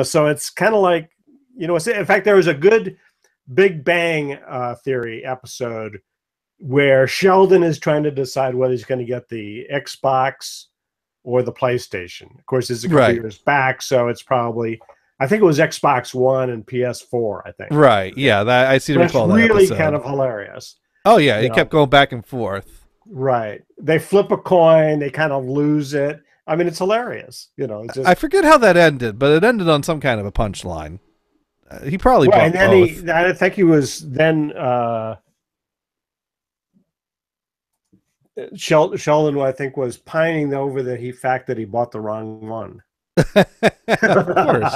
So it's kind of like, in fact, there was a good Big Bang Theory episode where Sheldon is trying to decide whether he's going to get the Xbox or the PlayStation. Of course, it's a couple years back, so it's probably, I think it was Xbox One and PS4, I think. Right, yeah, I see to recall that really episode. Kind of hilarious. Oh, yeah, it kept going back and forth. Right. They flip a coin, they kind of lose it. I mean, it's hilarious. I forget how that ended, but it ended on some kind of a punchline. He probably bought and then both. I think he was then Sheldon, I think, was pining over the fact that he bought the wrong one. Of course.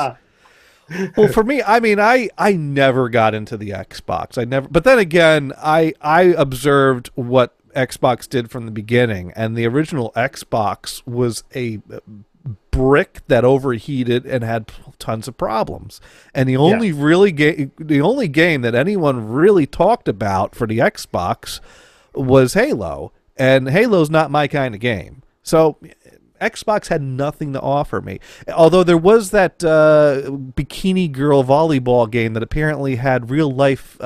Well, for me, I mean, I never got into the Xbox. But then again, I observed what Xbox did from the beginning, and the original Xbox was a brick that overheated and had tons of problems. And the only game that anyone really talked about for the Xbox was Halo, and Halo's not my kind of game. So Xbox had nothing to offer me. Although there was that bikini girl volleyball game that apparently had real life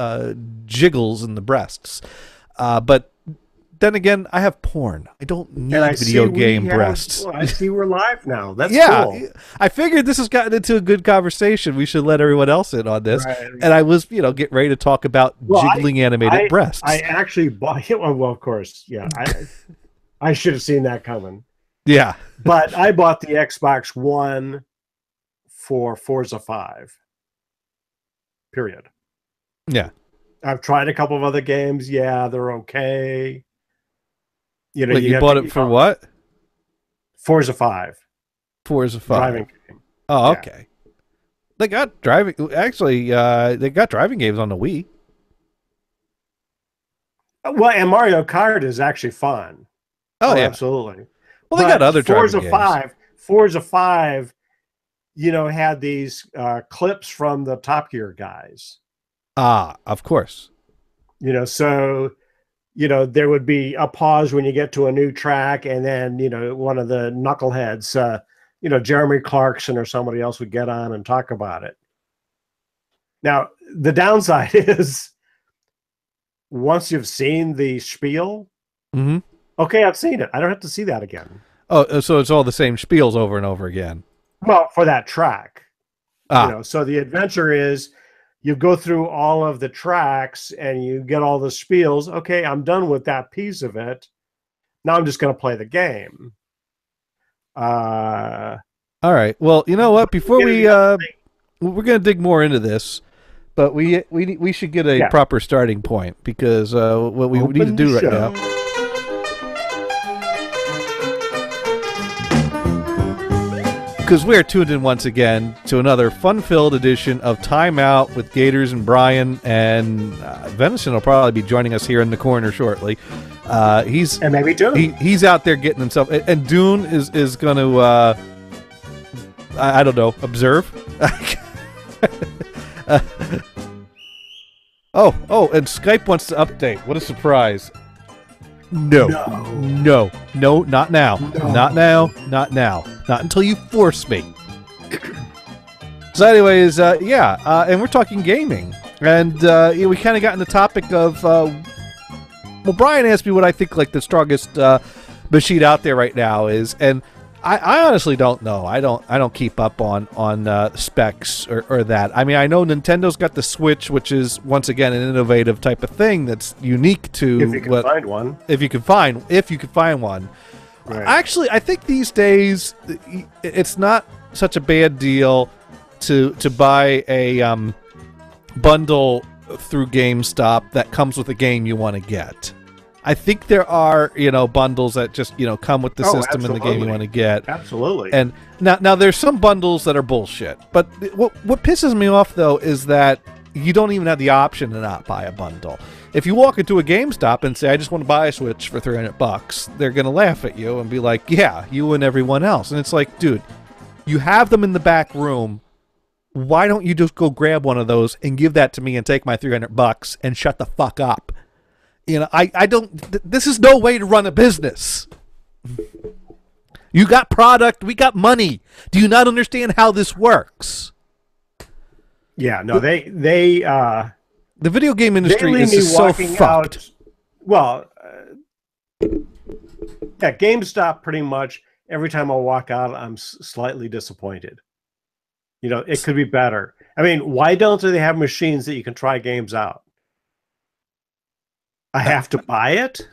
jiggles in the breasts. But then again, I have porn. I don't need video game breasts. I see we're live now. That's cool. I figured this has gotten into a good conversation. We should let everyone else in on this. Right. And I was, getting ready to talk about jiggling animated breasts. I actually bought it. Well, of course, yeah. I should have seen that coming. Yeah. But I bought the Xbox One for Forza 5. Period. Yeah. I've tried a couple of other games. Yeah, they're okay. Wait, you bought it for what? Forza 5. Forza 5. Driving game. Oh, okay. Yeah. They got driving. Actually, they got driving games on the Wii. Well, and Mario Kart is actually fun. Oh, yeah. Absolutely. Well, they got other driving games. Forza 5, had these clips from the Top Gear guys. Ah, of course. So, there would be a pause when you get to a new track, and then, one of the knuckleheads, Jeremy Clarkson or somebody else would get on and talk about it. Now, the downside is once you've seen the spiel, okay, I've seen it. I don't have to see that again. Oh, so it's all the same spiels over and over again. Well, for that track. So the adventure is you go through all of the tracks and you get all the spiels. Okay, I'm done with that piece of it. Now I'm just going to play the game. All right. Well, you know what? Before we're going to dig more into this, but we should get a proper starting point, because what we need to do right now. Because we're tuned in once again to another fun-filled edition of Time Out with Gators and Brian, and Venison will probably be joining us here in the corner shortly. And maybe Dune. He's out there getting himself, and Dune is going to I don't know, observe. Oh, and Skype wants to update. What a surprise! No, not now. Not now. Not now. Not until you force me. So anyways, and we're talking gaming. And we kind of got in the topic of, Brian asked me what I think like the strongest machine out there right now is, and I honestly don't know. I don't keep up on specs or that. I mean, I know Nintendo's got the Switch, which is once again an innovative type of thing that's unique to if you can find one. If you can find one. Right. Actually, I think these days it's not such a bad deal to buy a bundle through GameStop that comes with a game you want to get. I think there are, bundles that just, come with the system and the game you want to get. Absolutely. And now there's some bundles that are bullshit. But what pisses me off, though, is that you don't even have the option to not buy a bundle. If you walk into a GameStop and say, I just want to buy a Switch for $300, they're going to laugh at you and be like, yeah, you and everyone else. And it's like, dude, you have them in the back room. Why don't you just go grab one of those and give that to me and take my $300 and shut the fuck up? I don't. This is no way to run a business. You got product, we got money. Do you not understand how this works? Yeah, no, The video game they industry leave is me just so walking fucked. out. Well, at GameStop, pretty much every time I walk out, I'm slightly disappointed. You know, it could be better. I mean, why don't they have machines that you can try games out? I have to buy it.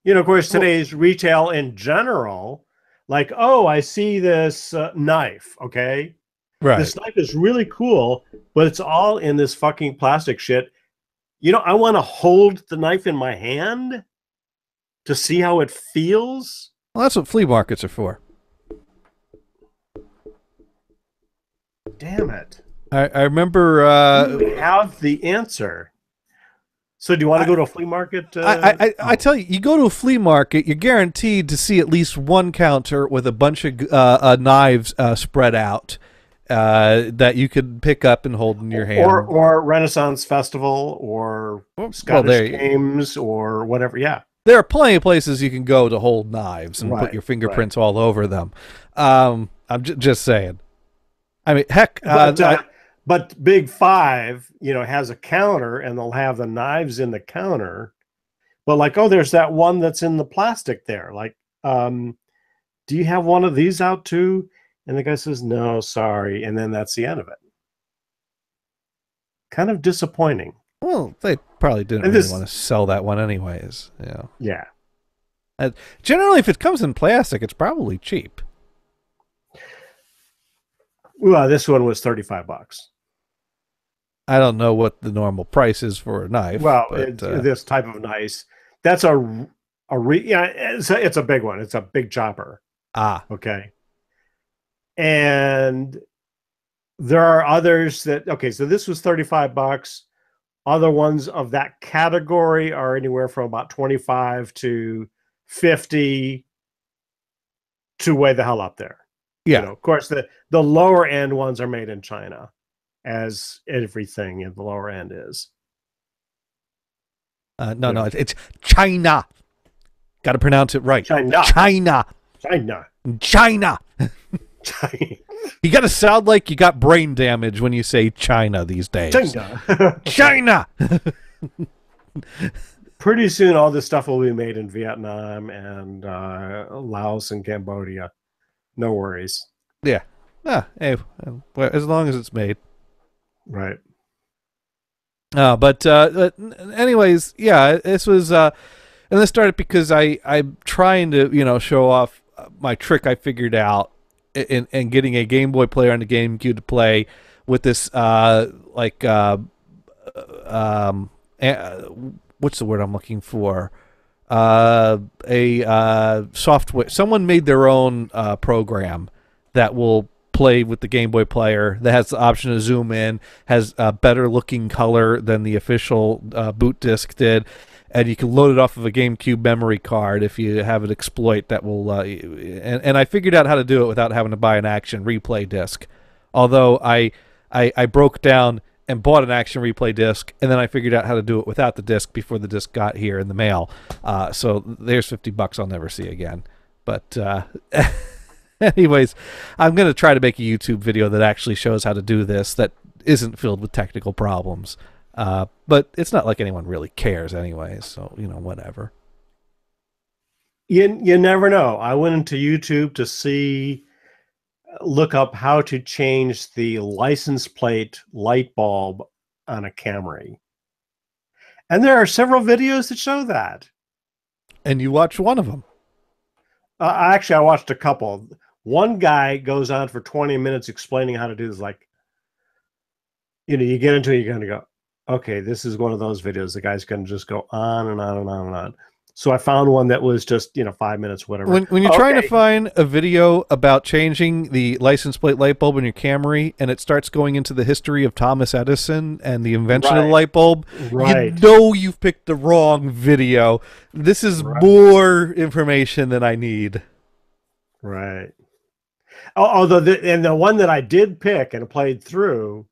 You know, of course, today's retail in general, like, oh, I see this knife. Okay, Right. this knife is really cool, but it's all in this fucking plastic shit. You know, I want to hold the knife in my hand to see how it feels. Well, that's what flea markets are for. Damn it. I remember... you have the answer. So do you want to go to a flea market? I tell you, you go to a flea market, you're guaranteed to see at least one counter with a bunch of knives spread out that you could pick up and hold in your hand. Or Renaissance Festival or Scottish Games or whatever. Yeah. There are plenty of places you can go to hold knives and put your fingerprints all over them. I'm just saying. I mean, heck... But Big Five, you know, has a counter and they'll have the knives in the counter. But like, oh, there's that one that's in the plastic there. Like, do you have one of these out too? And the guy says, no, sorry. And then that's the end of it. Kind of disappointing. Well, they probably didn't really want to sell that one anyways. Yeah. Generally, if it comes in plastic, it's probably cheap. Well, this one was $35. I don't know what the normal price is for a knife. Well, this type of knife, that's it's a big one. It's a big chopper. Okay. And there are others that, okay, so this was $35. Other ones of that category are anywhere from about 25 to 50 to way the hell up there. Yeah. You know, of course, the lower end ones are made in China, as everything in the lower end is. No, it's China. Got to pronounce it right. China. You got to sound like you got brain damage when you say China these days. China. Pretty soon, all this stuff will be made in Vietnam and Laos and Cambodia. No worries. Yeah. Hey, as long as it's made. Right. But anyways, yeah, this was, and this started because I'm trying to, you know, show off my trick I figured out in getting a Game Boy player and a GameCube to play with this, what's the word I'm looking for? A software. Someone made their own program that will play with the Game Boy player, that has the option to zoom in, has a better looking color than the official boot disc did, and you can load it off of a GameCube memory card if you have an exploit that will and I figured out how to do it without having to buy an action replay disc, although I broke down and bought an action replay disc, and then I figured out how to do it without the disc before the disc got here in the mail. So there's $50 I'll never see again. But anyways, I'm going to try to make a YouTube video that actually shows how to do this that isn't filled with technical problems. But it's not like anyone really cares anyways, so, you know, whatever. You never know. I went into YouTube to look up how to change the license plate light bulb on a Camry. And there are several videos that show that. And you watched one of them. Actually, I watched a couple. One guy goes on for 20 minutes explaining how to do this. Like, you know, you get into it, you're going to go, okay, this is one of those videos. The guy's going to just go on and on and on and on. So I found one that was just, 5 minutes, whatever. When you're trying to find a video about changing the license plate light bulb in your Camry, and it starts going into the history of Thomas Edison and the invention of the light bulb, you know you've picked the wrong video. This is more information than I need. Right. Although the one that I did pick and played through,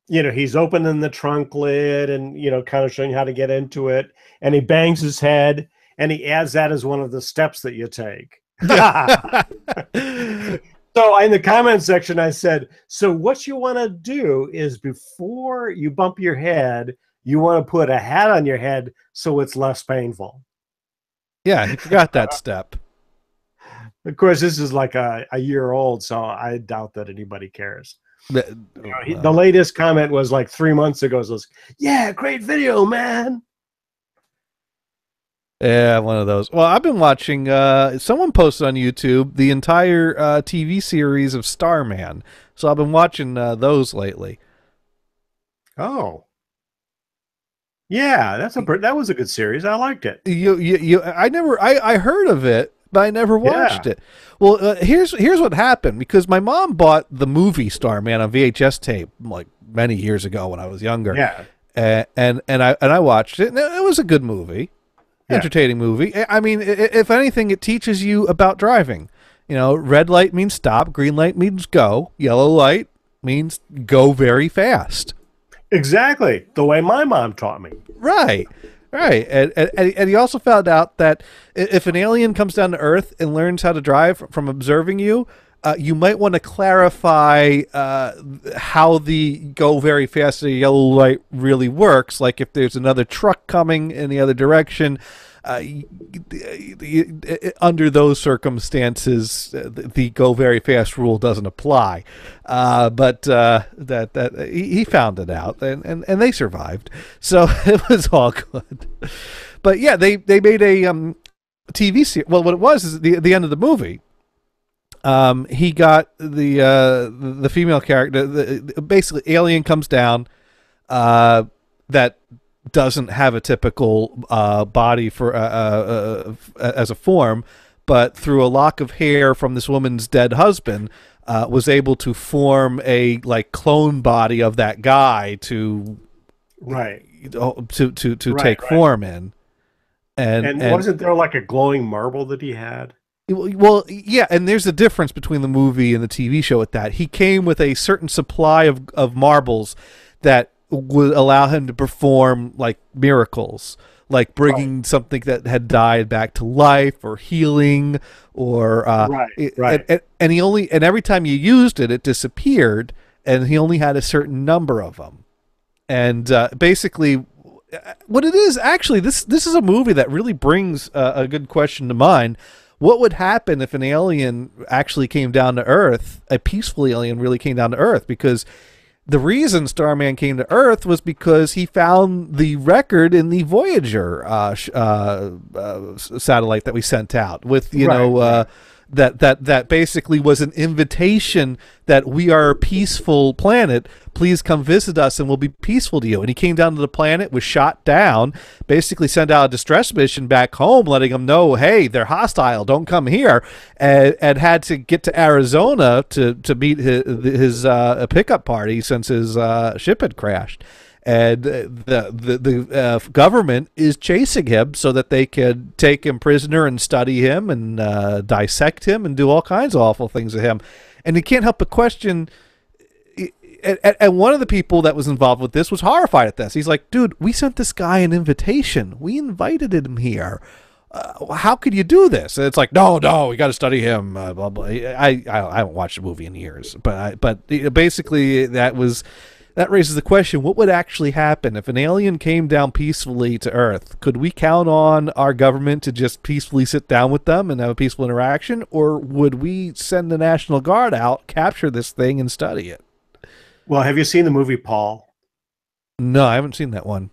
he's opening the trunk lid and, kind of showing how to get into it. And he bangs his head and he adds that as one of the steps that you take. Yeah. So in the comment section, I said, so what you want to do is before you bump your head, you want to put a hat on your head so it's less painful. Yeah, he forgot that step. Of course, this is like a year old, so I doubt that anybody cares. The latest comment was like 3 months ago. So yeah, great video, man. Yeah, one of those. Well, I've been watching, someone posted on YouTube the entire TV series of Starman. So I've been watching those lately. Oh. Yeah, that was a good series. I liked it. I heard of it, but I never watched it. Well, here's what happened, because my mom bought the movie Starman on VHS tape like many years ago when I was younger. Yeah. And I watched it, and it was a good movie. Entertaining movie. I mean, if anything, it teaches you about driving. You know, red light means stop, green light means go, yellow light means go very fast. Exactly. The way my mom taught me. Right. Right. And he also found out that if an alien comes down to Earth and learns how to drive from observing you, you might want to clarify how the go very fast yellow light really works. Like if there's another truck coming in the other direction, under those circumstances, the go very fast rule doesn't apply. But he found it out, and they survived, so it was all good. But yeah, they made a TV series. Well, what it was is the end of the movie. He got the female character. Basically, alien comes down that doesn't have a typical body for as a form, but through a lock of hair from this woman's dead husband, was able to form a clone body of that guy to take form in. And wasn't there like a glowing marble that he had? Well, yeah, and there's a difference between the movie and the TV show with that. He came with a certain supply of marbles that would allow him to perform like miracles, like bringing something that had died back to life, or healing, or and he only, and every time you used it, it disappeared, and he only had a certain number of them. And basically, what it is actually, this is a movie that really brings a good question to mind. What would happen if an alien actually came down to Earth, a peaceful alien really came down to Earth? Because the reason Starman came to Earth was because he found the record in the Voyager satellite that we sent out with, that basically was an invitation that we are a peaceful planet. Please come visit us and we'll be peaceful to you. And he came down to the planet, was shot down, basically sent out a distress mission back home, letting them know, hey, they're hostile, don't come here, and had to get to Arizona to meet his pickup party since his ship had crashed. And the government is chasing him so that they could take him prisoner and study him and dissect him and do all kinds of awful things to him. And he can't help but question. And one of the people that was involved with this was horrified at this. He's like, dude, we sent this guy an invitation. We invited him here. How could you do this? And it's like, no, we got to study him. Blah, blah. I haven't watched the movie in years, but basically that raises the question: what would actually happen if an alien came down peacefully to Earth? Could we count on our government to just peacefully sit down with them and have a peaceful interaction, or would we send the National Guard out, capture this thing, and study it? Well, have you seen the movie Paul? No, I haven't seen that one.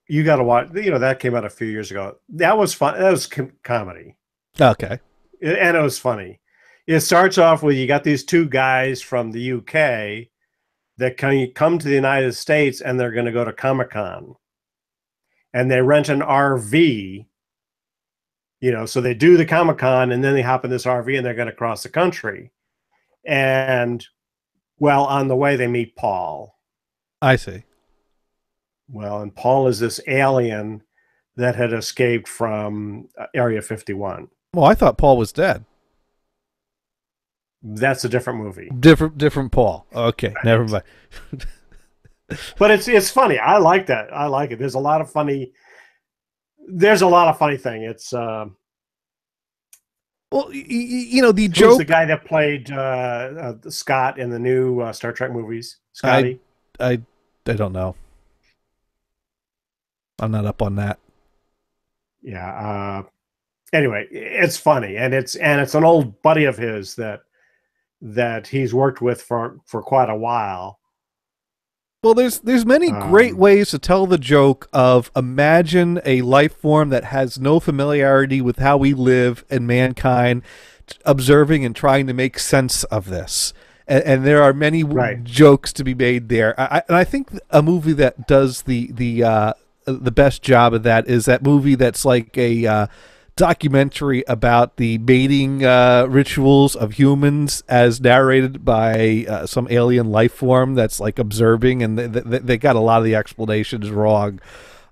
You got to watch. That came out a few years ago. That was fun. That was comedy. Okay. And it was funny. It starts off with, you got these two guys from the UK that come to the United States, and they're going to go to Comic-Con. And they rent an RV, so they do the Comic-Con, and then they hop in this RV and they're going to cross the country. And, well, on the way they meet Paul. I see. Well, and Paul is this alien that had escaped from Area 51. Well, I thought Paul was dead. That's a different movie. Different Paul. Okay, right. Never mind. But it's funny. I like that. I like it. There's a lot of funny there's a lot of funny thing. It's Well, you know, the who's joke. the guy that played Scott in the new Star Trek movies? Scotty. I don't know. I'm not up on that. Yeah. Anyway, it's funny, and it's an old buddy of his that he's worked with for quite a while. Well, there's many great ways to tell the joke of imagine a life form that has no familiarity with how we live and mankind, observing and trying to make sense of this. And there are many jokes to be made there. And I think a movie that does the best job of that is that movie that's like a documentary about the mating rituals of humans as narrated by some alien life form that's like observing, and they got a lot of the explanations wrong.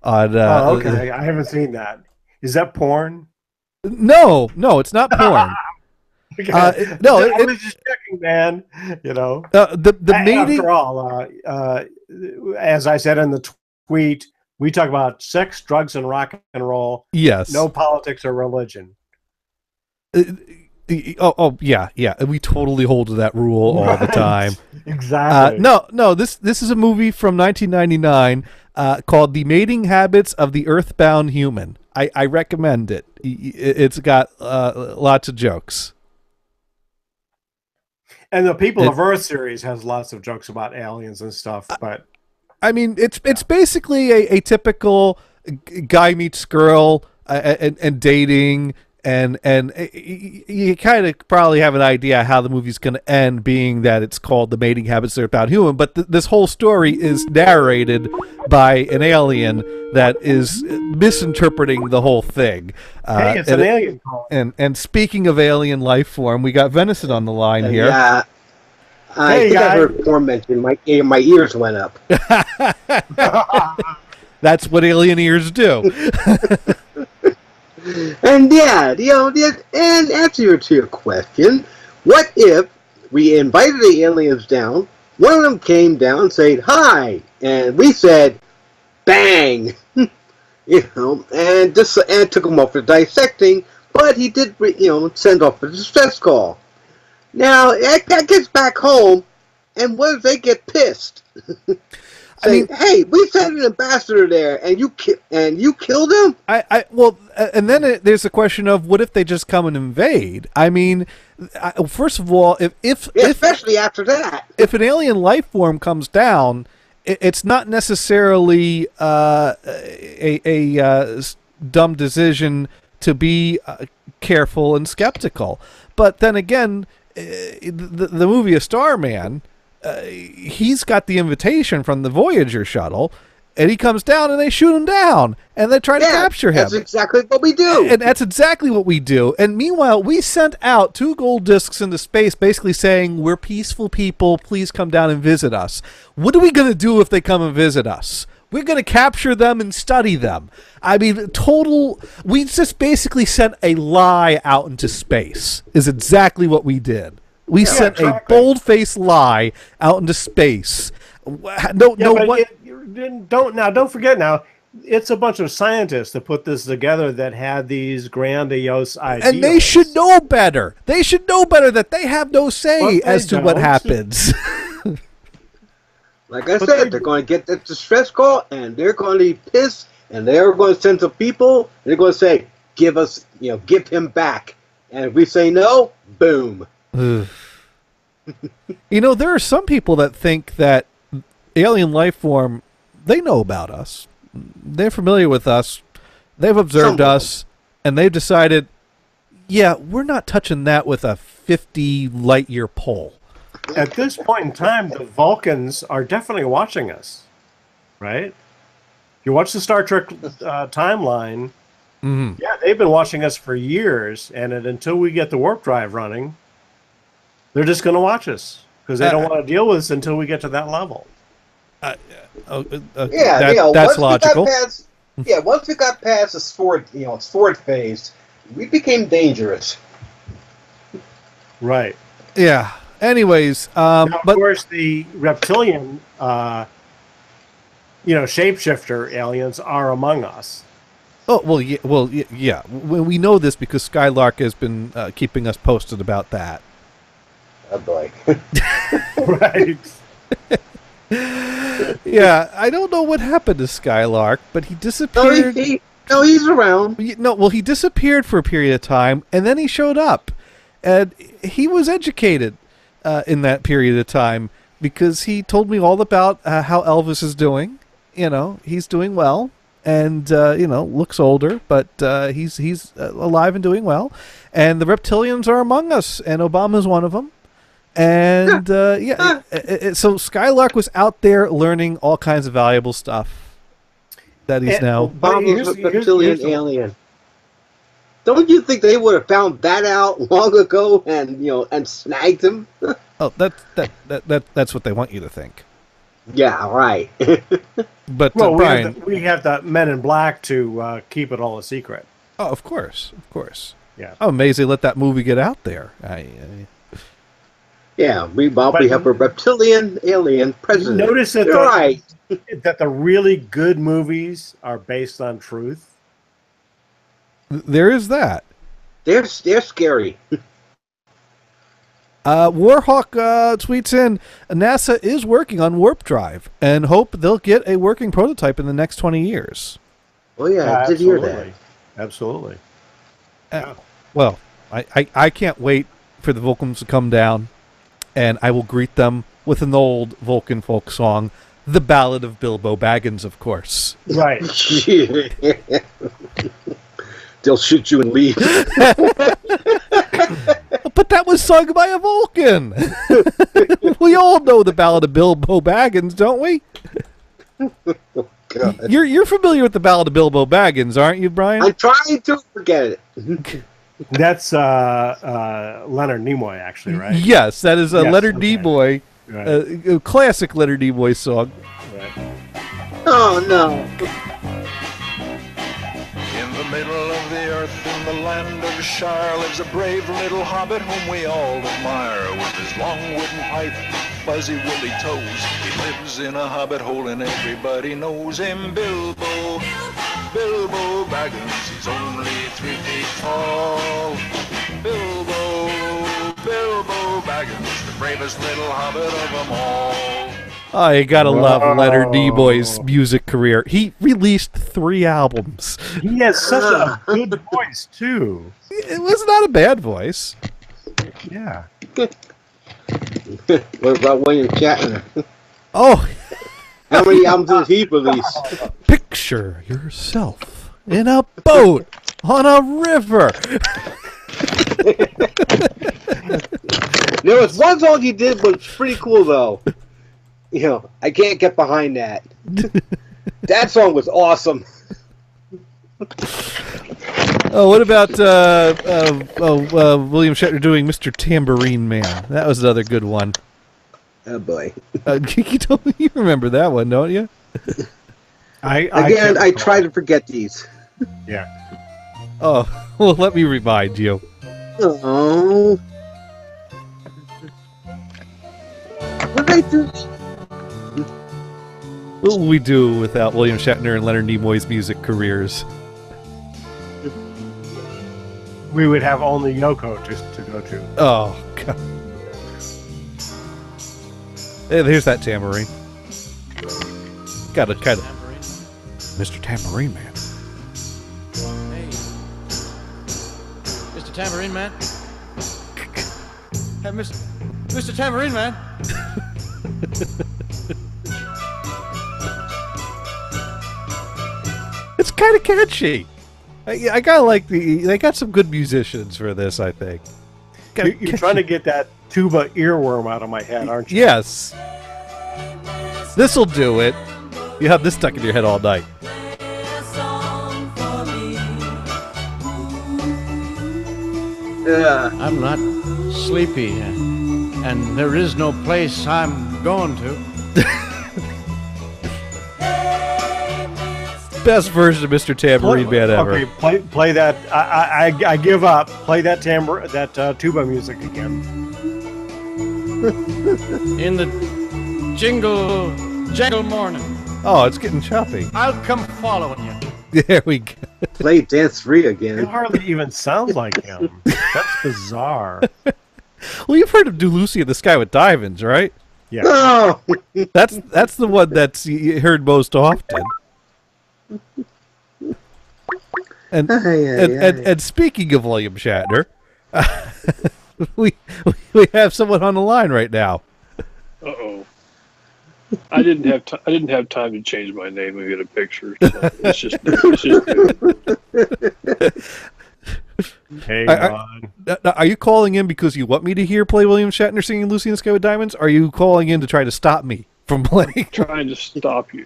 Okay, I haven't seen that. Is that porn? No, it's not porn. No, I was just checking, man. You know, the mating. After all, as I said in the tweet, we talk about sex, drugs, and rock and roll. Yes. No politics or religion. Yeah. We totally hold to that rule all the time. Exactly. No. This is a movie from 1999 called "The Mating Habits of the Earthbound Human." I recommend it. It's got lots of jokes. And the People of Earth series has lots of jokes about aliens and stuff, but. I mean, it's basically a typical guy meets girl and dating, and you kind of probably have an idea how the movie's going to end, being that it's called The Mating Habits of the Earthbound Human. But this whole story is narrated by an alien that is misinterpreting the whole thing. Hey, it's an alien call. And speaking of alien life form, we got Venison on the line here. Yeah. I think I heard porn mentioned. My ears went up. That's what alien ears do. And and answer to your question, what if we invited the aliens down, one of them came down and said, hi, and we said, bang, and took him off for dissecting, but he did, send off a distress call. Now, that gets back home, and what if they get pissed? Hey, we sent an ambassador there, and you killed him? And then there's the question of what if they just come and invade? I mean, first of all, if especially after that, if an alien life form comes down, it's not necessarily a dumb decision to be careful and skeptical. But then again, the movie A Starman, he's got the invitation from the Voyager shuttle, and he comes down and they shoot him down and they try to capture him. That's exactly what we do. And that's exactly what we do. And meanwhile, we sent out 2 gold discs into space basically saying, we're peaceful people, please come down and visit us. What are we going to do if they come and visit us? We're going to capture them and study them. I mean, we just basically sent a lie out into space is exactly what we did. We sent a bold-faced lie out into space. Don't forget now, it's a bunch of scientists that put this together that had these grandiose ideas. And they should know better. They should know better that they have no say as to what happens. Like I said, they're going to get that distress call, and they're going to be pissed, and they're going to send some people, and they're going to say, give him back. And if we say no, boom. There are some people that think that alien life form, they know about us. They're familiar with us. They've observed us, and they've decided, yeah, we're not touching that with a 50 light year pole. At this point in time, the Vulcans are definitely watching us, right? If you watch the Star Trek timeline, yeah, they've been watching us for years, and until we get the warp drive running, they're just going to watch us because they don't want to deal with us until we get to that level. That's logical. Once we got past the sword phase, we became dangerous. Right. Yeah. Anyways, now, of course, the reptilian, shapeshifter aliens are among us. Oh, yeah. We know this because Skylark has been keeping us posted about that. Oh boy. Right. Yeah, I don't know what happened to Skylark, but he disappeared. No, he's around. He disappeared for a period of time, and then he showed up. And he was educated in that period of time because he told me all about how Elvis is doing. He's doing well. And looks older, but he's alive and doing well. And the reptilians are among us, and Obama's one of them. And so Skylark was out there learning all kinds of valuable stuff that he's now. Obama's a reptilian alien. Don't you think they would have found that out long ago and snagged him? Oh, that's what they want you to think. Yeah, right. But Brian, we have the Men in Black to keep it all a secret. Oh, of course. Yeah. I'm amazed they let that movie get out there. Yeah, we have a reptilian alien president. Notice that right. that the really good movies are based on truth. There is that. They're scary. Warhawk tweets in, NASA is working on warp drive and hope they'll get a working prototype in the next 20 years. Oh, yeah, I did hear that. Absolutely. Well, I can't wait for the Vulcans to come down, and I will greet them with an old Vulcan folk song, The Ballad of Bilbo Baggins, of course. Right. They'll shoot you and leave. But that was sung by a Vulcan. We all know the Ballad of Bilbo Baggins, don't we? Oh, God. You're familiar with the Ballad of Bilbo Baggins, aren't you, Brian? I'm trying to forget it. That's Leonard Nimoy, actually, right? Yes, that is Leonard Nimoy, Right. a classic Leonard Nimoy song. Right. Oh, no. In the middle of the earth, in the land of Shire, lives a brave little hobbit whom we all admire. With his long wooden pipe, fuzzy woolly toes, he lives in a hobbit hole and everybody knows him. Bilbo Baggins, he's only 3 feet tall. Bilbo Baggins, the bravest little hobbit of them all. Oh, you gotta love Leonard Nimoy's music career. He released 3 albums. He has such a good voice, too. It was not a bad voice. Yeah. What about William Shatner? Oh, How many albums did he release? picture yourself in a boat on a river. There was one song he did was pretty cool, though. I can't get behind that. That song was awesome. Oh, what about William Shatner doing Mr. Tambourine Man? That was another good one. Oh, boy. You remember that one, don't you? I try to forget these. Yeah. Oh, well, let me remind you. Oh. What did I do? What will we do without William Shatner and Leonard Nimoy's music careers? We would have only Yoko to go to. Oh, God. Hey, there's that tambourine. Got a kind of... Mr. Tambourine Man. Hey. Mr. Tambourine Man? Hey, Mr. Tambourine Man? It's kind of catchy. I gotta like they got some good musicians for this, I think. You're trying to get that tuba earworm out of my head, aren't you? Yes. This'll do it. You have this stuck in your head all night. I'm not sleepy, and there is no place I'm going to. Best version of Mr. Tambourine Man ever. Okay, play that. I give up. Play that tuba music again. In the jangle morning, Oh, it's getting choppy. I'll come following you. There we go. Play Dance 3 It again. hardly even sounds like him. That's bizarre. Well, you've heard of Do Lucy in the Sky with Diamonds, right? Yeah. Oh! That's the one that's you heard most often. And speaking of William Shatner, we have someone on the line right now. Uh-oh. I didn't have time to change my name and get a picture. So it's just Hey, on. Are you calling in because you want me to hear play William Shatner singing Lucy in the Sky with Diamonds? Or are you calling in to try to stop me from playing? trying to stop you.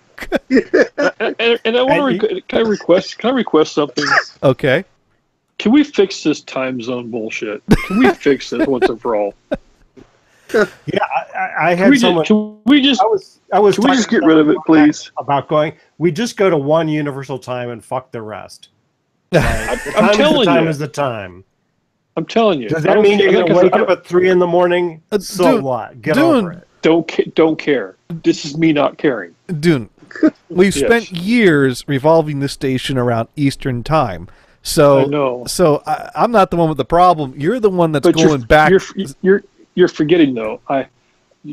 and I want to can I request something? Okay. Can we fix this time zone bullshit? Can we fix this once and for all? Yeah, I had someone. Can we just I was. Can we just get rid of it, please? About going, we just go to one universal time and fuck the rest. I'm telling time you. is the time. I'm telling you. Does that mean you're going to wake up at 3 in the morning? So dude, what? Get over it. Don't care. This is me not caring. Dune, we've spent years revolving this station around Eastern Time. So I know. So I'm not the one with the problem. You're the one that's going back. You're forgetting though.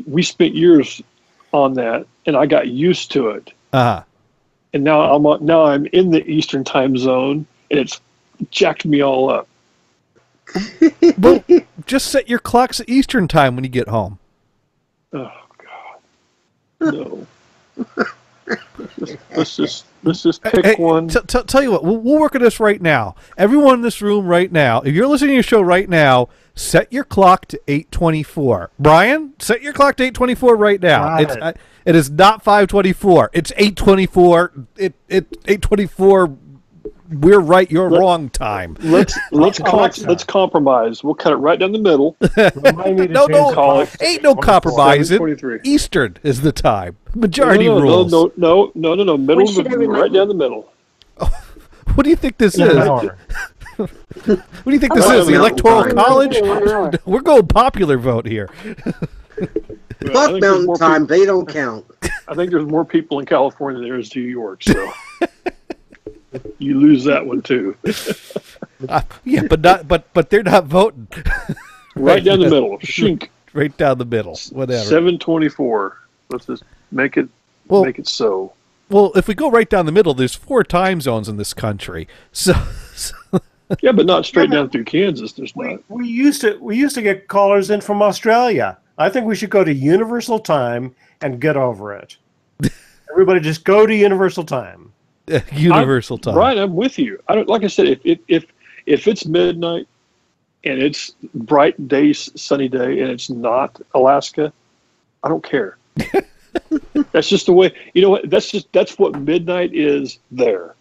We spent years on that, and I got used to it. Uh-huh. And now I'm in the Eastern Time zone, and it's jacked me all up. Well, just set your clocks at Eastern Time when you get home. Oh God, no. let's just pick one. Tell you what, we'll work on this right now. Everyone in this room right now, if you're listening to your show right now, set your clock to 8:24. Brian, set your clock to 8:24 right now. It is not 5:24. It's 8:24. It 8:24. We're right. You're wrong. Time. Let's compromise. We'll cut it right down the middle. No. Ain't no compromising. Eastern is the time. Majority rules. No. Middle. Right down the middle. What do you think this is? What do you think this is? The Electoral College? We're going popular vote here. Fuck Mountain Time. They don't count. I think there's more people in California than there is New York. So. You lose that one too. Yeah, but they're not voting. Right down the middle. Shink. Right down the middle. Whatever. 7:24. Let's just make it so. Well, if we go right down the middle, there's 4 time zones in this country. So yeah, but not straight down through Kansas. There's not. We used to get callers in from Australia. I think we should go to Universal Time and get over it. Everybody, just go to Universal Time. Universal Time. Right, I'm with you. I don't like I said. If it's midnight and it's bright day, sunny day, and it's not Alaska, I don't care. That's just the way. You know what? That's what midnight is there.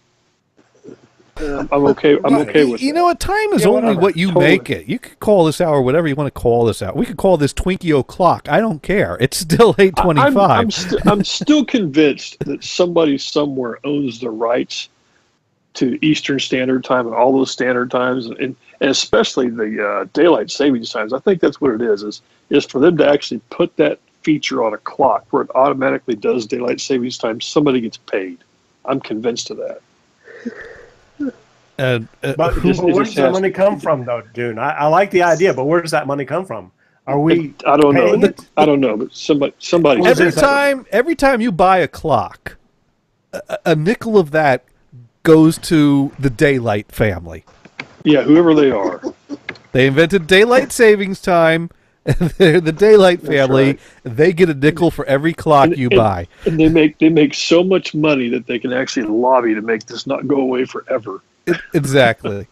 I'm okay. I'm okay with. You know what? Time is only what you make it. You could call this hour whatever you want to call this out. We could call this Twinkie O'Clock. I don't care. It's still 8:25. I'm still convinced that somebody somewhere owns the rights to Eastern Standard Time and all those standard times, and especially the daylight savings times. I think that's what it is for them to actually put that feature on a clock where it automatically does daylight savings time. Somebody gets paid. I'm convinced of that. But where does that money come from, though, Dune? I like the idea, but where does that money come from? Are we? I don't know. I don't know, but somebody. Every time you buy a clock, a nickel of that goes to the Daylight family. Yeah, whoever they are. They invented daylight savings time. They're the Daylight family. Right. They get a nickel for every clock you buy. And they make so much money that they can actually lobby to make this not go away forever. Exactly.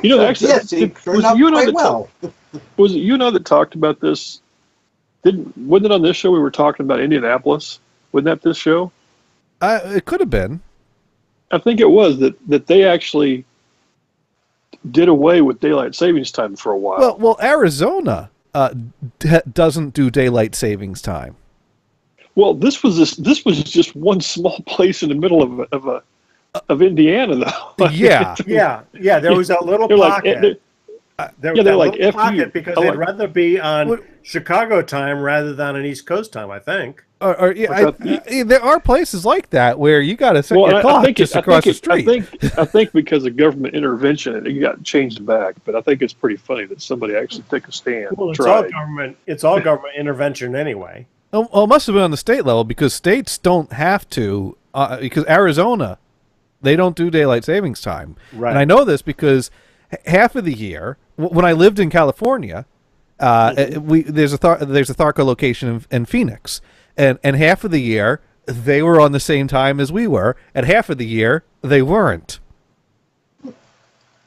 You know, actually, was it you and I that talked about this? Wasn't it on this show we were talking about Indianapolis? Wasn't that this show? It could have been. I think it was that they actually did away with daylight savings time for a while. Well, Arizona doesn't do daylight savings time. Well, this was just one small place in the middle of Indiana, though. Yeah. There was a little pocket. they're like F you. Because they'd rather be on Chicago time rather than on East Coast time, I think. There are places like that where you got to set your clock just across the street. I think because of government intervention, it got changed back. But I think it's pretty funny that somebody actually took a stand. Well, it's all government intervention anyway. Well, it must have been on the state level because states don't have to. Because Arizona, they don't do daylight savings time, right? And I know this because half of the year, when I lived in California, there's a Tharco location in Phoenix. And half of the year, they were on the same time as we were, and half of the year, they weren't.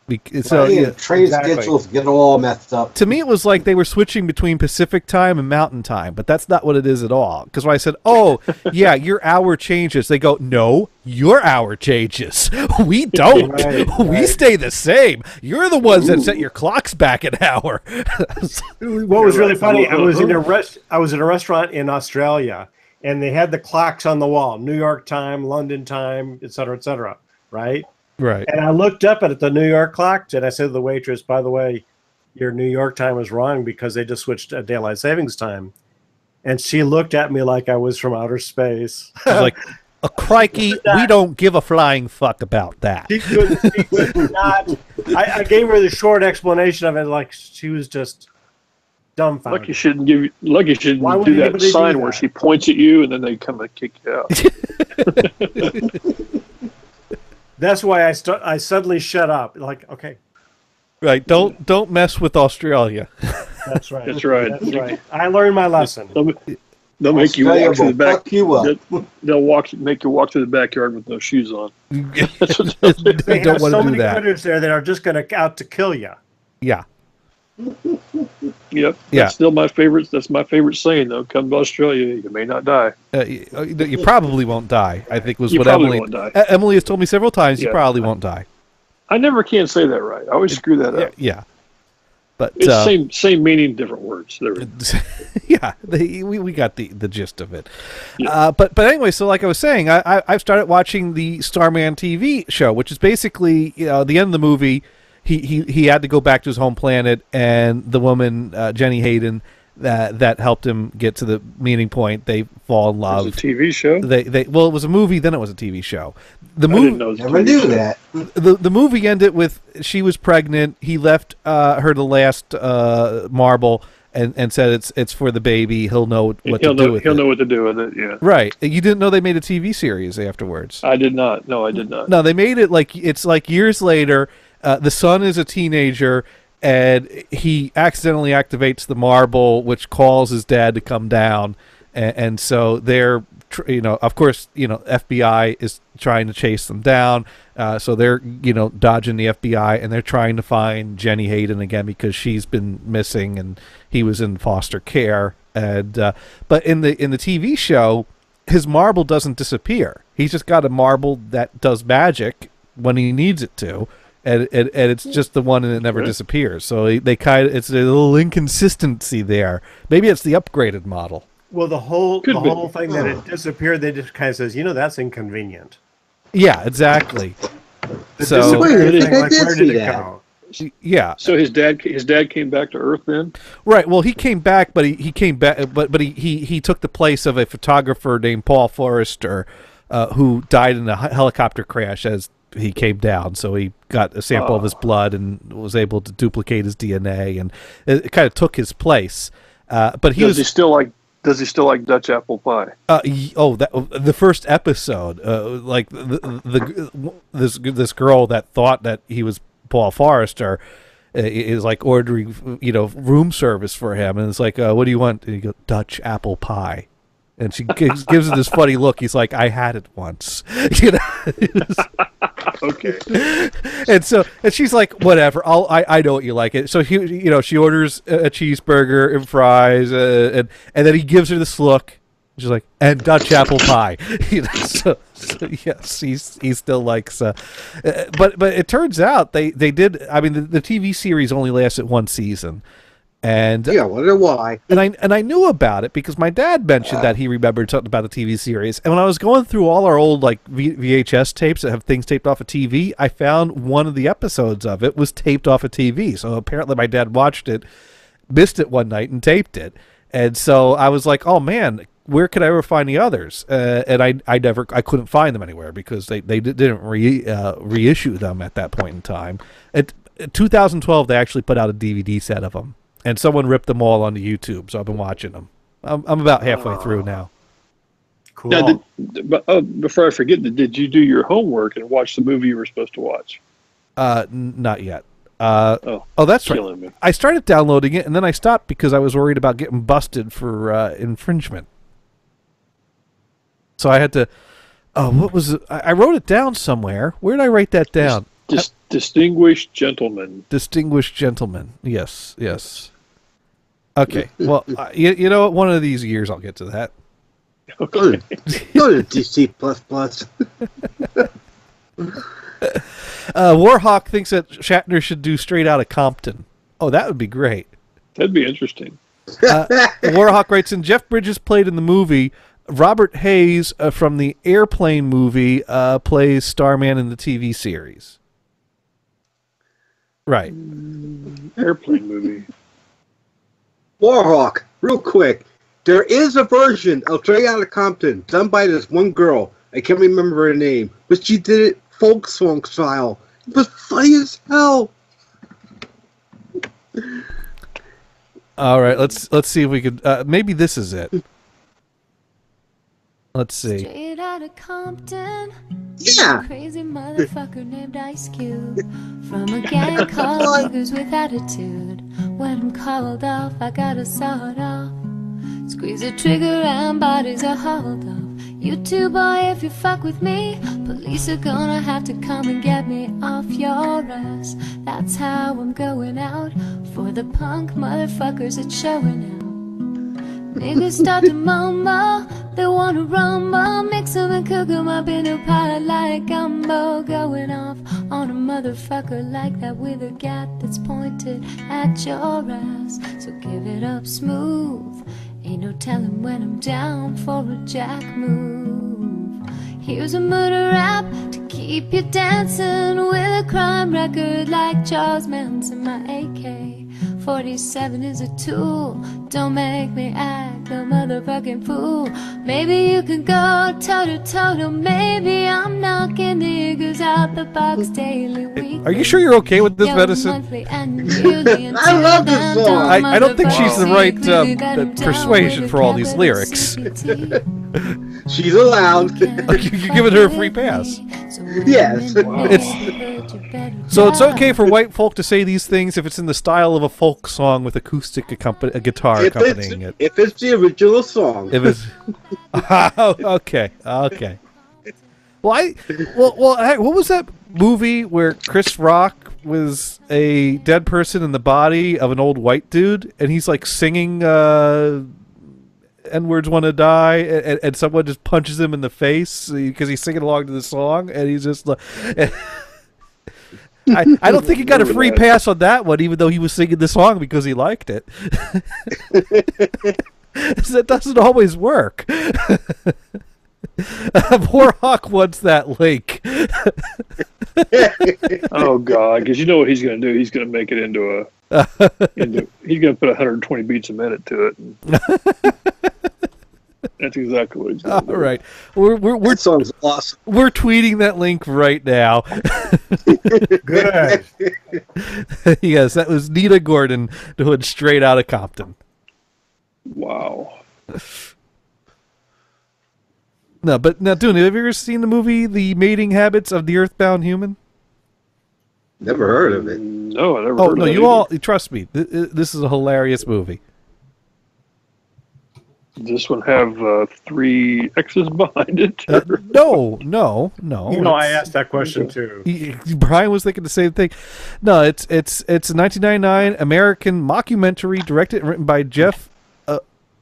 Train schedules get all messed up. To me, it was like they were switching between Pacific time and Mountain time, but that's not what it is at all. Because when I said, oh, yeah, your hour changes, they go, no, your hour changes. We don't. We stay the same. You're the ones that set your clocks back an hour. What was really funny, I was in a restaurant in Australia, and they had the clocks on the wall, New York time, London time, et cetera, right? Right. And I looked up at the New York clock, and I said to the waitress, by the way, your New York time is wrong because they just switched to daylight savings time. And she looked at me like I was from outer space. She's like, a crikey, we don't give a flying fuck about that. She could not. I gave her the short explanation of it, like she was just dumbfounded. Lucky she didn't do that sign where she points at you and then they come and kick you out. That's why I suddenly shut up. Like, okay, right? Don't mess with Australia. That's right. That's right. That's right. I learned my lesson. They'll make you walk to the back. They'll make you walk to the backyard with no shoes on. They have so many critters there that are just going to out to kill you. Yeah. Yep. That's still my favorite. That's my favorite saying, though. Come to Australia, you may not die. You probably won't die, I think was you what Emily won't die. Emily has told me several times. You probably won't die. I never can say that right. I always screw that up. Yeah. But it's same meaning, different words. There yeah, we got the gist of it. Yeah. But anyway, so like I was saying, I've started watching the Starman TV show, which is basically the end of the movie. He had to go back to his home planet, and the woman Jenny Hayden that helped him get to the meeting point. They fall in love. It was a TV show. Well, it was a movie, then it was a TV show. I didn't know never knew that. The movie ended with she was pregnant. He left her the last marble and said it's for the baby. He'll know what to do with it. He'll know what to do with it. Yeah. Right. You didn't know they made a TV series afterwards. I did not. No, I did not. No, they made it it's like years later. The son is a teenager, and he accidentally activates the marble, which calls his dad to come down. And so they're, of course, FBI is trying to chase them down. So they're, dodging the FBI, and they're trying to find Jenny Hayden again because she's been missing, and he was in foster care. And but in the TV show, his marble doesn't disappear. He's just got a marble that does magic when he needs it to. And it's just the one, and it never disappears. So it's a little inconsistency there. Maybe it's the upgraded model. Well, the whole thing that it disappeared, they just kind of says, that's inconvenient. Yeah, exactly. So where did it go? Yeah. So his dad came back to Earth then? Right. Well, he came back, but he came back, but he took the place of a photographer named Paul Forrester, who died in a helicopter crash as he came down. So he got a sample of his blood and was able to duplicate his DNA, and it kind of took his place. But does he still like Dutch apple pie? The first episode, like this girl that thought that he was Paul Forrester is like ordering room service for him, and it's like, what do you want? And he goes, Dutch apple pie. And she gives it this funny look. He's like, I had it once. Okay. And she's like, whatever. I know what you like it. So she orders a cheeseburger and fries, and then he gives her this look. She's like, and Dutch apple pie. So yes, he still likes. But it turns out they did. I mean, the TV series only lasted one season. And yeah, I wonder why. And I knew about it because my dad mentioned that he remembered something about the TV series. And when I was going through all our old like VHS tapes that have things taped off of TV, I found one of the episodes of it was taped off of TV. So apparently my dad watched it, missed it one night, and taped it. And so I was like, oh man, where could I ever find the others? And I couldn't find them anywhere because they didn't reissue them at that point in time. In 2012, they actually put out a DVD set of them. And someone ripped them all onto YouTube, so I've been watching them. I'm about halfway through now. Cool. Now, before I forget, did you do your homework and watch the movie you were supposed to watch? Not yet. That's right. Me. I started downloading it, and then I stopped because I was worried about getting busted for infringement. So I had to... what was it? I wrote it down somewhere. Where did I write that down? Distinguished Gentleman. Distinguished Gentleman. Yes. Okay. Well, you know what? One of these years I'll get to that. Okay. Go to DC++. Warhawk thinks that Shatner should do Straight Outta Compton. Oh, that would be great. That'd be interesting. Warhawk writes in, Jeff Bridges played in the movie. Robert Hayes from the Airplane movie plays Starman in the TV series. Right. Airplane movie. Warhawk, real quick. There is a version of Straight Outta Compton done by this one girl. I can't remember her name, but she did it folk song style. It was funny as hell. All right, let's see if we could. Maybe this is it. Let's see. Straight Outta Compton. Yeah. Crazy motherfucker named Ice Cube. From a gang called Niggas with Attitude. When I'm called off, I gotta sawed off. Squeeze the trigger and bodies are hauled off. You too, boy, if you fuck with me, police are gonna have to come and get me off your ass. That's how I'm going out. For the punk motherfuckers that's showing out. Niggas start to mumble, they wanna rumble, mix 'em and cook 'em up in a pot like gumbo. Going off on a motherfucker like that with a gat that's pointed at your ass. So give it up smooth, ain't no telling when I'm down for a jack move. Here's a murder rap to keep you dancing with a crime record like Charles Manson. My AK-47 is a tool. Don't make me act a motherfucking fool. Maybe you can go toe-to-toe. Maybe I'm knocking niggas out the box daily, weekly. Are you sure you're okay with this medicine? I love this song. I don't think she's the right persuasion for all these lyrics. She's allowed. You're giving her a free pass. Yes. So it's okay for white folk to say these things if it's in the style of a folk song with acoustic guitar accompanying it. If it's the original song. If it's okay. Well, what was that movie where Chris Rock was a dead person in the body of an old white dude, and he's like singing N-words wanna die, and someone just punches him in the face because he's singing along to the song, and he's just like... I don't think he got a free pass on that one, even though he was singing the song because he liked it. That doesn't always work. Warhawk wants that link. Oh God! Because you know what he's going to do? He's going to make it into a. He's going to put 120 beats a minute to it. That's exactly what he's going to do. All right, we're that song's awesome. We're tweeting that link right now. Good. Yes, that was Nita Gordon doing Straight Outta Compton. Wow. No, but now, Dooney, have you ever seen the movie The Mating Habits of the Earthbound Human? Never heard of it. No, I never heard of it. Oh, no, you all, trust me, this is a hilarious movie. Does this one have 3 X's behind it? No. You know, I asked that question too. Brian was thinking the same thing. No, it's a 1999 American mockumentary directed and written by Jeff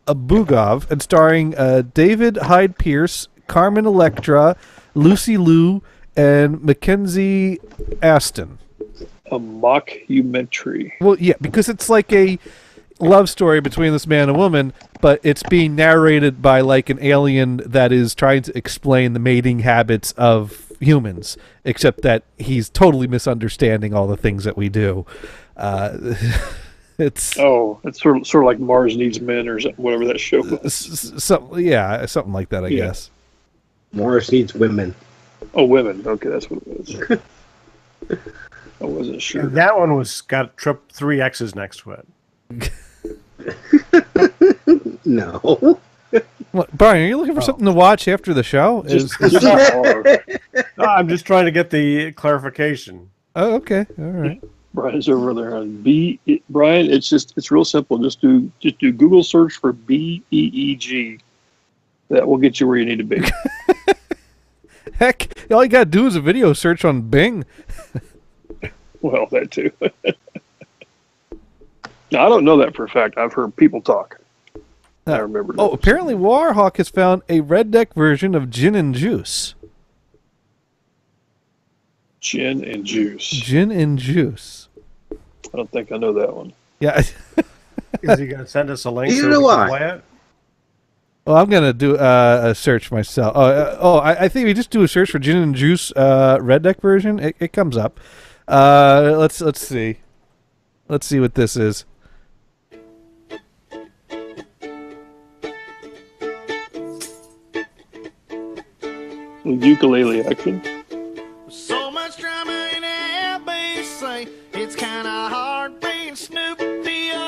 Abugov and starring David Hyde Pierce, Carmen Electra, Lucy Liu, and Mackenzie Aston. A mockumentary. Well, yeah, because it's like love story between this man and woman, but it's being narrated by like an alien that is trying to explain the mating habits of humans, except that he's totally misunderstanding all the things that we do. It's sort of like Mars Needs Men or whatever that show was. Something like that, I guess. Mars Needs Women. Oh, women. Okay, that's what it was. I wasn't sure. And that one got 3 X's next to it. No. What, Brian, are you looking for something to watch after the show? No, I'm just trying to get the clarification. Oh, okay. All right. Brian's over there on Brian, it's real simple. Just do Google search for BEEG. That will get you where you need to be. Heck, all you gotta do is a video search on Bing. Well, that too. Now, I don't know that for a fact. I've heard people talk. I remember. Oh, apparently Warhawk has found a redneck version of Gin and Juice. Gin and Juice. Gin and Juice. I don't think I know that one. Yeah. Is he going to send us a link You so know we why? can play it? Well, I'm going to do a search myself. I think we just do a search for Gin and Juice redneck version. It comes up. Let's see. Let's see what this is. Ukulele action. So much drama in LBC, it's kind of hard being Snoop D-O-double-G,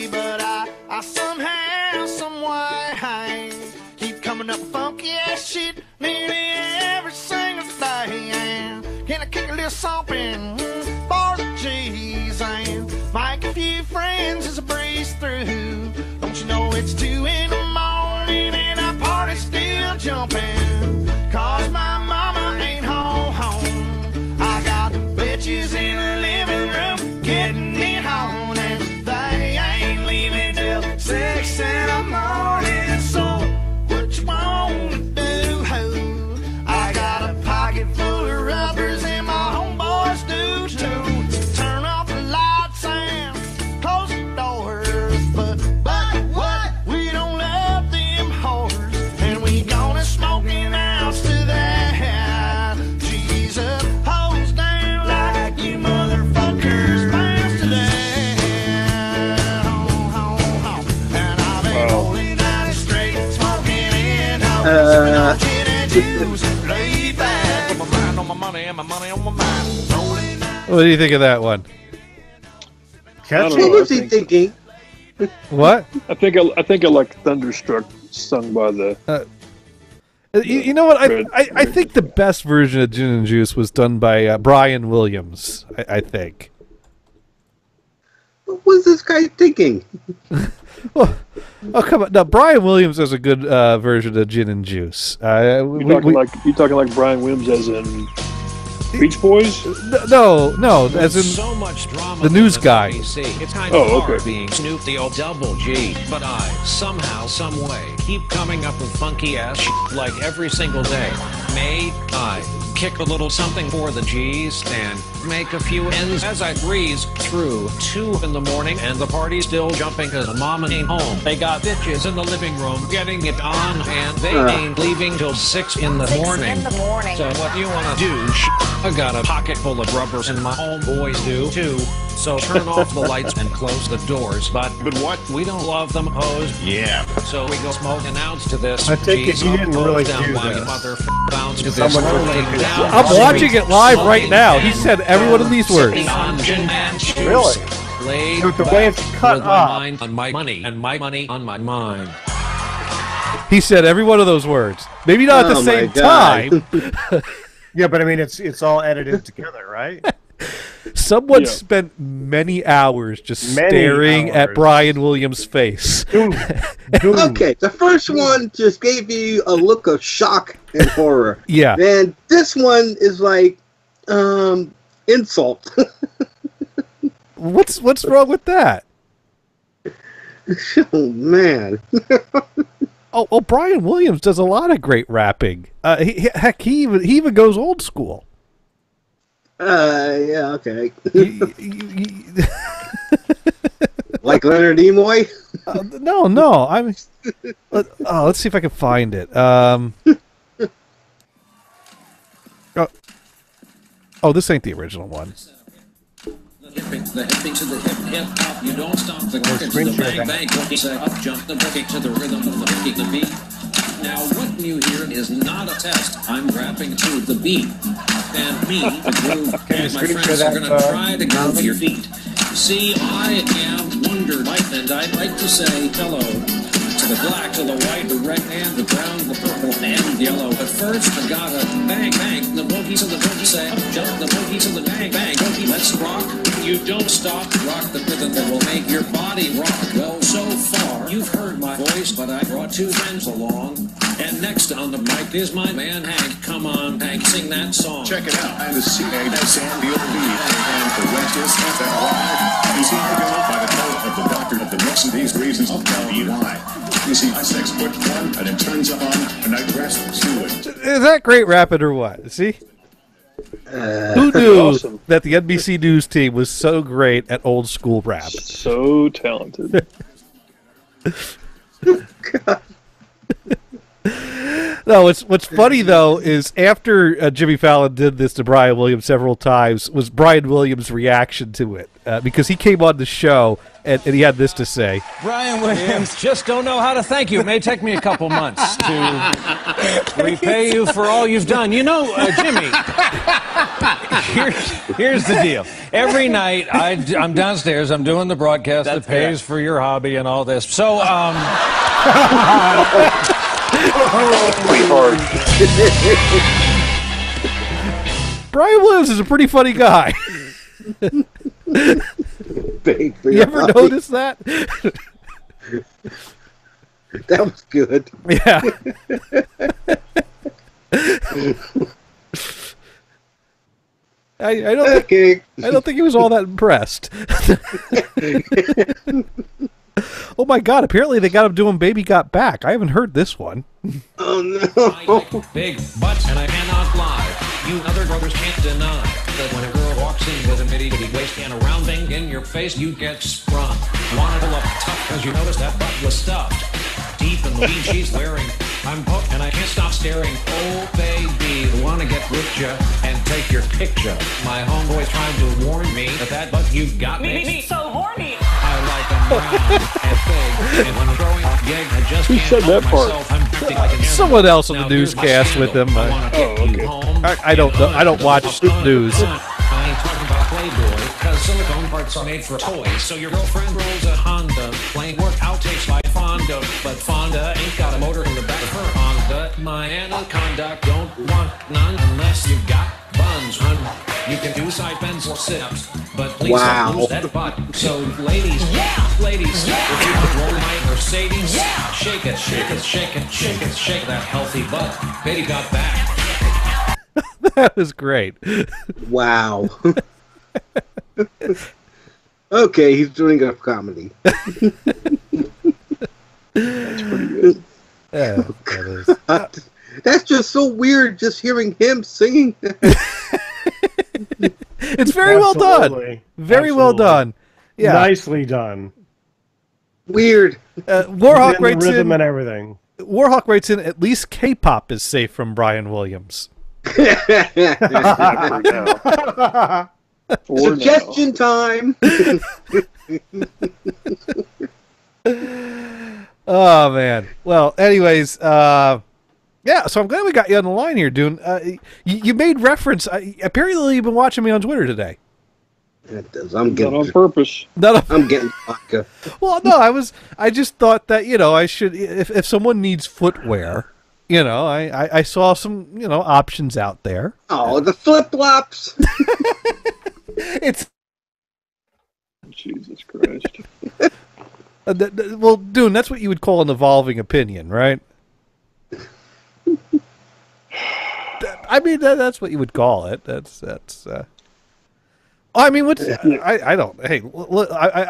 but I somehow, someway, keep coming up with funky ass shit nearly every single day. And can I kick a little something for the G's and make a few friends as I breeze through? Don't you know it's 2 in the morning and our party's still jumping? Cause my mama ain't home. I got the bitches in the living room getting it on, and they ain't leaving till 6 in the morning. So what you wanna do? I got a pocket full of rubbers and my homeboys do too. Turn off the lights and close the doors, but what? We don't love them whores, and we gonna smoke in house to that. Jesus, hose down like you motherfuckers bounce to that. And I've been holding down straight, smoking in house, gin and juice, laid back, with my mind on my money and my money on my mind. Rolling down. What do you think of that one? Catch What was he thinking? What? I think I like Thunderstruck, sung by the. You know what? Red- I think the best version of Gin and Juice was done by Brian Williams. I think. What was this guy thinking? Oh, come on! Now Brian Williams has a good version of Gin and Juice. You talking like Brian Williams as in Beach Boys? No, as in so much drama the news guy. It's kind of Oh, hard okay. being Snoop the old double G, but I somehow, some way keep coming up with funky ass shit like every single day. May I kick a little something for the G's and make a few ends as I breeze through 2 in the morning and the party's still jumping cause the mama ain't home. They got bitches in the living room getting it on and they ain't leaving till 6 in the morning. So what you wanna do? I got a pocket full of rubbers and my homeboys do too. So turn off the lights and close the doors. But what? We don't love them hoes. Yeah. So we go smoking out to this. I take it you didn't really down do while this. you mother bounce to this. Someone was Rolling taking down I'm the watching street, it live right smoking now. He and said every one of these words. sipping on gin and juice. Really? Laid With the way it's back cut with up. my mind on my money and my money on my mind. He said every one of those words. Maybe not at the Oh, my same God. time. Yeah, but I mean, it's all edited together, right? Someone Yeah. spent many hours just Many staring at hours. Brian Williams' face. Doom. Okay, the first one just gave you a look of shock and horror. Yeah. And this one is like insult. What's wrong with that? Oh man. Oh, Brian Williams does a lot of great rapping. He even goes old school. Yeah, okay. Like Leonard Nimoy? No. I mean, let's see if I can find it. This ain't the original one. The hippie to the hip hop, you don't stop the kick to the bang bang, cookie say up jump the boogie to the rhythm of the boogie the beat. Now what you hear is not a test. I'm rapping to the beat, and me, the groove, and my friends are gonna try to groove your feet. See, I am Wonder Light, and I'd like to say hello to the black, to the white, the red, and the brown, the purple, and yellow. But first, I gotta bang bang the boogie to the boogie say up jump the boogie to the bang bang boogie. Let's rock. You don't stop, rock the rhythm that will make your body rock. Well, so far, you've heard my voice, but I brought two friends along. And next on the mic is my man Hank. Come on, Hank, sing that song. Check it out. I'm the CA Sandy O'B, and the rest is FLY. You see, I go by the title of the doctor of the mix, and these reasons I'll tell you why. You see, I'm 6'1", and it turns on, and I dress to it. Is that great rapping or what? See? Who knew that the NBC News team was so great at old school rap? So talented. No, what's funny though is after Jimmy Fallon did this to Brian Williams several times, was Brian Williams' reaction to it because he came on the show and he had this to say. Brian Williams, just don't know how to thank you. It may take me a couple months to repay you for all you've done. You know, Jimmy, here's the deal. Every night I'm downstairs, I'm doing the broadcast that pays for your hobby and all this. So, pretty hard. Brian Williams is a pretty funny guy. You ever notice that? That was good. Yeah. I don't think he was all that impressed. Oh my God! Apparently they got him doing "Baby Got Back." I haven't heard this one. Oh no! I like big butts, and I cannot lie. You other brothers can't deny that when a girl walks in with a itty-bitty waist and a round thing in your face, you get sprung. Wanna pull up tough because you notice that butt was stuffed deep in the weed she's wearing. I'm hooked and I can't stop staring. Oh baby, wanna get with ya and take your picture. My homeboy's trying to warn me that butt you got me so horny. I like them round and big, and when I'm growing up gig, I just Who can't said that help part? myself. I'm acting like an animal. Someone else on the Now, here's my newscast with scandal. him. I wanna get you home. I don't know. I don't watch news. I ain't talking about Playboy, cause silicone parts are made for toys. So your girlfriend rolls a Honda, playing work outtakes like Fonda, but Fonda ain't got a motor in the back of her Honda. My anaconda don't want none unless you got buns, hun. You can do side bends or sit-ups, but please don't lose that butt. So ladies, ladies, if you can roll my Mercedes, shake it, shake it, shake it, shake it, shake that healthy butt. Baby got back. That was great. Wow. Okay, he's doing a comedy. That's pretty good. Yeah, that is. That's just so weird, just hearing him singing. It's very well done. Very well done. Yeah, nicely done. Weird. Warhawk writes rhythm in, and everything. Warhawk writes in, at least K-pop is safe from Brian Williams. Suggestion time. Oh man. Well, anyways, yeah. So I'm glad we got you on the line here, Dune. You made reference. Apparently, you've been watching me on Twitter today. I'm getting Not on purpose. I'm getting vodka. Well, no, I just thought that I should. If someone needs footwear, I saw some options out there. Oh, the flip flops. It's Jesus Christ. Well, Dune, that's what you would call an evolving opinion, right? I mean, that's what you would call it. That's. I mean, what's I don't. Hey,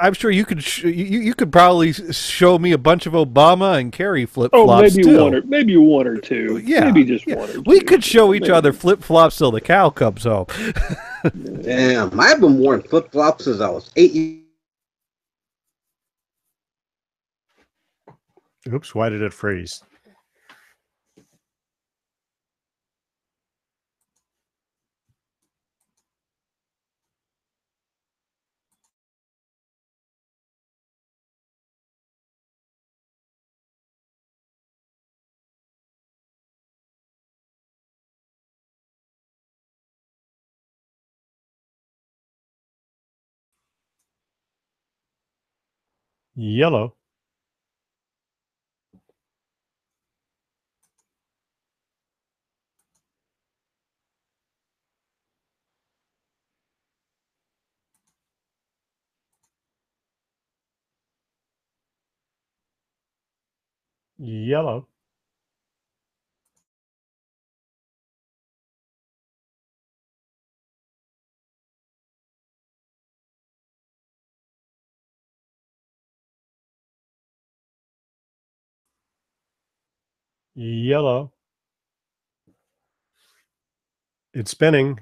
I'm sure you could you could probably show me a bunch of Obama and Kerry flip flops too. Maybe one or two. Yeah, maybe just one or two. We could show each other flip flops till the cow comes home. Damn, I've been wearing flip flops since I was 8 years. Oops! Why did it freeze? Yellow. Yellow. Yellow. It's spinning.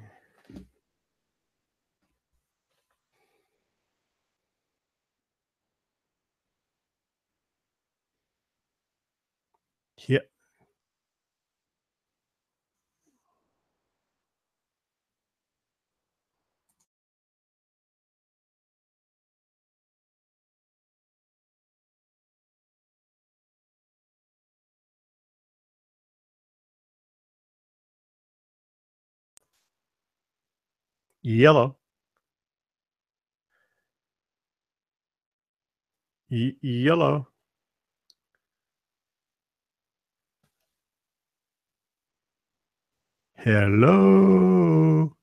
Yeah. Yellow. Yellow. Hello.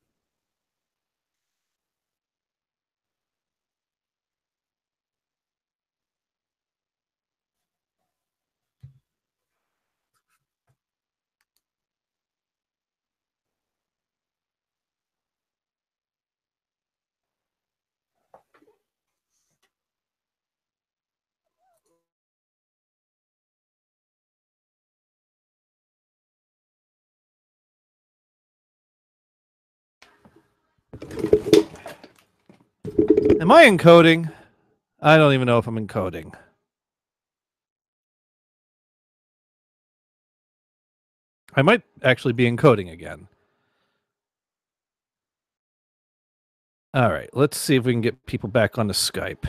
Am I encoding? I don't even know if I'm encoding. I might actually be encoding again. All right, let's see if we can get people back onto Skype.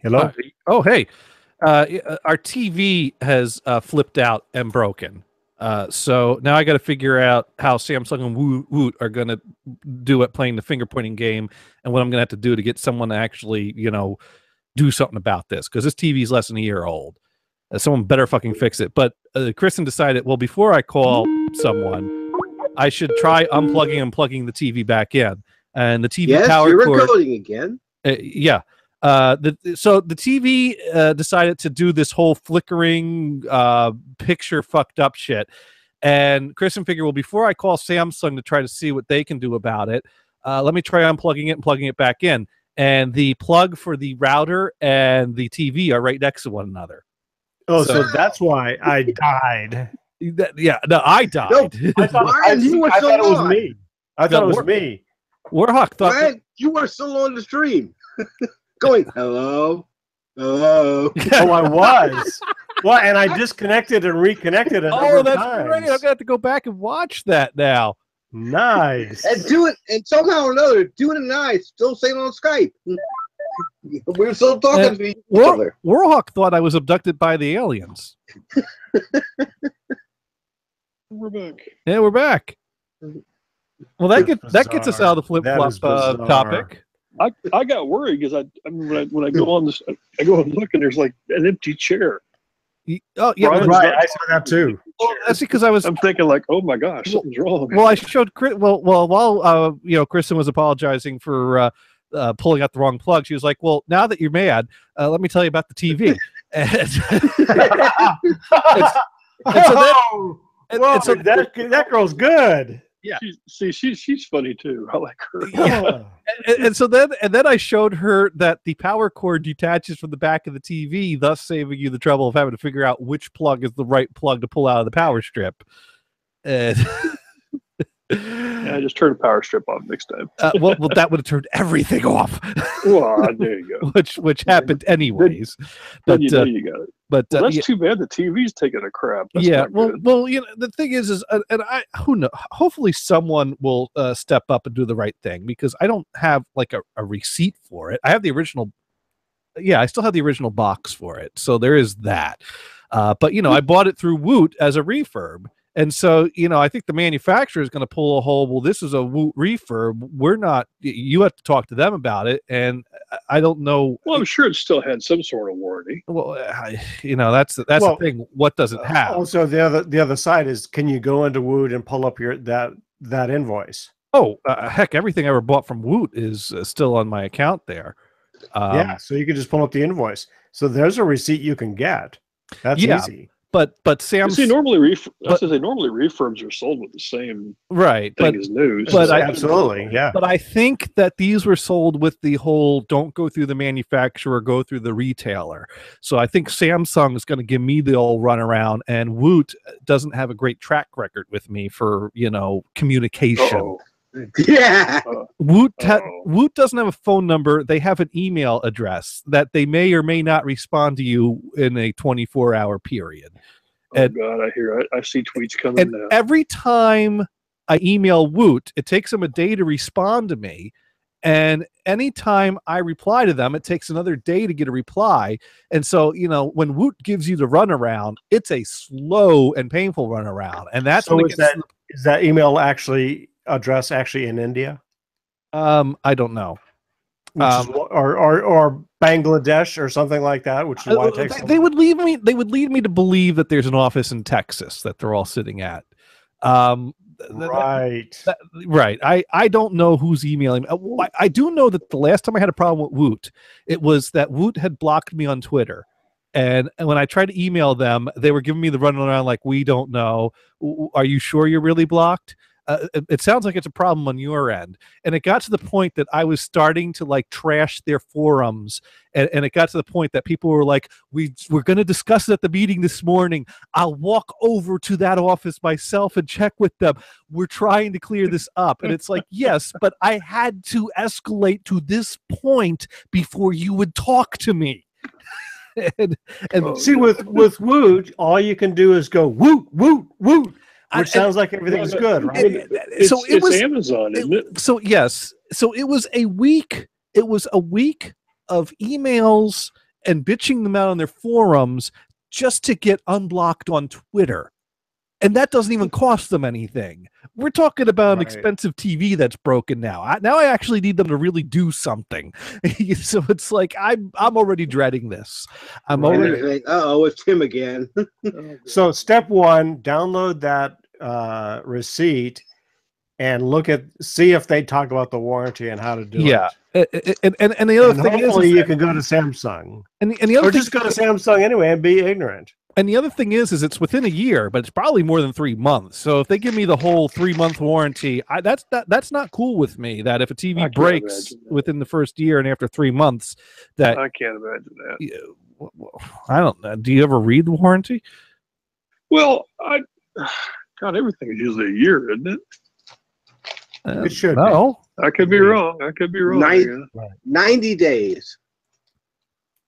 Hello. Oh, hey. Our TV has flipped out and broken. So now I got to figure out how Samsung and Woot are going to do it playing the finger pointing game, and what I'm going to have to do to get someone to actually, do something about this, because this TV is less than a year old. Someone better fucking fix it. But Kristen decided, well, before I call someone, I should try unplugging and plugging the TV back in. And the TV power you're cord, recording again. Yeah. So the TV decided to do this whole flickering picture fucked up shit, and Kristen figured, well, before I call Samsung to try to see what they can do about it, let me try unplugging it and plugging it back in. And the plug for the router and the TV are right next to one another. Oh, so that's why I died. I died. No, I thought it was me. I thought it was me. Warhawk thought Brian, you were still on the stream. Going, hello. Oh, I was. Well, and I disconnected and reconnected a number of times. That's great. I'm going to have to go back and watch that now. Nice. And do it, and somehow or another, Doing and I still staying on Skype. We're still talking to each other. Warhawk thought I was abducted by the aliens. We're back. Yeah, we're back. Well, that gets us out of the flip flop topic. I got worried because I mean, when I go on this, I go and look, and there's like an empty chair. Oh yeah, right. I saw that too. Well, that's because I'm thinking like, oh my gosh, something's wrong. Well, I showed while Kristen was apologizing for pulling out the wrong plug, she was like, well, now that you're mad, let me tell you about the TV. Oh, so that girl's good. Yeah. She's funny too. I like her. Yeah. and then I showed her that the power cord detaches from the back of the TV, thus saving you the trouble of having to figure out which plug is the right plug to pull out of the power strip. And I just turned the power strip off next time. well, that would have turned everything off. Well, there you go. which happened anyways. But you know you got it. But that's too bad. The TV's taking a crap. That's well, you know, the thing is, and who knows? Hopefully, someone will step up and do the right thing, because I don't have like a receipt for it. I have the original. Yeah, I still have the original box for it, so there is that. But you know, I bought it through Woot as a refurb. And so, you know, I think the manufacturer is going to pull a whole, well, this is a Woot refurb. We're not, you have to talk to them about it. And I don't know. Well, I'm sure it still had some sort of warranty. Well, you know, that's the thing. What does it have? Also, the other side is, can you go into Woot and pull up that invoice? Oh, heck, everything I ever bought from Woot is still on my account there. Yeah, so you can just pull up the invoice. So there's a receipt you can get. That's easy. But Sam's normally refurbs are sold with the same thing as new. But absolutely, yeah. But I think that these were sold with the whole don't go through the manufacturer, go through the retailer. So I think Samsung is going to give me the old runaround, and Woot doesn't have a great track record with me for, you know, communication. Uh-oh. Yeah. Woot doesn't have a phone number. They have an email address that they may or may not respond to you in a 24-hour period. Oh, God, I see tweets coming now. Every time I email Woot, it takes them a day to respond to me. And anytime I reply to them, it takes another day to get a reply. And so, you know, when Woot gives you the runaround, it's a slow and painful runaround. And that's so is that email address in India? I don't know. Or Bangladesh or something like that, which is why it takes they would lead me to believe that there's an office in Texas that they're all sitting at. Right. I don't know who's emailing me. I do know that the last time I had a problem with Woot, it was that Woot had blocked me on Twitter. And when I tried to email them, they were giving me the runaround like, we don't know. Are you sure you're really blocked? It sounds like it's a problem on your end. And it got to the point that I was starting to like trash their forums. And it got to the point that people were like, we're going to discuss it at the meeting this morning. I'll walk over to that office myself and check with them. We're trying to clear this up. And it's like, yes, but I had to escalate to this point before you would talk to me. and see, with Woot, all you can do is go Woot, Woot, Woot. Which sounds like everything's good, right? It's Amazon, isn't it? So yes. So it was a week. It was a week of emails and bitching them out on their forums just to get unblocked on Twitter. And that doesn't even cost them anything. We're talking about an expensive TV that's broken now. Now I actually need them to really do something. So it's like I'm already dreading this. I'm already. It's him again. So step one: download that receipt and see if they talk about the warranty and how to do it. Yeah, and the other thing is you can go to Samsung, and the other or just go to Samsung anyway and be ignorant. And the other thing is it's within a year, but it's probably more than 3 months. So if they give me the whole 3-month warranty, that's not cool with me. That if a TV breaks within the first year and after 3 months, that I can't imagine that. I don't know. Do you ever read the warranty? Well, God, everything is usually a year, isn't it? It should. No, I could be wrong. 90 days.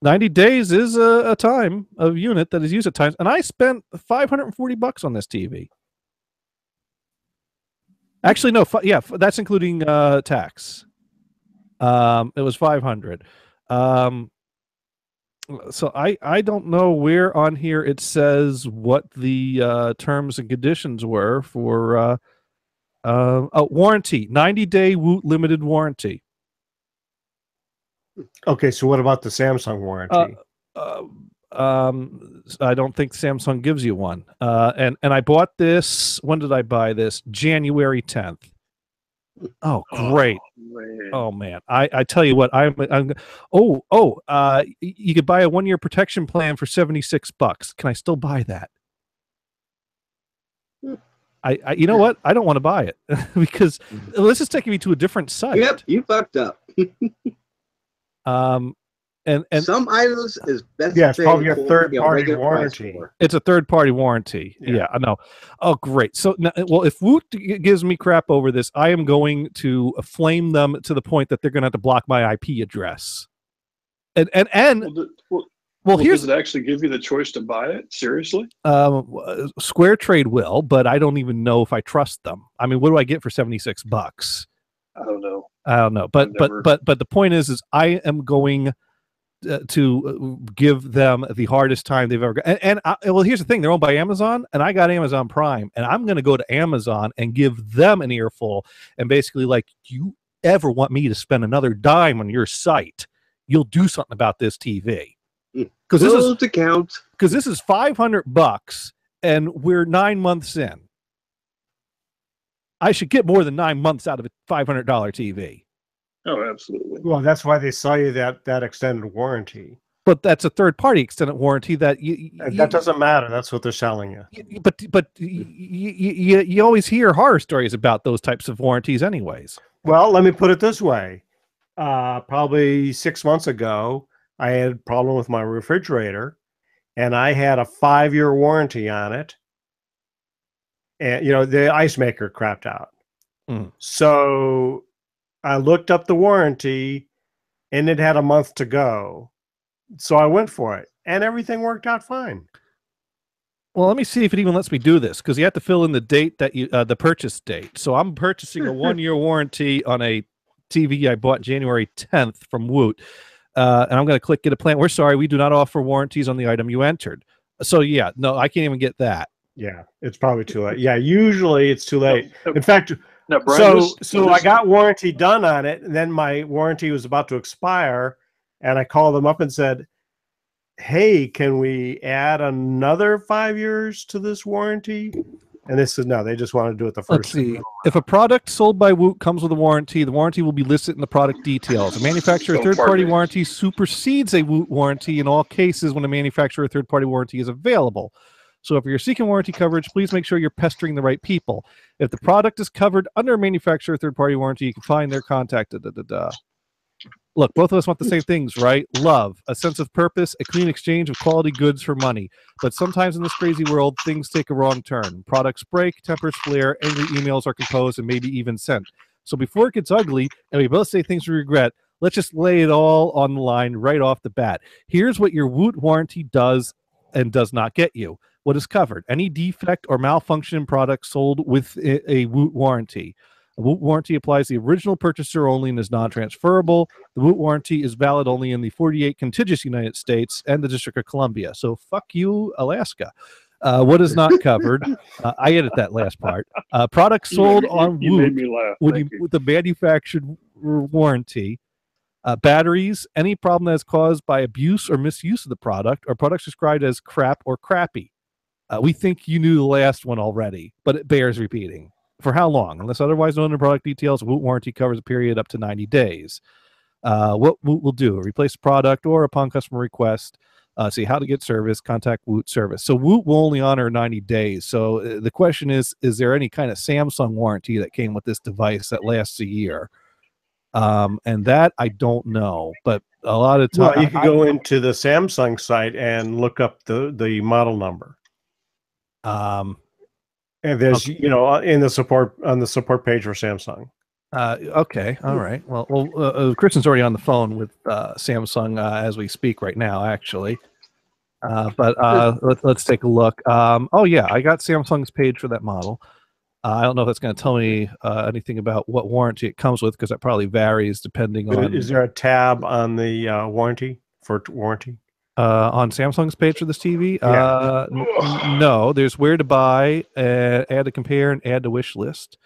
90 days is a time of unit that is used at times, and I spent $540 on this TV. Actually, no, that's including tax. It was $500. So I don't know where on here it says what the terms and conditions were for warranty, 90-day Woot limited warranty. Okay, so what about the Samsung warranty? I don't think Samsung gives you one. And I bought this. When did I buy this? January 10th. Oh, great! Oh man, I tell you what, you could buy a 1-year protection plan for $76. Can I still buy that? I you know what? I don't want to buy it because this is taking me to a different site. Yep, you fucked up. And some items is best. Yeah, it's probably a third-party warranty. It's a third-party warranty. Yeah, I know. Oh, great. So, well, if Woot gives me crap over this, I am going to flame them to the point that they're going to have to block my IP address. Well, here's, does it actually give you the choice to buy it? Seriously? Square Trade will, but I don't even know if I trust them. I mean, what do I get for $76? I don't know. But the point is I am going to give them the hardest time they've ever got. Well, here's the thing: they're owned by Amazon, and I got Amazon Prime, and I'm going to go to Amazon and give them an earful, and basically, like, you ever want me to spend another dime on your site, you'll do something about this TV. Because this is $500 and we're 9 months in. I should get more than 9 months out of a $500 TV. Oh, absolutely. Well, that's why they sell you that extended warranty. But that's a third-party extended warranty that that doesn't matter. That's what they're selling you. But you always hear horror stories about those types of warranties, anyways. Well, let me put it this way: probably 6 months ago, I had a problem with my refrigerator, and I had a 5-year warranty on it. And, the ice maker crapped out. So I looked up the warranty, and it had a month to go. So I went for it, and everything worked out fine. Well, let me see if it even lets me do this, because you have to fill in the date that the purchase date. So I'm purchasing a 1-year warranty on a TV I bought January 10th from Woot. And I'm going to click get a plan. We're sorry, we do not offer warranties on the item you entered. So yeah, no, I can't even get that. Yeah, it's probably too late. Yeah, usually it's too late. In fact, no, Brian, so I got warranty done on it, and then my warranty was about to expire, and I called them up and said, "Hey, can we add another 5 years to this warranty?" And they said no, they just want to do it the first. Let's see. If a product sold by Woot comes with a warranty, the warranty will be listed in the product details. A manufacturer third-party warranty supersedes a Woot warranty in all cases when a manufacturer third-party warranty is available. So if you're seeking warranty coverage, please make sure you're pestering the right people. If the product is covered under a manufacturer third-party warranty, you can find their contact. Look, both of us want the same things, right? Love, a sense of purpose, a clean exchange of quality goods for money. But sometimes in this crazy world, things take a wrong turn. Products break, tempers flare, angry emails are composed and maybe even sent. So before it gets ugly and we both say things we regret, let's just lay it all on the line right off the bat. Here's what your Woot warranty does and does not get you. What is covered? Any defect or malfunction in products sold with a Woot warranty. A Woot warranty applies to the original purchaser only and is non-transferable. The Woot warranty is valid only in the 48 contiguous United States and the District of Columbia. So fuck you, Alaska. What is not covered? I edit that last part. Products sold on Woot with the manufactured warranty. Batteries, any problem that is caused by abuse or misuse of the product, or products described as crap or crappy. We think you knew the last one already, but it bears repeating. For how long? Unless otherwise known in the product details, Woot warranty covers a period up to 90 days. What Woot will do, replace the product or upon customer request, see how to get service, contact Woot service. So Woot will only honor 90 days. So the question is there any kind of Samsung warranty that came with this device that lasts a year? And that I don't know, but a lot of times you can go into the Samsung site and look up the model number. And there's, in the support page for Samsung. Okay. All right. Well, Kristen's already on the phone with Samsung as we speak right now, actually. But let's take a look. Oh yeah, I got Samsung's page for that model. I don't know if that's going to tell me anything about what warranty it comes with, because that probably varies depending on. Is there a tab on the warranty for warranty? On Samsung's page for this TV? Yeah. No, there's where to buy, add to compare, and add to wish list.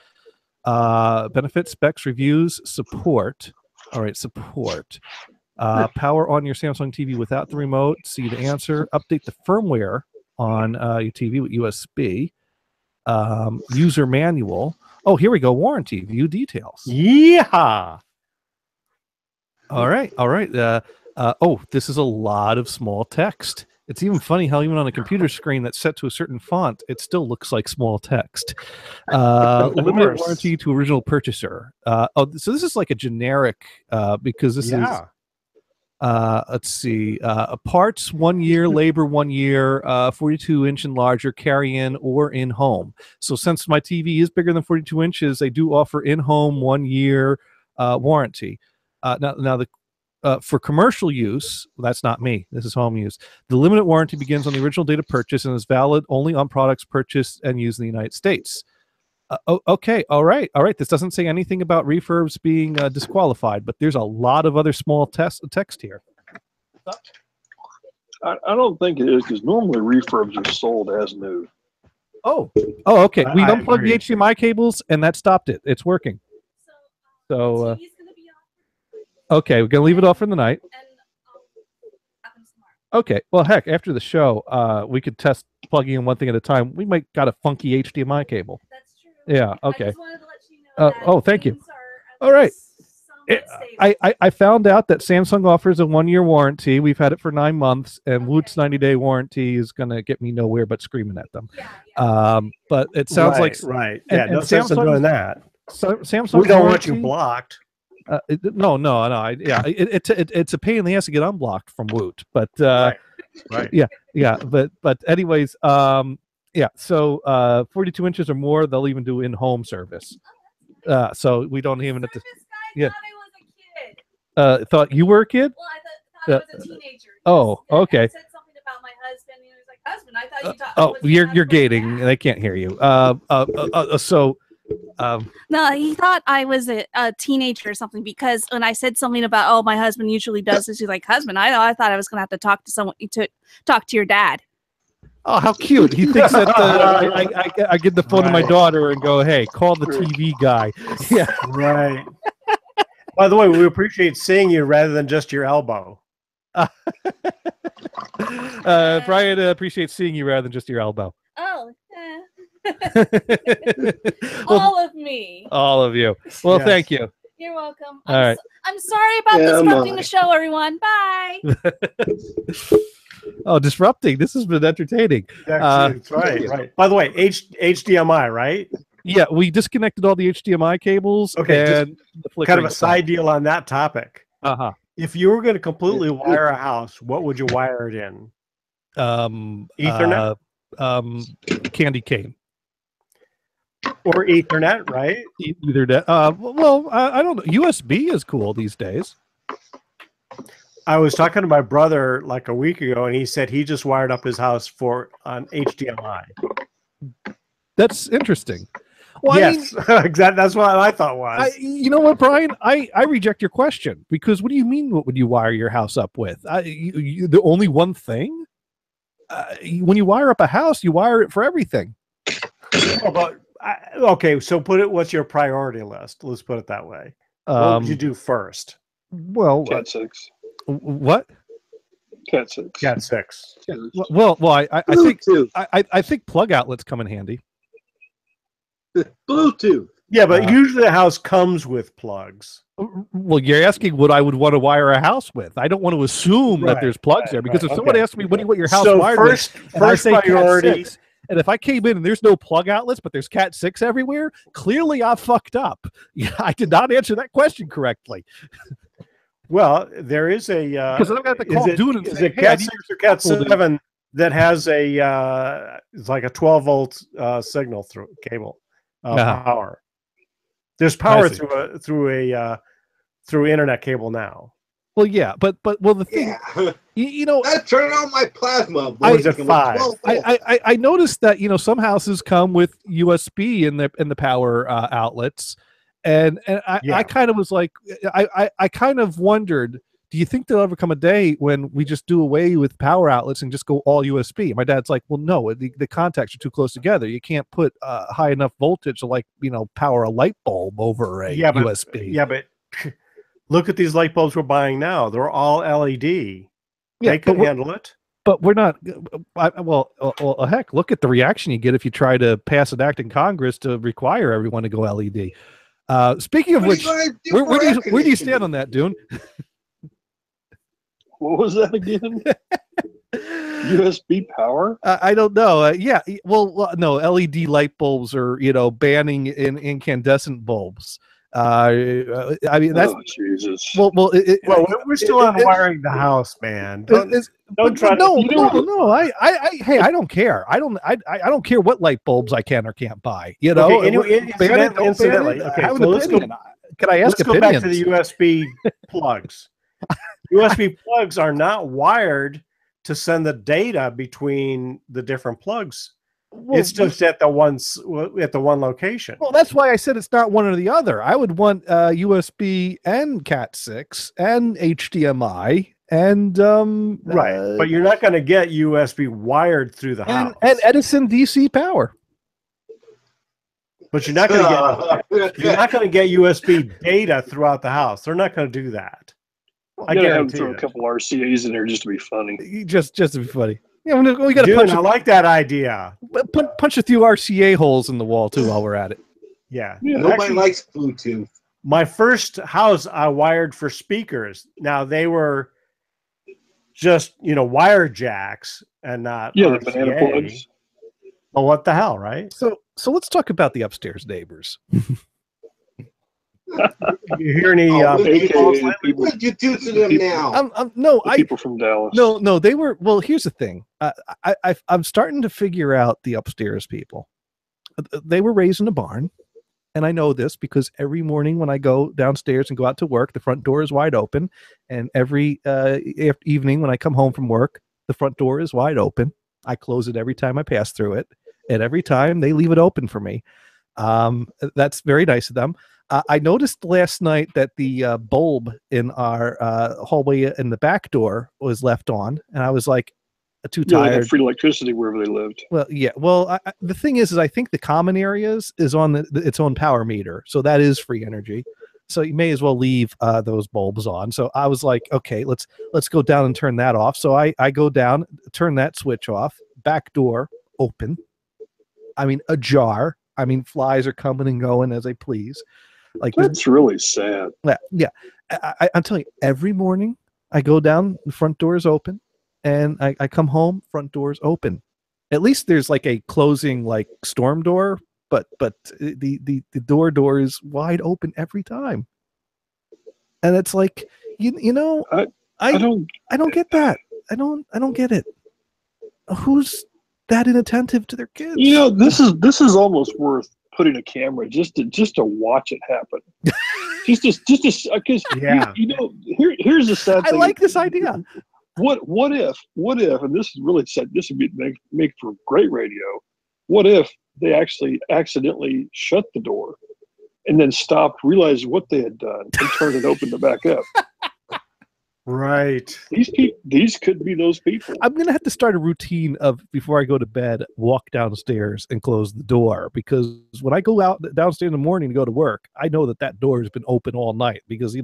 Benefits, specs, reviews, support. All right, support. Power on your Samsung TV without the remote. See the answer. Update the firmware on your TV with USB. User manual. Oh, here we go. Warranty. View details. Yeah. All right. All right. Oh, this is a lot of small text. It's even funny how even on a computer screen that's set to a certain font, it still looks like small text. Limited warranty to original purchaser. So this is like a generic because this is. Let's see. Parts 1 year, labor 1 year, 42-inch and larger, carry in or in home. So since my TV is bigger than 42 inches, they do offer in home 1 year warranty. Now for commercial use, that's not me. This is home use. The limited warranty begins on the original date of purchase and is valid only on products purchased and used in the United States. Okay, all right. This doesn't say anything about refurbs being disqualified, but there's a lot of other small text here. I don't think it is, because normally refurbs are sold as new. Oh, okay. We unplugged the HDMI cables, and that stopped it. It's working. So, okay, we're gonna leave it off for the night. Okay. Well, heck, after the show, we could test plugging in one thing at a time. We might got a funky HDMI cable. That's true. Yeah. Okay. I just wanted to let you know oh, thank you. All right. I found out that Samsung offers a 1 year warranty. We've had it for 9 months, and Woot's 90-day warranty is going to get me nowhere but screaming at them. But it sounds like yeah, no sense in doing that. Samsung, we don't want you blocked. No. It's a pain in the ass to get unblocked from Woot, but right. Yeah. But anyways, yeah. So 42 inches or more, they'll even do in-home service. So we don't even have to. Yeah. Thought you were a kid? Well, I thought I was a teenager. Oh, okay. I said something about my husband, and he was like, "Husband, I thought you thought." You're gating. They can't hear you. No, he thought I was a teenager or something, because when I said something about, oh, my husband usually does this, he's like, husband, I thought I was gonna have to talk to someone, to talk to your dad. Oh, how cute. He thinks that I give the phone to my daughter and go, hey, call the TV guy. Yeah. Right. By the way, we appreciate seeing you rather than just your elbow. Brian appreciates seeing you rather than just your elbow. Oh, all of me. All of you. Well, yes. Thank you. You're welcome. All right. I'm sorry about disrupting the show, everyone. Bye. Oh, disrupting. This has been entertaining. That's right. By the way, HDMI, right? Yeah, we disconnected all the HDMI cables. Okay, and kind of a side deal on that topic. If you were going to completely wire a house, what would you wire it in? Ethernet? Candy cane. Or Ethernet, right? Ethernet. Well, I don't know. USB is cool these days. I was talking to my brother like a week ago, and he said he just wired up his house on HDMI. That's interesting. Well, yes, exactly. That's what I thought was. You know what, Brian? I reject your question, because what do you mean? What would you wire your house up with? The only one thing? When you wire up a house, you wire it for everything. Okay, so what's your priority list? Let's put it that way. What would you do first? Well, Cat 6. What? Cat 6. Cat 6. Well, I think plug outlets come in handy. Bluetooth. Yeah, but usually a house comes with plugs. Well, you're asking what I would want to wire a house with. I don't want to assume that there's plugs there, because if someone asks me, what do you want your house wired with? First priority. And if I came in and there's no plug outlets, but there's Cat 6 everywhere, clearly I fucked up. Yeah, I did not answer that question correctly. Well, there is a because I've got to call dude and say, Cat 6 or Cat 7 that has a it's like a 12-volt signal through cable power. There's power through internet cable now. Well, yeah, but the thing, you know, I turn on my plasma. I noticed that some houses come with USB in the power outlets, and I kind of was like, I kind of wondered, do you think there'll ever come a day when we just do away with power outlets and just go all USB? And my dad's like, well, no, the contacts are too close together. You can't put high enough voltage to power a light bulb over a USB. But look at these light bulbs we're buying now. They're all LED. Yeah, they can handle it. But we're not. Well, heck, look at the reaction you get if you try to pass an act in Congress to require everyone to go LED. Speaking of which, where do you stand on that, Dune? What was that again? USB power? I don't know. Yeah. Well, no. LED light bulbs are banning incandescent bulbs. I mean that's Jesus. Well, we're still on wiring the house, man. Don't try to. No. I don't care. I don't care what light bulbs I can or can't buy. Okay, incidentally, okay. So let's go. Can I ask? Let's go back to the USB plugs. USB plugs are not wired to send the data between the different plugs. Well, it's just at the one location. Well, that's why I said it's not one or the other. I would want USB and Cat6 and HDMI and right. But you're not going to get USB wired through the house and Edison DC power. But you're not going to get USB data throughout the house. They're not going to do that. I guarantee throw a couple RCAs in there just to be funny. Just to be funny. Yeah, we got to I like that idea. Punch a few RCA holes in the wall too while we're at it. Yeah. Nobody likes Bluetooth. My first house I wired for speakers. Now they were just wire jacks and not the banana plugs. Well, what the hell, right? So let's talk about the upstairs neighbors. You hear any? What did you do to them now? No, people from Dallas. No, they were. Well, here's the thing. I'm starting to figure out the upstairs people. They were raised in a barn, and I know this because every morning when I go downstairs and go out to work, the front door is wide open, and every evening when I come home from work, the front door is wide open. I close it every time I pass through it, and every time they leave it open for me. That's very nice of them. I noticed last night that the bulb in our hallway in the back door was left on, and I was like, too tired. They had free electricity wherever they lived. Well, yeah. Well, the thing is I think the common areas is on its own power meter, so that is free energy. So you may as well leave those bulbs on. So I was like, okay, let's go down and turn that off. So I go down, turn that switch off. Back door open. I mean, ajar. I mean, flies are coming and going as they please. Like that's really sad. Yeah. I'm telling you, every morning I go down, the front door is open, and I come home, front door is open. At least there's like a closing like storm door, but the door is wide open every time. And it's like I don't get that. I don't get it. Who's that inattentive to their kids? This is almost worth putting a camera just to watch it happen. just because here's the sad thing. I like this idea. What if, and this is really sad, this would make for great radio. What if they actually accidentally shut the door and then stopped, realized what they had done, and turned it open to back up? Right. These could be those people. I'm going to have to start a routine of, before I go to bed, walk downstairs and close the door, because when I go out downstairs in the morning to go to work, I know that door has been open all night, because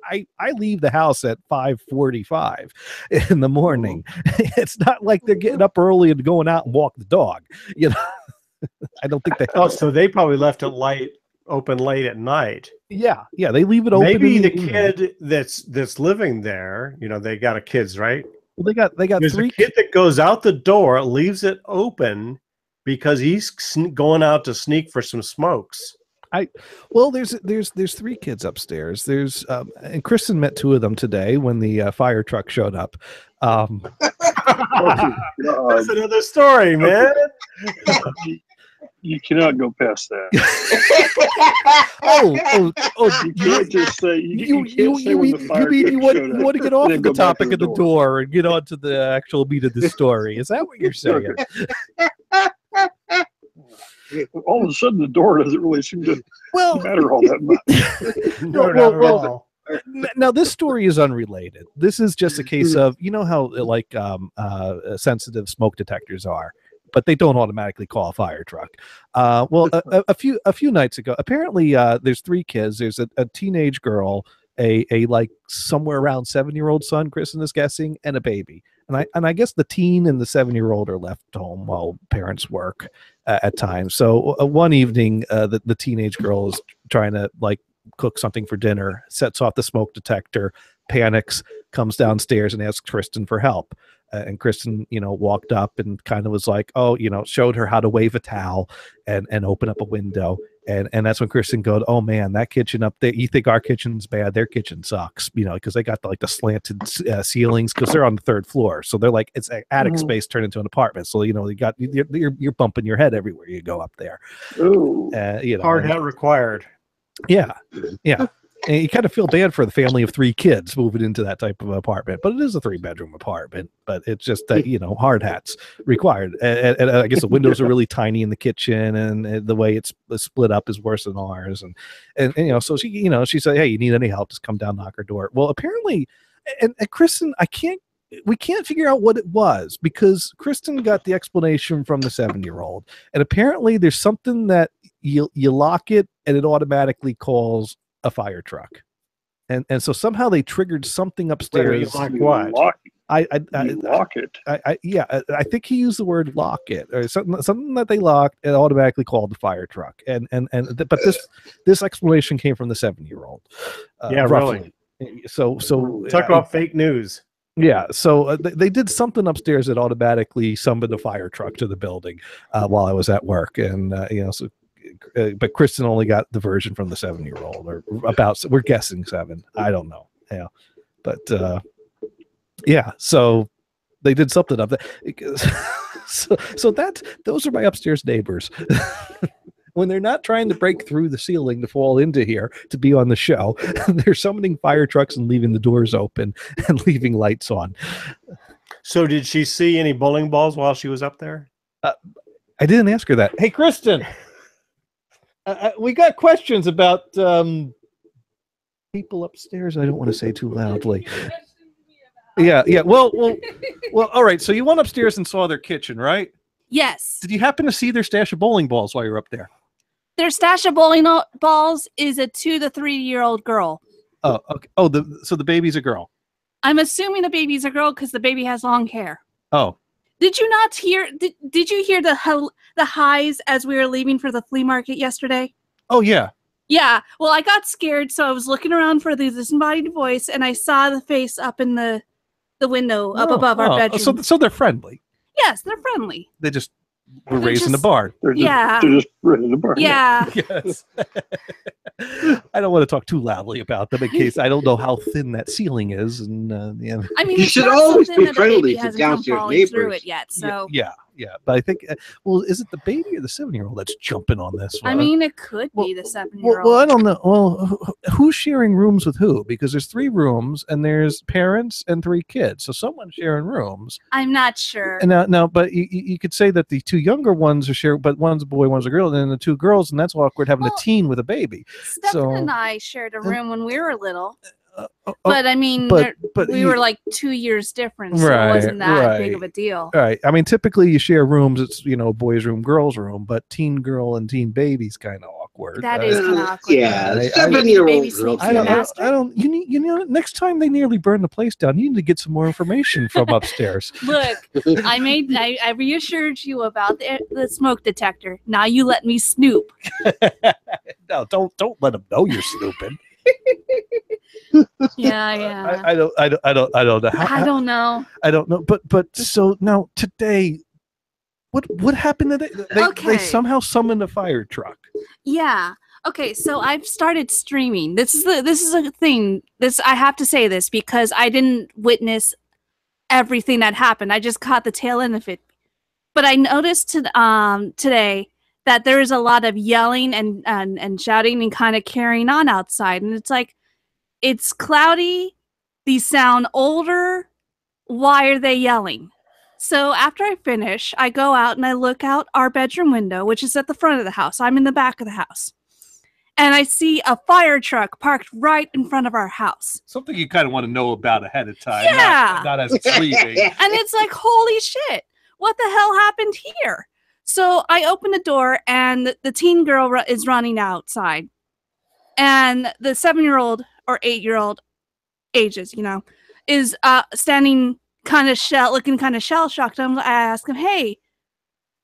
I leave the house at 5:45 in the morning. It's not like they're getting up early and going out and walk the dog. I don't think they. Oh, so they probably left it open late at night. Yeah, they leave it open. Maybe the kid that's living there, they got kids, right? Well, they got There's three. A kid that goes out the door, leaves it open because he's going out to sneak for some smokes. There's three kids upstairs. There's and Kristen met two of them today when the fire truck showed up. That's another story, man. You cannot go past that. You can't just say you want to get off of the topic of the door and get on to the actual meat of the story. Is that what you're saying? All of a sudden, the door doesn't really seem to matter all that much. Not at all. Now, this story is unrelated. This is just a case of, how sensitive smoke detectors are, but they don't automatically call a fire truck. A few nights ago, apparently there's three kids. There's a teenage girl, a like somewhere around 7-year-old son, Kristen is guessing, and a baby. And I guess the teen and the 7-year-old are left home while parents work at times. So one evening, the teenage girl is trying to cook something for dinner, sets off the smoke detector, panics, comes downstairs and asks Kristen for help. And Kristen, walked up and kind of was like, oh, showed her how to wave a towel and open up a window. And that's when Kristen goes, oh man, that kitchen up there, you think our kitchen's bad? Their kitchen sucks, because they got the slanted ceilings because they're on the 3rd floor. So they're like, it's attic space turned into an apartment. So, you're bumping your head everywhere you go up there. Ooh. Hard hat required. Yeah. Yeah. And you kind of feel bad for the family of 3 kids moving into that type of apartment, but it is a 3-bedroom apartment. But it's just that hard hats required, and I guess the windows are really tiny in the kitchen, and the way it's split up is worse than ours. And so she said, hey, you need any help? Just come down, knock her door. Well, apparently, and Kristen, we can't figure out what it was because Kristen got the explanation from the 7-year-old, and apparently there's something that you lock it and it automatically calls a fire truck, and so somehow they triggered something upstairs. Like what? I lock it. I think he used the word lock it or something that they locked and automatically called the fire truck. But this explanation came from the 7-year-old. Roughly. Really. So talk about fake news. Yeah, so they did something upstairs that automatically summoned a fire truck to the building while I was at work, and but Kristen only got the version from the 7-year-old, or about, we're guessing 7. I don't know. Yeah. But so they did something of that. So those are my upstairs neighbors. When they're not trying to break through the ceiling to fall into here to be on the show, they're summoning fire trucks and leaving the doors open and leaving lights on. So did she see any bowling balls while she was up there? I didn't ask her that. Hey, Kristen. We got questions about people upstairs. I don't want to say too loudly. Yeah. Well. All right. So you went upstairs and saw their kitchen, right? Yes. Did you happen to see their stash of bowling balls while you were up there? Their stash of bowling balls is a 2 to 3-year-old girl. Oh, okay. Oh, so the baby's a girl. I'm assuming the baby's a girl because the baby has long hair. Oh. Did you not hear? Did you hear the highs as we were leaving for the flea market yesterday? Oh yeah. Yeah. Well, I got scared, so I was looking around for the disembodied voice, and I saw the face up in the window up above our bedroom. So they're friendly. Yes, they're friendly. They just were raised in the barn. They're just raised in the barn. Yeah. Yes. I don't want to talk too loudly about them in case I don't know how thin that ceiling is, and yeah. I mean, you should always be friendly to downstairs neighbors. Through it yet, so yeah. But I think, is it the baby or the 7-year-old that's jumping on this one? I mean, it could be the 7-year-old. Well, I don't know. Well, who's sharing rooms with who? Because there's 3 rooms and there's parents and 3 kids, so someone's sharing rooms. I'm not sure. And now, but you could say that the 2 younger ones are sharing, but one's a boy, one's a girl, and then the 2 girls, and that's awkward having a teen with a baby. Stefan and I shared a room when we were little. But I mean, we were like 2 years different, so it wasn't that big of a deal. Right. I mean, typically you share rooms. It's boys' room, girls' room, but teen girl and teen baby's kind of awkward. That is kind of awkward. Yeah, 7-year-old girl. I don't. You know, next time they nearly burn the place down, you need to get some more information from upstairs. Look, I reassured you about the smoke detector. Now you let me snoop. No, don't let them know you're snooping. Yeah. I don't know. I don't know. I don't know. But so now today, what happened today? They somehow summoned a fire truck. Yeah. Okay. So I've started streaming. This is a thing. I have to say this because I didn't witness everything that happened. I just caught the tail end of it. But I noticed today that there is a lot of yelling and shouting and kind of carrying on outside. And it's like, it's cloudy. These sound older. Why are they yelling? So after I finish, I go out and I look out our bedroom window, which is at the front of the house. I'm in the back of the house. And I see a fire truck parked right in front of our house. Something you kind of want to know about ahead of time. Yeah. Not as it's leaving. And it's like, holy shit. What the hell happened here? So I open the door and the teen girl is running outside. And the 7-year-old or 8-year-old ages, is standing looking kind of shell-shocked. I ask him, hey,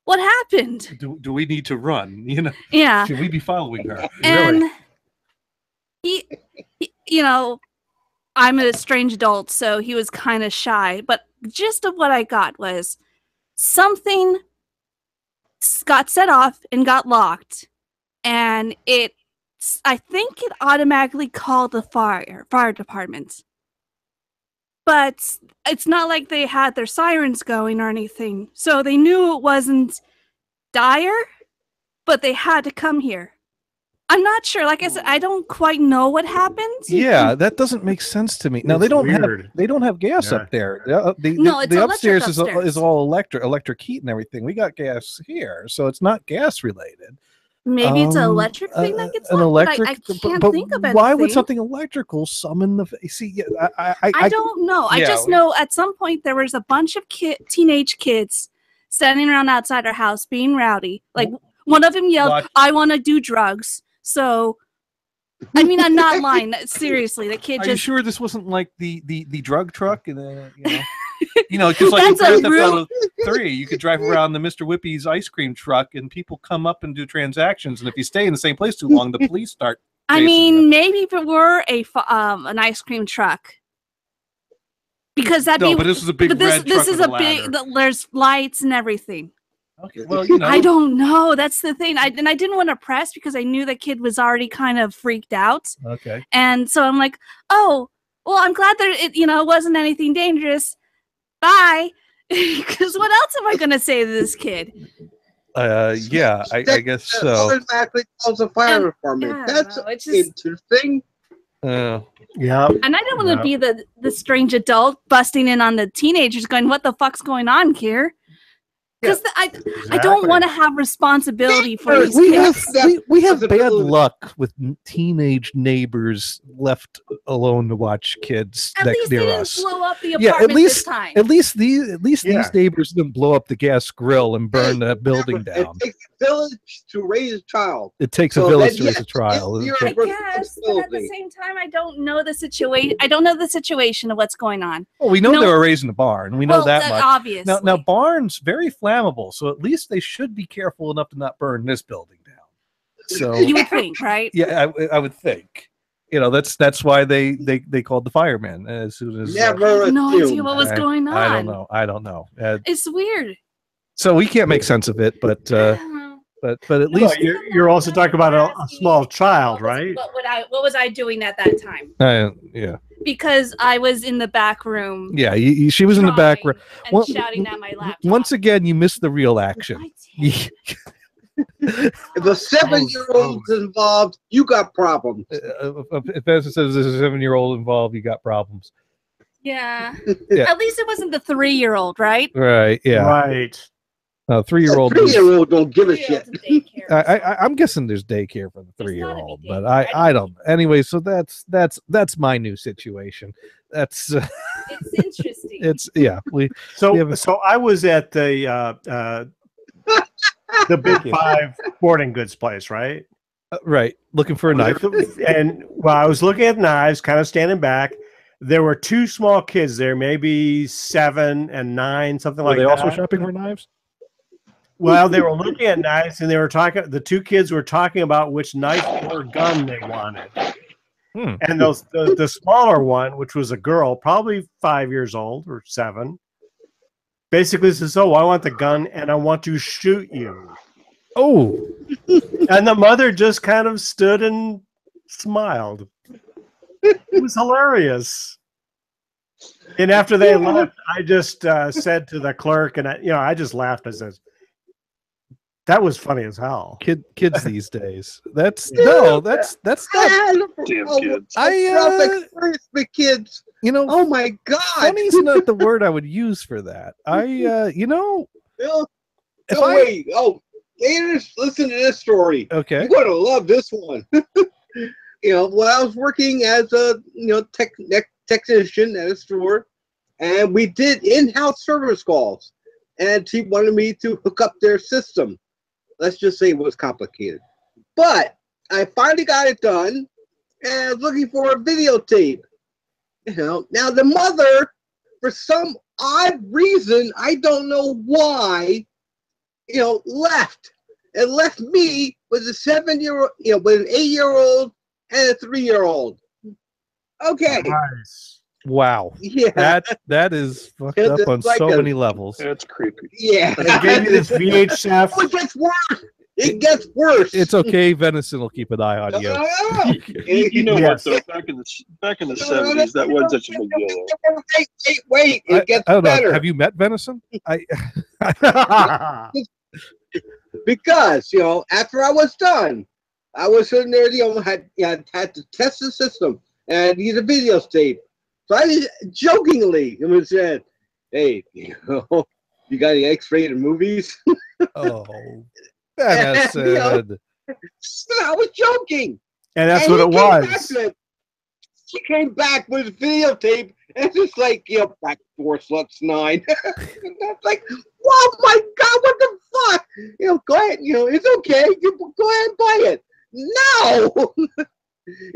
what happened? Do we need to run? Yeah. Should we be following her? And he I'm a strange adult, so he was kind of shy. But gist of what I got was something got set off and got locked, and I think it automatically called the fire department. But it's not like they had their sirens going or anything, so they knew it wasn't dire, but they had to come here. I'm not sure. Like I said, I don't quite know what happened. Yeah, that doesn't make sense to me. Now they don't have gas up there. The upstairs is all electric heat and everything. We got gas here, so it's not gas related. Maybe it's an electric thing that gets an electric. I can't think of anything. Why would something electrical summon the? See, I don't know. I just know at some point there was a bunch of teenage kids standing around outside our house being rowdy. Like one of them yelled, "I want to do drugs." So, I mean, I'm not lying. Seriously, the kid Are just. you sure this wasn't like the drug truck? And because like in Grand Theft Auto 3, you could drive around the Mr. Whippy's ice cream truck, and people come up and do transactions. And if you stay in the same place too long, the police start. I mean, maybe if it were an ice cream truck, because that'd be. But this is a big red truck. This is a big. There's lights and everything. Okay, well, I don't know. That's the thing. I didn't want to press because I knew the kid was already kind of freaked out. Okay. And so I'm like, oh, well, I'm glad that it wasn't anything dangerous. Bye. Because what else am I going to say to this kid? Yeah, I guess so. Automatically calls the fire department. That's interesting. Yeah. And I don't want to be the strange adult busting in on the teenagers going, what the fuck's going on here? Because I don't want to have responsibility for these kids. We have bad luck with teenage neighbors left alone to watch kids near us. At least they didn't blow up the apartment this time. At least these neighbors didn't blow up the gas grill and burn that building down. It takes a village to raise a child. It takes a village to raise a child. I guess, but at the same time, I don't know the situation. I don't know the situation of what's going on. Well, we know they were raised in a barn. We know that much. Obviously. Now barns very flammable, so at least they should be careful enough to not burn this building down. So you would think, right? Yeah, I would think. That's why they called the firemen as soon as. I have no idea what was going on. I don't know. It's weird. So we can't make sense of it, but at least you're also talking about a small child, right? What was I doing at that time? Yeah. Because I was in the back room. Yeah, she was in the back room and shouting at my laptop. Once again, you missed the real action. If a 7-year-old's involved, you got problems. If it says there's a 7-year-old involved, you got problems. Yeah. At least it wasn't the 3-year-old, right? Right. Yeah. Right. 3-year-old. 3-year-old don't give a shit. I'm guessing there's daycare for the 3-year-old, but I don't. Anyway, so that's my new situation. That's it's interesting. So I was at the Big Five sporting goods place, right? Right, looking for a knife. And while I was looking at knives, kind of standing back, there were two small kids there, maybe 7 and 9, something like that. Were they also shopping for knives? Well, they were looking at knives, and they were talking. The two kids were talking about which knife or gun they wanted. And the smaller one, which was a girl, probably 5 years old or 7, basically says, "Oh, I want the gun, and I want to shoot you." Oh, and the mother just kind of stood and smiled. It was hilarious. And after they left, I just said to the clerk, and I just laughed. I said, "That was funny as hell." Kids these days. That's not. Damn kids. The kids. Oh my God. Funny's not the word I would use for that. Listen to this story. Okay. You're gonna love this one. When I was working as a technician at a store, and we did in-house service calls, and she wanted me to hook up their system. Let's just say it was complicated, but I finally got it done, and I was looking for a videotape. Now the mother, for some odd reason, I don't know why, left me with a 7-year-old, with an 8-year-old and a 3-year-old. Okay. Nice. Wow. Yeah. That is fucked It's up on like so a- many levels. That's creepy. Yeah. They gave you this VHF. Oh, it gets worse. It gets worse. It's okay. Venison will keep an eye on you. You know Yes. what though? Back in the 70s, that wasn't such a big deal. Though. Wait. It gets I don't better. know. Have you met Venison? Because after I was done, I was sitting there. Had to test the system and use a video tape. So I just jokingly said, "Hey, you got any X-rated movies?" Oh, Venison. So I was joking. And that's And what it he came back was. with- She came back with videotape, and it's just like, back door sluts 9. And that's like, oh my God, what the fuck? Go ahead, it's okay. You go ahead and buy it. No!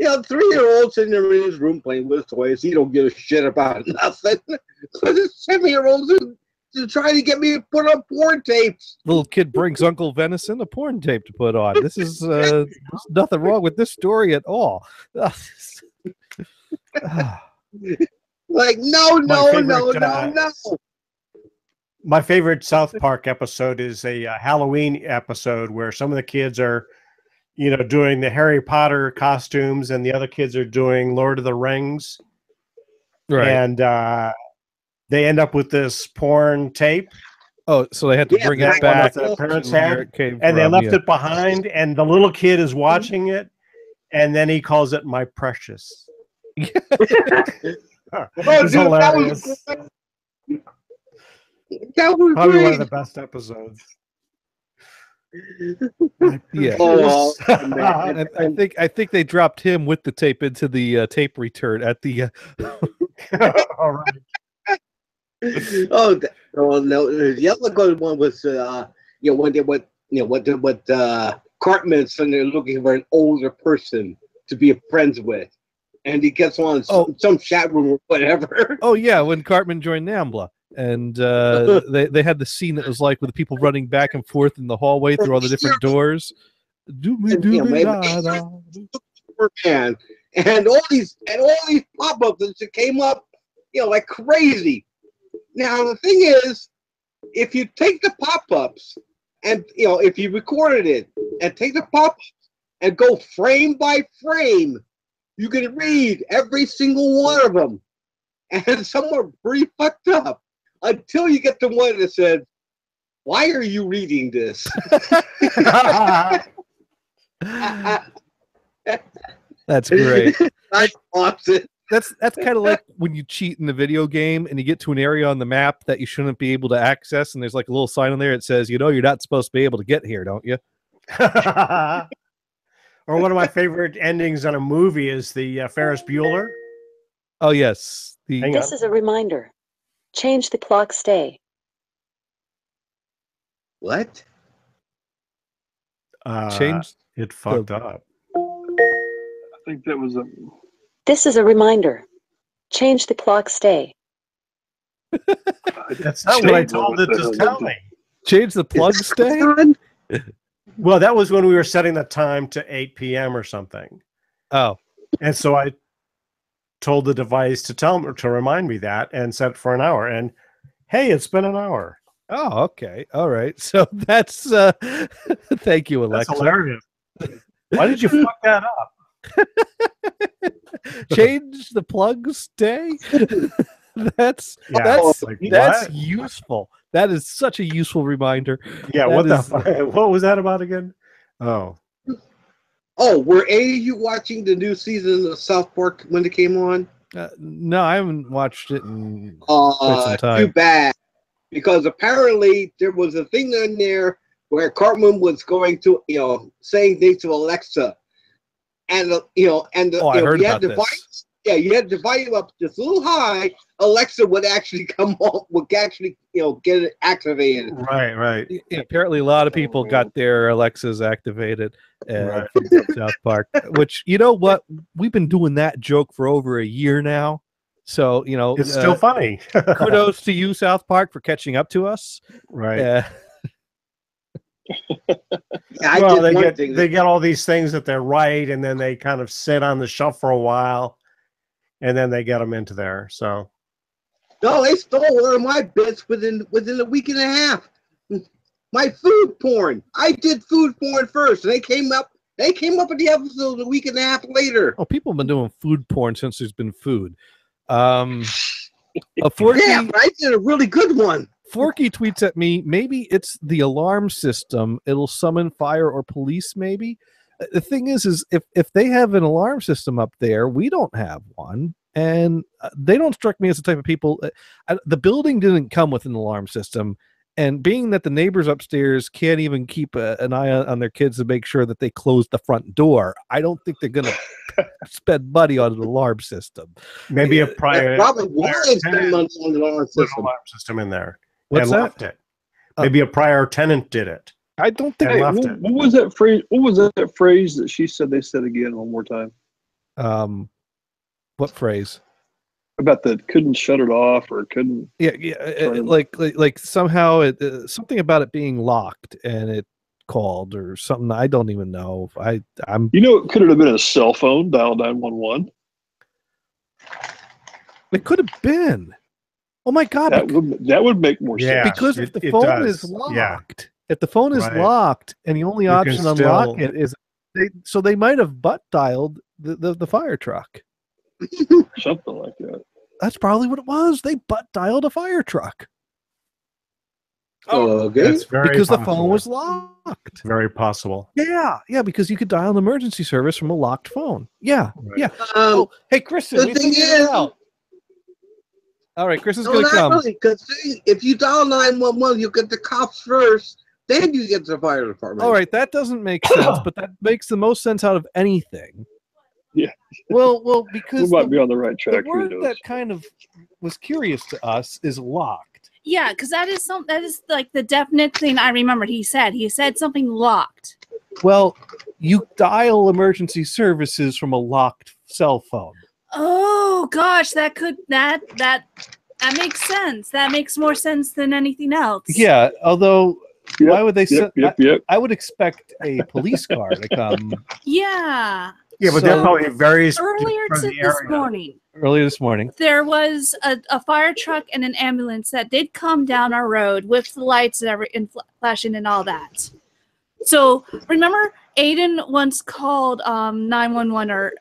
3-year-old sitting there in his room playing with toys. He don't give a shit about nothing. So this 7-year-old is trying to get me to put on porn tapes. Little kid brings Uncle Venison a porn tape to put on. This is there's nothing wrong with this story at all. Like, no. My favorite South Park episode is a Halloween episode where some of the kids are, doing the Harry Potter costumes, and the other kids are doing Lord of the Rings. Right. And they end up with this porn tape. Oh, so they had to bring it back. That parents to where had, it came and they from, left yeah. it behind, and the little kid is watching it, and then he calls it "my precious." It's hilarious. That was Probably great. one of the best episodes. Yeah. Oh, And I think they dropped him with the tape into the tape return at the. All right. Oh no! The other good one was what Cartman's and they're looking for an older person to be friends with, and he gets on some chat room or whatever. Oh yeah, when Cartman joined NAMBLA, and they had the scene that was like with the people running back and forth in the hallway through all the different doors. Man, and all these pop-ups that came up, like crazy. Now the thing is, if you take the pop-ups and if you recorded it and take the pop-ups and go frame by frame, you can read every single one of them, and some are pretty fucked up until you get to one that says, "Why are you reading this?" That's great. That's awesome. That's kind of like when you cheat in the video game and you get to an area on the map that you shouldn't be able to access, and there's like a little sign on there that says, you're not supposed to be able to get here, don't you? Or one of my favorite endings on a movie is the Ferris Bueller. Oh yes. This is a reminder. Change the clock stay. What? Change it fucked up. I think that was a. This is a reminder. Change the clock stay. That's not what I told it to tell me. Change the plug stay? Well, that was when we were setting the time to 8 p.m. or something. Oh. And so I told the device to remind me that and set it for an hour. And hey, it's been an hour. Oh, okay. All right. So that's thank you, Alexa. That's hilarious. Why did you fuck that up? Change the plug stay? that's useful. That is such a useful reminder. Yeah, That what was that about again? Oh, were any of you watching the new season of South Park when it came on? No, I haven't watched it in quite some time. Too bad, because apparently there was a thing in there where Cartman was going to, saying things to Alexa, and you had device. Yeah, you had to divide it up just a little high. Alexa would actually come on, get it activated. Right. Yeah, apparently, a lot of people got their Alexas activated from South Park. Which, you know what? We've been doing that joke for over a year now. So, it's still funny. Kudos to you, South Park, for catching up to us. Right. Well, they get all these things that they're right, and then they kind of sit on the shelf for a while. and then they get them into there. So No, they stole one of my bits within a week and a half. My food porn. I did food porn first, and they came up with the episode a week and a half later. Oh, people have been doing food porn since there's been food. Forky, yeah, but I did a really good one. Forky tweets at me, maybe it's the alarm system. It'll summon fire or police, maybe. The thing is if they have an alarm system up there, we don't have one. And they don't strike me as the type of people. The building didn't come with an alarm system. And being that the neighbors upstairs can't even keep an eye on their kids to make sure that they close the front door, I don't think they're going to spend money on an alarm system. Maybe a prior probably spend money on the alarm system in there. What's and that? Left it. Maybe a prior tenant did it. I don't think and left it. What was that phrase? What was that phrase that she said? They said again one more time. What phrase? About that couldn't shut it off or couldn't. Yeah, like somehow it something about it being locked and it called or something. I don't even know. I'm. You know, could it have been a cell phone? Dial 911. It could have been. Oh my God! That would make more sense. Because if the phone is locked, if the phone is locked, and the only option to unlock it is, they might have butt dialed the fire truck. Something like that. That's probably what it was. They butt dialed a fire truck. Oh, okay. Because the phone was locked. Very possible. Yeah, because you could dial an emergency service from a locked phone. Yeah, yeah. Hey, Kristen, we figured it out. All right, Chris is going to come. Really, because if you dial 911, you get the cops first, then you get the fire department. All right, that doesn't make sense, but that makes the most sense out of anything. Yeah. Well, because we might be on the right track. The word that kind of was curious to us is locked. Yeah, because that is like the definite thing I remembered. He said something locked. Well, you dial emergency services from a locked cell phone. Oh gosh, that makes sense. That makes more sense than anything else. Yeah, although why would they? Yep. I would expect a police car to come. Yeah. Yeah, but that probably varies. Earlier this morning, there was a fire truck and an ambulance that did come down our road with the lights and flashing and all that. So remember, Aiden once called 911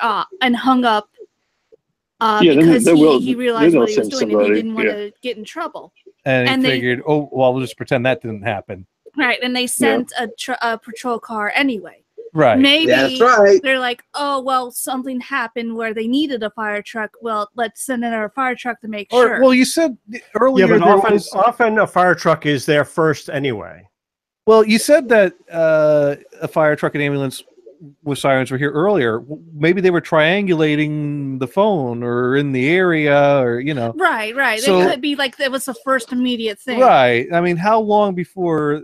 and hung up. Because he realized what he was doing and he didn't want to get in trouble. And he figured, we'll just pretend that didn't happen. Right, and they sent a patrol car anyway. Right. Maybe that's right. They're like, oh, well, something happened where they needed a fire truck. Well, let's send in our fire truck to make sure. Well, you said earlier. Yeah, but often a fire truck is there first anyway. Well, you said that a fire truck and ambulance with sirens were here earlier. Maybe they were triangulating the phone or in the area or, Right. So, it could be like it was the first immediate thing. Right. I mean, how long before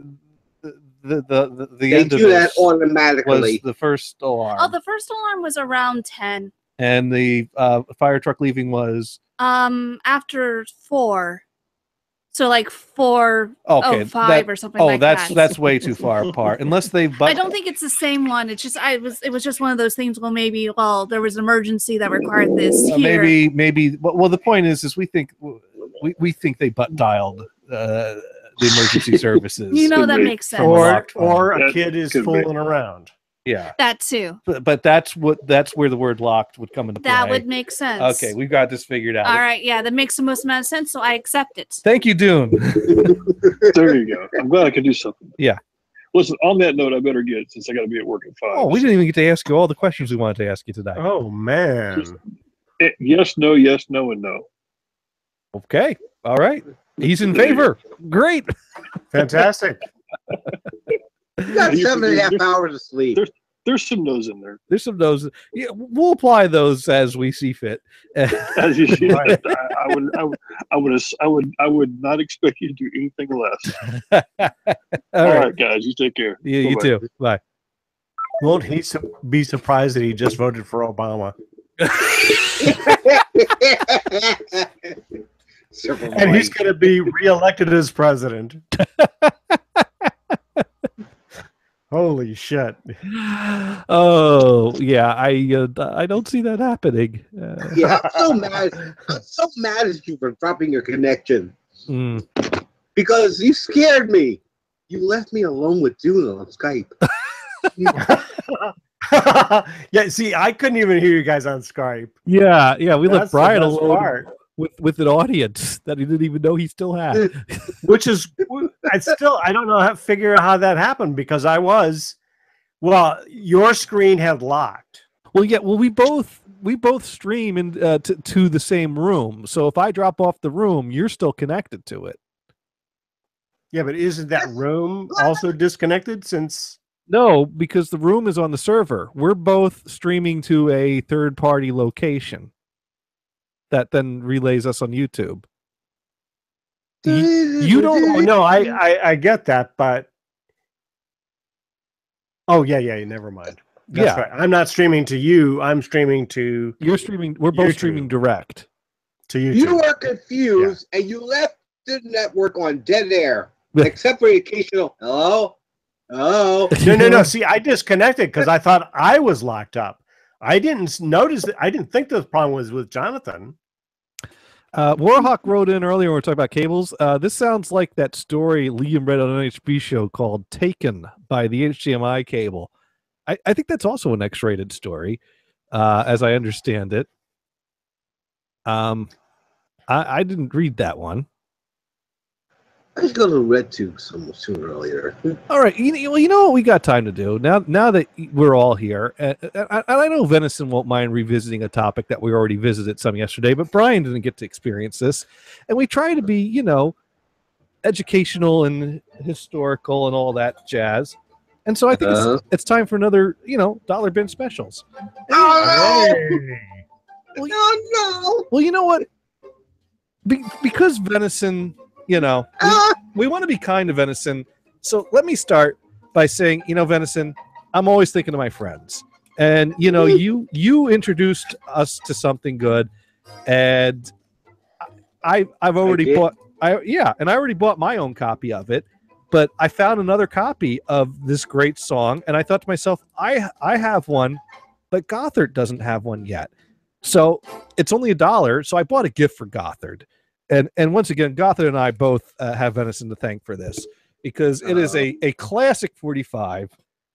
the they end of do this that automatically? was the first alarm? Oh, the first alarm was around 10. And the fire truck leaving was? After 4. So like 4:05 or something like that. That's way too far apart. Unless they. I don't think it's the same one. It's just it was just one of those things. Well, maybe there was an emergency that required this here. Maybe. Well, the point is we think they butt dialed the emergency services. That makes sense. Or a kid is fooling around. Yeah, that too. But that's where the word locked would come into play. That would make sense. Okay, we've got this figured out. All right, yeah, that makes the most amount of sense, so I accept it. Thank you, Dune. There you go. I'm glad I could do something. Yeah. Listen, on that note, I better get since I got to be at work at 5. Oh, we didn't even get to ask you all the questions we wanted to ask you today. Oh man. Yes, no, and no. Okay. All right. He's in favor. Great. Fantastic. You got 7.5 hours of sleep. There's some no's in there. There's some no's. Yeah, we'll apply those as we see fit. As you see, I would not expect you to do anything less. All right, guys, you take care. Yeah, you too. Bye. Won't he be surprised that he just voted for Obama? And he's going to be reelected as president. Holy shit! Oh yeah, I don't see that happening. Yeah, I'm so mad. I'm so mad at you for dropping your connection because you scared me. You left me alone with Duna on Skype. Yeah, see, I couldn't even hear you guys on Skype. Yeah, we left That's the Brian best alone part. with an audience that he didn't even know he still had. Which is, I don't know how to figure out how that happened because your screen had locked. Well, yeah, we both stream to the same room. So if I drop off the room, you're still connected to it. Yeah, but isn't that room also disconnected since? No, because the room is on the server. We're both streaming to a third-party location that then relays us on YouTube. You don't. No, I get that, but yeah. Never mind. That's right. I'm not streaming to you. I'm streaming to. You're streaming. We're both YouTube. Streaming direct to YouTube. You are confused, and you left the network on dead air, except for the occasional hello. Oh no! See, I disconnected because I thought I was locked up. I didn't notice that. I didn't think the problem was with Jonathan. Warhawk wrote in earlier when we were talking about cables. This sounds like that story Liam read on an NHB show called "Taken" by the HDMI cable. I think that's also an X-rated story, as I understand it. I didn't read that one. I should go to RedTube sooner or later. All right, you know what we got time to do now that we're all here, and I know Venison won't mind revisiting a topic that we already visited some yesterday, but Brian didn't get to experience this, and we try to be, educational and historical and all that jazz, and so I think it's time for another, dollar bin specials. No. Well, you know what? Because Venison. We want to be kind to Venison. So let me start by saying, Venison, I'm always thinking of my friends. And, you introduced us to something good. And I've already bought, I already bought my own copy of it. But I found another copy of this great song. And I thought to myself, I have one, but Gothard doesn't have one yet. So it's only $1. So I bought a gift for Gothard. And once again, Gothard and I both have Venison to thank for this because it is a classic 45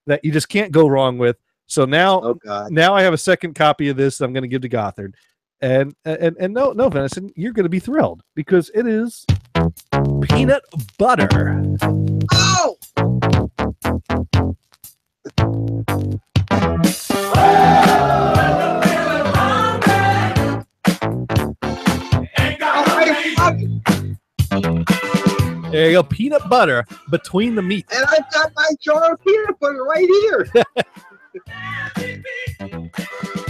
that you just can't go wrong with. So now I have a second copy of this that I'm going to give to Gothard. And no, Venison, you're going to be thrilled because it is peanut butter. Oh! There you go, peanut butter between the meat. And I've got my jar of peanut butter right here.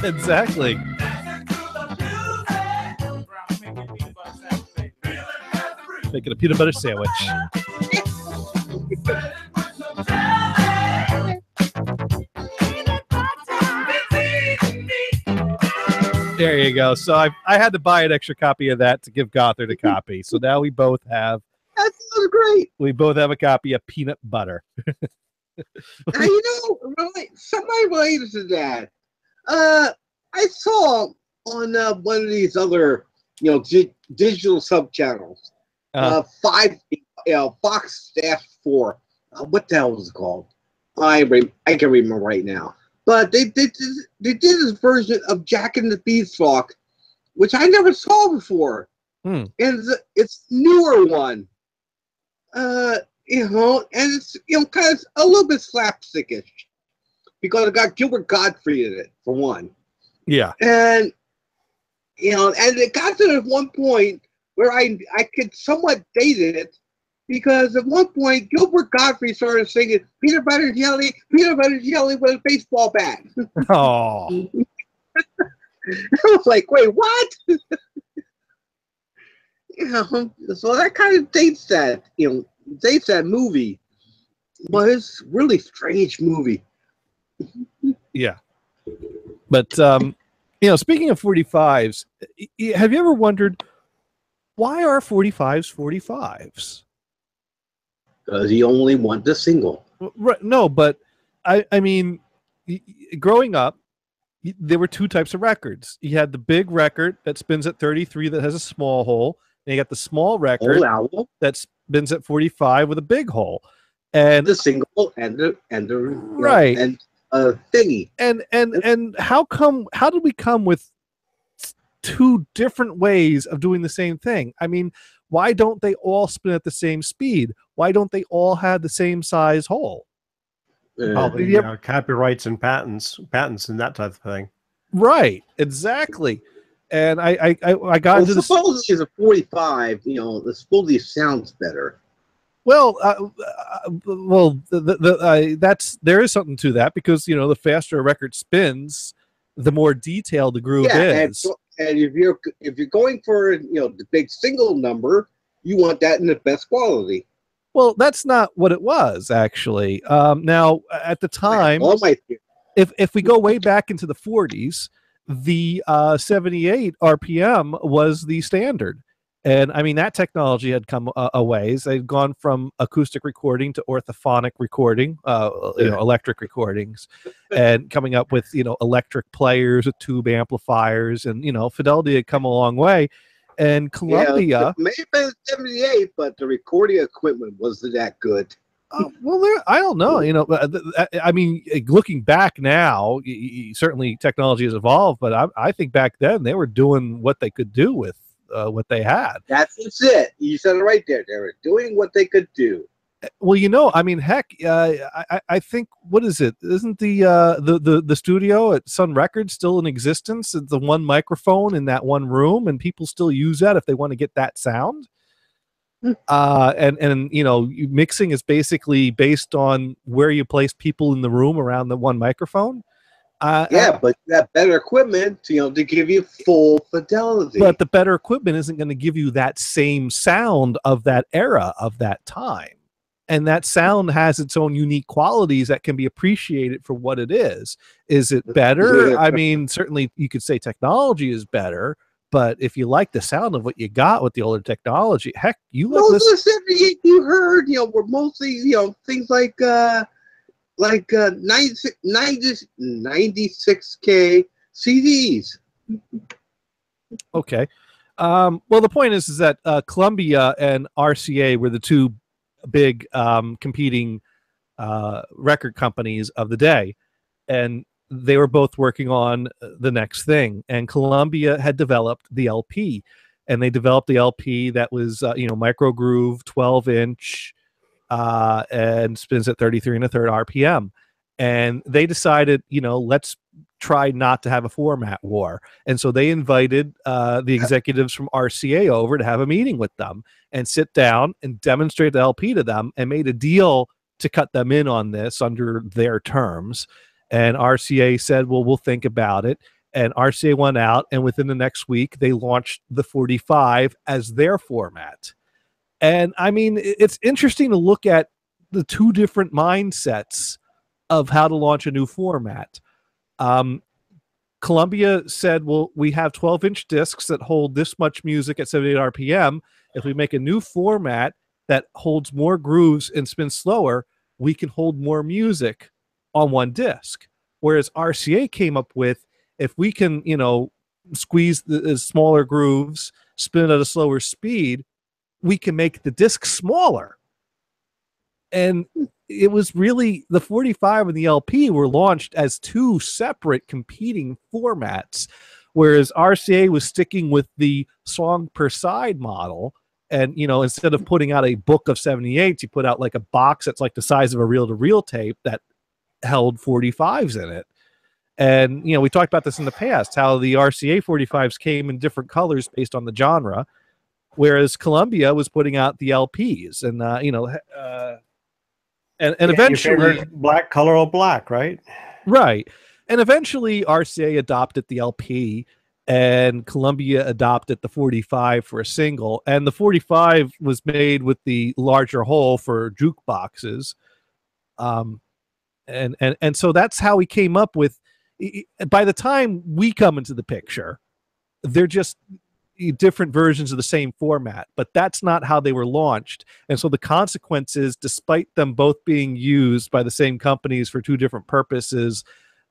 Exactly. Making a peanut butter sandwich. There you go. So I had to buy an extra copy of that to give Gothard a copy. So now we both have. That sounds great. We both have a copy of peanut butter. Now, somebody related to that. I saw on one of these other, digital sub channels, Fox Staff 4. What the hell was it called? I can remember right now. But they did this version of Jack and the Beanstalk, which I never saw before. And it's newer one. And it's kind of a little bit slapstickish because it got Gilbert Gottfried in it for one. Yeah, and and it got to one point where I could somewhat date it because at one point Gilbert Gottfried started singing peanut butter jelly with a baseball bat. Oh, I was like, wait, what? So that kind of dates that, dates that movie. But it's a really strange movie. Yeah. But, speaking of 45s, have you ever wondered why are 45s 45s? Because you only want the single. Right, no, but I mean, growing up, there were two types of records. You had the big record that spins at 33 that has a small hole, and you got the small record that spins at 45 with a big hole, and the single and the right and thingy. And how did we come with two different ways of doing the same thing? I mean, why don't they all spin at the same speed? Why don't they all have the same size hole? Probably copyrights and patents and that type of thing. Right, exactly. And I got into this. Supposedly, as a 45, the supposedly sounds better. Well, there is something to that, because the faster a record spins, the more detailed the groove is. And if you're going for the big single number, you want that in the best quality. Well, that's not what it was, actually. Now, at the time, if we go way back into the 40s, the 78 RPM was the standard. And, I mean, that technology had come a ways. They'd gone from acoustic recording to orthophonic recording, electric recordings, and coming up with, electric players with tube amplifiers. And, Fidelity had come a long way. And Columbia, maybe 78, but the recording equipment wasn't that good. Well, I don't know. I mean, looking back now, certainly technology has evolved, but I think back then they were doing what they could do with what they had. That's it. You said it right there. They were doing what they could do. Well, I mean, heck, I think, what is it? Isn't the studio at Sun Records still in existence? It's the one microphone in that one room, and people still use that if they want to get that sound. And mixing is basically based on where you place people in the room around the one microphone. But you have better equipment, to give you full fidelity. But the better equipment isn't going to give you that same sound of that era, of that time. And that sound has its own unique qualities that can be appreciated for what it is. Is it better? I mean, certainly you could say technology is better, but if you like the sound of what you got with the older technology, heck, you like this. You heard, were mostly, things like 96K CDs. Okay. Well, the point is that Columbia and RCA were the two big competing record companies of the day, and they were both working on the next thing. And Columbia had developed the LP, and they developed the LP that was micro groove, 12-inch, and spins at 33 1/3 RPM. And they decided, let's try not to have a format war. And so they invited the executives from RCA over to have a meeting with them and sit down and demonstrate the LP to them, and made a deal to cut them in on this under their terms. And RCA said, well, we'll think about it. And RCA went out, and within the next week, they launched the 45 as their format. And I mean, it's interesting to look at the two different mindsets of how to launch a new format. Columbia said, well, we have 12-inch discs that hold this much music at 78 RPM. If we make a new format that holds more grooves and spins slower, we can hold more music on one disc. Whereas RCA came up with, if we can, squeeze the smaller grooves, spin at a slower speed, we can make the disc smaller. And it was really, the 45 and the LP were launched as two separate competing formats, whereas RCA was sticking with the song per side model. And, instead of putting out a book of 78s, you put out like a box that's like the size of a reel-to-reel tape that held 45s in it. And, we talked about this in the past, how the RCA 45s came in different colors based on the genre, whereas Columbia was putting out the LPs. And, and eventually black color or black, right? Right. And eventually RCA adopted the LP, and Columbia adopted the 45 for a single. And the 45 was made with the larger hole for jukeboxes. And so that's how we came up with, by the time we come into the picture, they're just, different versions of the same format, but that's not how they were launched. And so the consequences, despite them both being used by the same companies for two different purposes,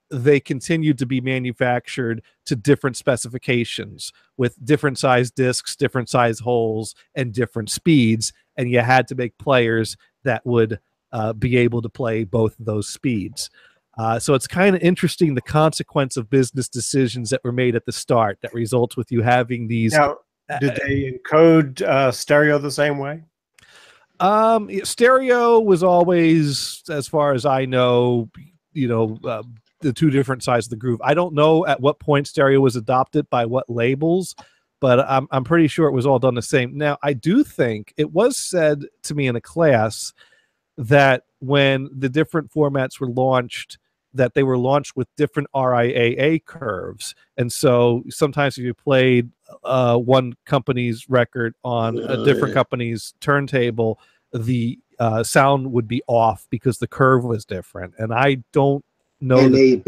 they continued to be manufactured to different specifications with different size discs, different size holes, and different speeds. And you had to make players that would be able to play both of those speeds. So it's kind of interesting, the consequence of business decisions that were made at the start that results with you having these. Now, did they encode stereo the same way? Stereo was always, as far as I know, the two different sides of the groove. I don't know at what point stereo was adopted by what labels, but I'm pretty sure it was all done the same. Now, I do think it was said to me in a class that when the different formats were launched, that they were launched with different RIAA curves. And so sometimes if you played one company's record on a different company's turntable, the sound would be off because the curve was different. And I don't know. NAB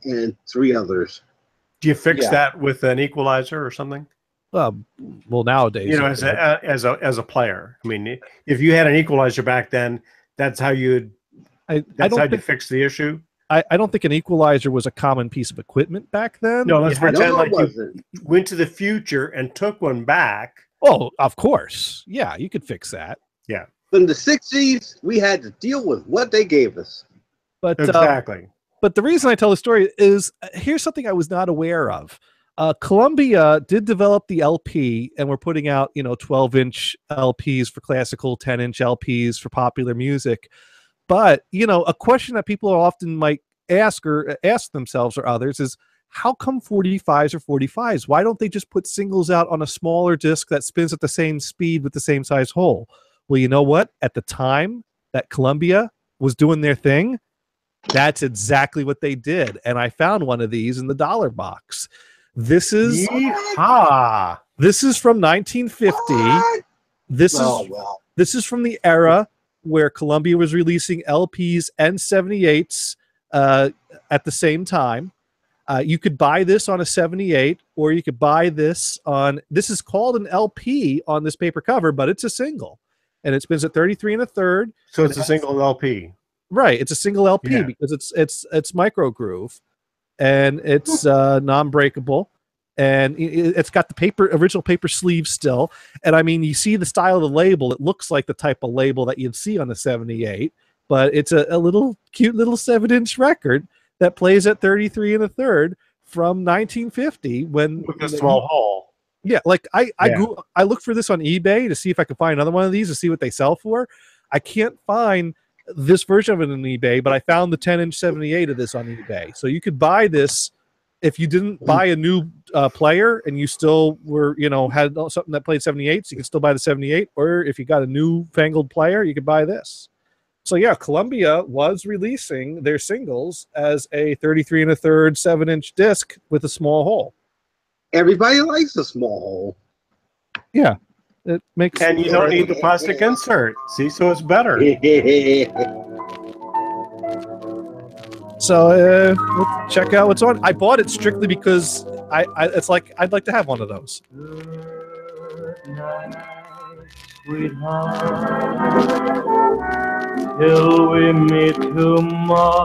and 3 others. Do you fix that with an equalizer or something? Well, nowadays, as a player, I mean, if you had an equalizer back then, that's how you'd fix the issue. I don't think an equalizer was a common piece of equipment back then. No, let's pretend like you went to the future and took one back. Oh, of course. Yeah, you could fix that. Yeah. In the 60s, we had to deal with what they gave us. But exactly. But the reason I tell the story is here's something I was not aware of. Columbia did develop the LP, and we're putting out 12-inch LPs for classical, 10-inch LPs for popular music. But a question that people often might ask themselves or others is, how come 45s are 45s? Why don't they just put singles out on a smaller disc that spins at the same speed with the same size hole? Well, you know what? At the time that Columbia was doing their thing, that's exactly what they did. And I found one of these in the dollar box. This is This is from 1950. What? This is from the era where Columbia was releasing LPs and 78s at the same time. You could buy this on a 78, or you could buy this on. This is called an LP on this paper cover, but it's a single, and it spins at 33 1/3. So it's a single LP. Right, it's a single LP because it's micro groove, and it's non-breakable, and it's got the original paper sleeve still. And I mean, you see the style of the label; it looks like the type of label that you'd see on a 78, but it's a little cute little 7-inch record that plays at 33 1/3 from 1950 when with a small hole. Yeah, like I looked for this on eBay to see if I could find another one of these to see what they sell for. I can't find this version of it on eBay, but I found the 10-inch 78 of this on eBay. So you could buy this if you didn't buy a new player and you still were, had something that played 78s, you could still buy the 78. Or if you got a new fangled player, you could buy this. So yeah, Columbia was releasing their singles as a 33 1/3 7-inch disc with a small hole. Everybody likes a small hole. Yeah. It makes and you don't need the plastic insert. See, so it's better. So we'll check out what's on. I bought it strictly because it's like I'd like to have one of those. Good night, sweetheart, till we meet tomorrow.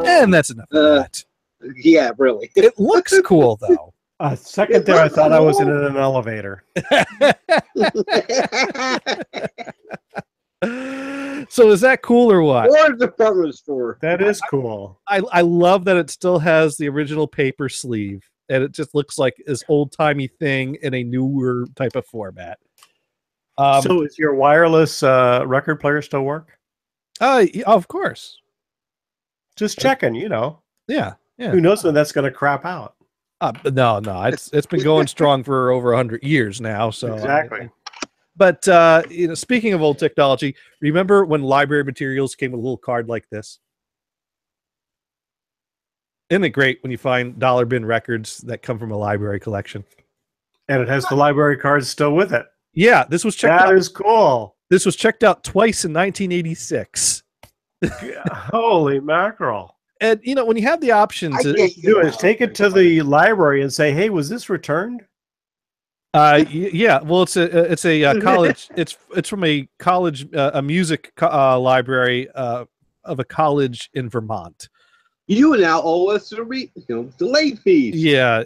And that's enough of that. Yeah, really. It looks cool though. A second there, I thought I was in an elevator. So is that cool or what? Or the department store. That is cool. I love that it still has the original paper sleeve, and it just looks like this old-timey thing in a newer type of format. So is your wireless record player still work? Of course. Just checking, Yeah. Who knows when that's going to crap out? No, it's been going strong for over 100 years now. So exactly. But speaking of old technology, remember when library materials came with a little card like this? Isn't it great when you find dollar bin records that come from a library collection? And it has the library cards still with it. Yeah, this was checked out. That is cool. This was checked out twice in 1986. Holy mackerel. And when you have the option to do is take it to the library and say, "Hey, was this returned?" Yeah. Well, it's a college. It's from a college, a music library of a college in Vermont. You now owe us the late fees. Yeah.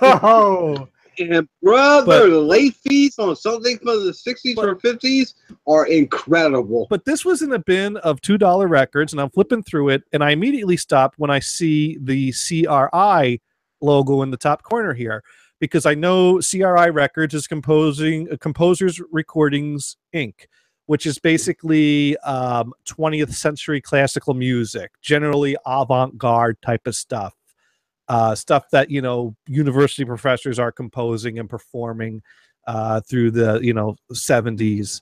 Oh, and brother, the late fees on something from the 60s or 50s are incredible. But this was in a bin of $2 records, and I'm flipping through it, and I immediately stopped when I see the CRI logo in the top corner here, because I know CRI Records is Composers Recordings Inc., which is basically 20th century classical music, generally avant-garde type of stuff. Stuff that, university professors are composing and performing through the, 70s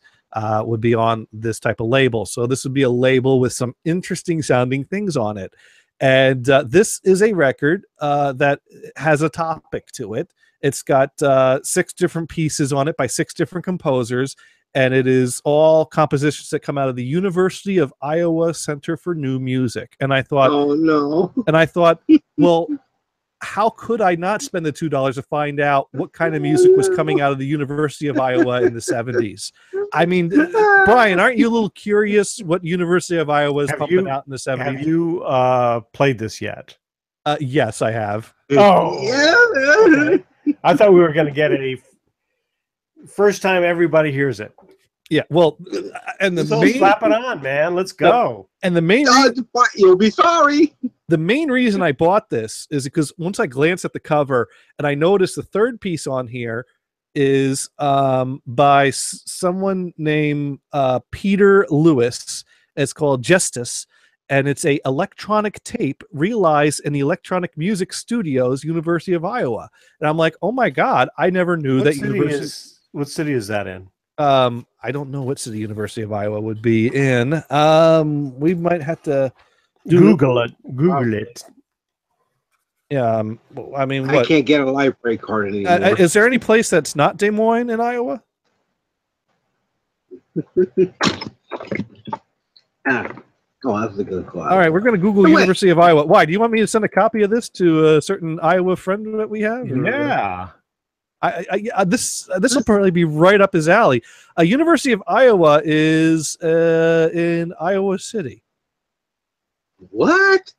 would be on this type of label. So this would be a label with some interesting sounding things on it. And this is a record that has a topic to it. It's got 6 different pieces on it by 6 different composers. And it is all compositions that come out of the University of Iowa Center for New Music. And I thought, oh no. And I thought, well, how could I not spend the $2 to find out what kind of music was coming out of the University of Iowa in the 70s? I mean, Brian, aren't you a little curious what University of Iowa is pumping out in the 70s? Have you played this yet? Yes, I have. Oh, yeah. Okay. I thought we were going to get a first time everybody hears it. Yeah, well, and the main, slap it on, man. Let's go. And the main you'll be sorry. The main reason I bought this is because once I glanced at the cover and I noticed the third piece on here is by someone named Peter Lewis. It's called Justice, and it's a electronic tape realized in the Electronic Music Studios, University of Iowa. And I'm like, oh my God, I never knew that university. What city is that in? I don't know what city University of Iowa would be in. We might have to Google it. Google it. Yeah, I mean, what? I can't get a library card anymore. Is there any place that's not Des Moines in Iowa? Oh, that's a good call. All right, we're going to Google University of Iowa. Why? Do you want me to send a copy of this to a certain Iowa friend that we have? Yeah. This will probably be right up his alley. University of Iowa is in Iowa City. What?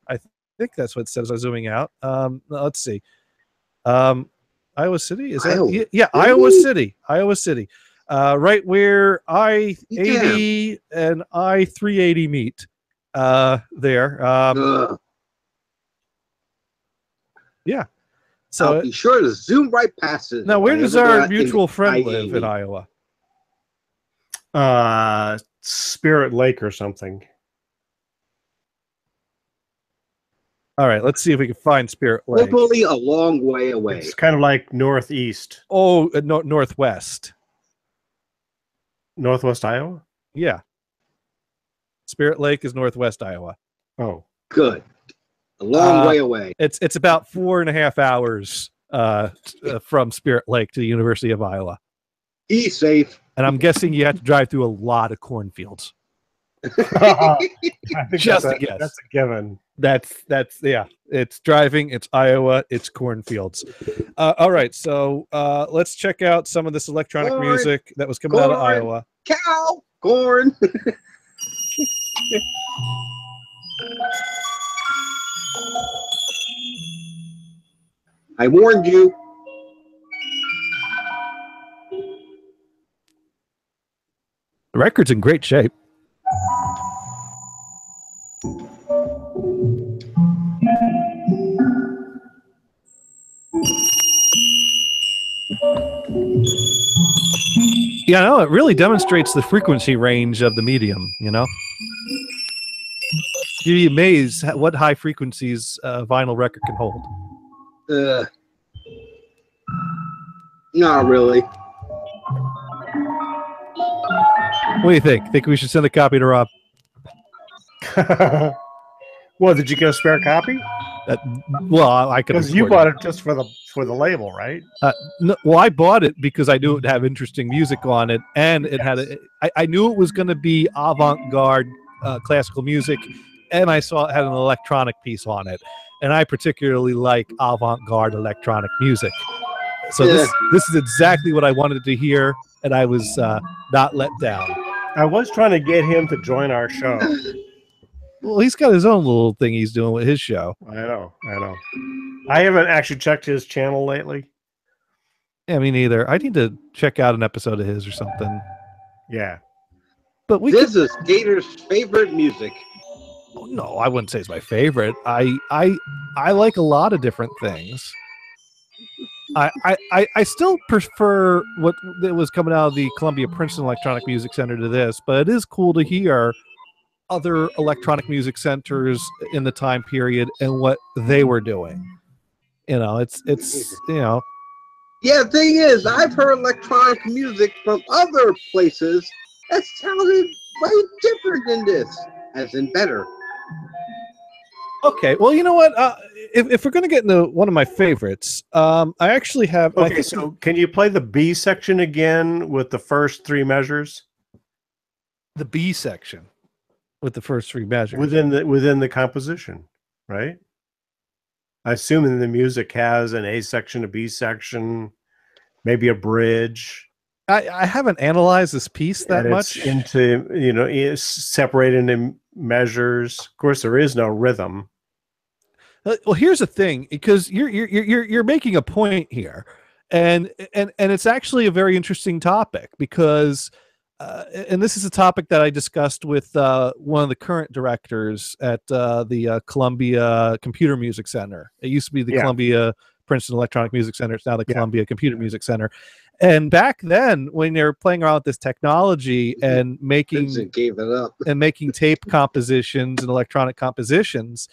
I think that's what it says. I'm zooming out. Let's see. Iowa City is that? Yeah, Iowa City. Iowa City. Right where I-80 and I-380 meet. There. Yeah. So I'll be sure to zoom right past it. Now, where does our mutual friend live in Iowa? Spirit Lake or something. All right, let's see if we can find Spirit Lake. Probably a long way away. It's kind of like northeast. Oh, northwest. Northwest Iowa? Yeah. Spirit Lake is northwest Iowa. Oh, good. A long way away. It's about 4.5 hours from Spirit Lake to the University of Iowa. Be safe. And I'm guessing you have to drive through a lot of cornfields. I think Just a guess. That's a given. That's yeah. It's driving. It's Iowa. It's cornfields. All right, so let's check out some of this electronic music that was coming out of Iowa. Cow, corn. I warned you. The record's in great shape. Yeah, no, it really demonstrates the frequency range of the medium, you know? You'd be amazed at what high frequencies a vinyl record can hold. Not really. What do you think? Think we should send a copy to Rob? Well, did you get a spare copy? Well, I could. Because you bought it just for the label, right? No, well, I bought it because I knew it would have interesting music on it, and it had. I knew it was going to be avant-garde classical music, and I saw it had an electronic piece on it, and I particularly like avant-garde electronic music. So this is exactly what I wanted to hear, and I was not let down. I was trying to get him to join our show. Well, he's got his own little thing he's doing with his show. I know. I haven't actually checked his channel lately. Yeah, me neither. I need to check out an episode of his or something. Yeah. But this is Gator's favorite music. No, I wouldn't say it's my favorite. I like a lot of different things. I still prefer what was coming out of the Columbia Princeton Electronic Music Center to this, but it is cool to hear other electronic music centers in the time period and what they were doing. It's Yeah, the thing is, I've heard electronic music from other places that sounded way different than this, as in better. Okay, well, you know what? If we're going to get into one of my favorites, I actually have... Okay, so can you play the B section again with the first three measures? The B section with the first three measures. Within the composition, right? I assume that the music has an A section, a B section, maybe a bridge. I haven't analyzed this piece that much. Into, it's separated into measures. Of course, there is no rhythm. Well, here's the thing, because you're making a point here, and it's actually a very interesting topic because, and this is a topic that I discussed with one of the current directors at the Columbia Computer Music Center. It used to be the Columbia Princeton Electronic Music Center. It's now the Columbia Computer Music Center. And back then, when they were playing around with this technology and making tape compositions and electronic compositions,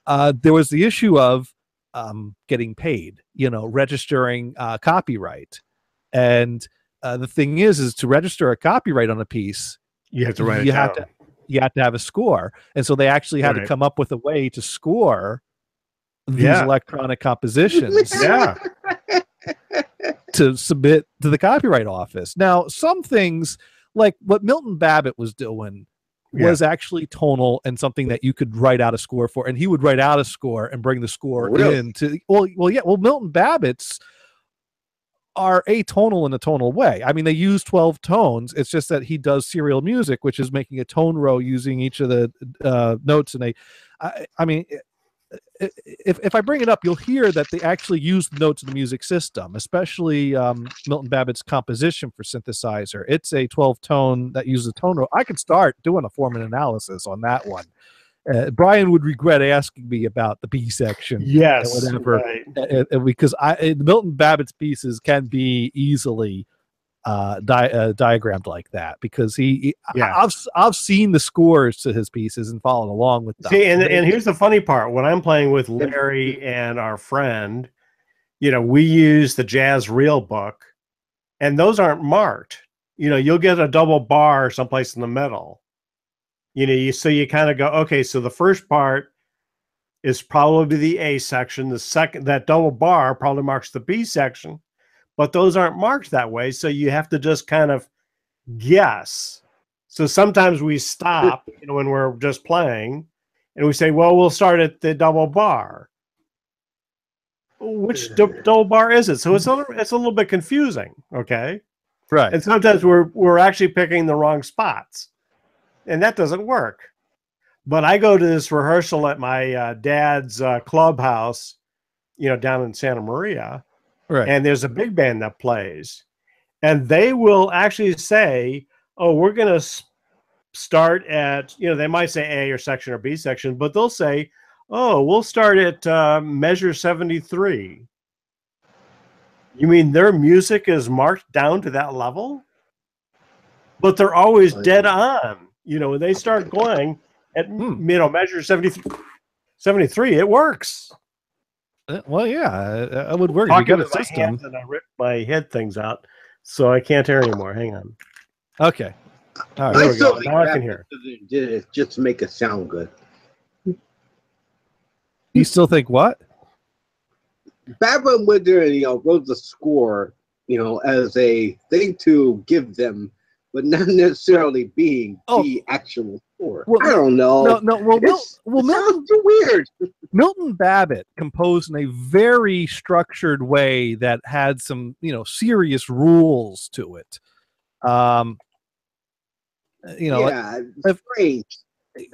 there was the issue of getting paid, registering copyright. And the thing is to register a copyright on a piece, you have to write it down. You have to have a score. And so they actually had to come up with a way to score these electronic compositions. To submit to the Copyright Office. Now, some things like what Milton Babbitt was doing was actually tonal and something that you could write out a score for, and he would write out a score and bring the score in to Milton Babbitt's are atonal in a tonal way. I mean, they use 12 tones. It's just that he does serial music, which is making a tone row using each of the notes. And if I bring it up, you'll hear that they actually use the notes in the music system, especially Milton Babbitt's composition for synthesizer. It's a 12-tone that uses a tone row. I could start doing a Foreman analysis on that one. Brian would regret asking me about the B section. Yes, whatever, because Milton Babbitt's pieces can be easily diagrammed like that, because I've seen the scores to his pieces and followed along with them. See, and here's the funny part: when I'm playing with Larry and our friend, we use the Jazz Reel book, and those aren't marked. You'll get a double bar someplace in the middle. So you kind of go, okay, so the first part is probably the A section. The second, that double bar probably marks the B section. But those aren't marked that way, so you have to just kind of guess. So sometimes we stop, when we're just playing, and we say, well, we'll start at the double bar. Which double bar is it? So it's a little bit confusing, okay? Right. And sometimes we're actually picking the wrong spots, and that doesn't work. But I go to this rehearsal at my dad's clubhouse, down in Santa Maria. Right. And there's a big band that plays, and they will actually say, oh, we're going to start at, they might say A or section or B section, but they'll say, oh, we'll start at measure 73. You mean their music is marked down to that level? But they're always dead on. When they start going at, measure 73, it works. Well, yeah, I would work. You got a system. And I ripped my head things out, so I can't hear anymore. Hang on. Okay. All right. There we go. Now I can hear. Just to make it sound good. You still think what? Babbitt went there and wrote the score, as a thing to give them but not necessarily being the actual score. Well, I don't know. No. Well, Milton, too weird. Milton Babbitt composed in a very structured way that had some, serious rules to it. Yeah, it's strange.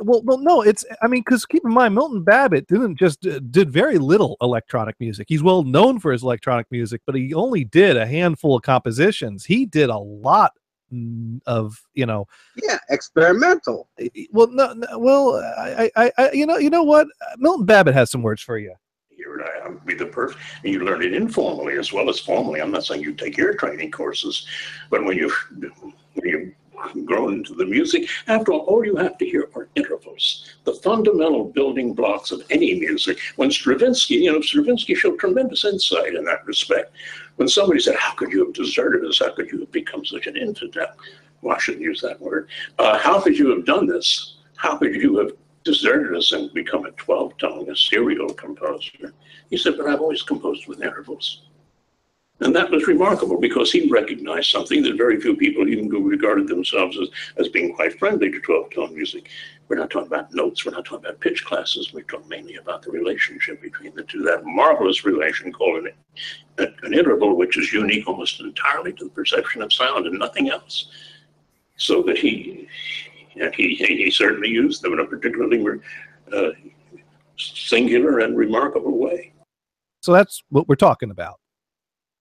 Well, no, because keep in mind, Milton Babbitt did very little electronic music. He's well known for his electronic music, but he only did a handful of compositions. He did a lot of, experimental. Well, you know what? Milton Babbitt has some words for you. Here I am, be the perfect, and you learn it informally as well as formally. I'm not saying you take your training courses, but when you grow into the music, after all you have to hear are intervals, the fundamental building blocks of any music. When Stravinsky showed tremendous insight in that respect. When somebody said, how could you have deserted us? How could you have become such an infidel? Well, I shouldn't use that word. How could you have done this? How could you have deserted us and become a 12-tone, a serial composer? He said, but I've always composed with intervals. And that was remarkable because he recognized something that very few people even regarded themselves as being quite friendly to 12-tone music. We're not talking about notes. We're not talking about pitch classes. We're talking mainly about the relationship between the two, that marvelous relation called an interval, which is unique almost entirely to the perception of sound and nothing else. So that he certainly used them in a particularly singular and remarkable way. So that's what we're talking about.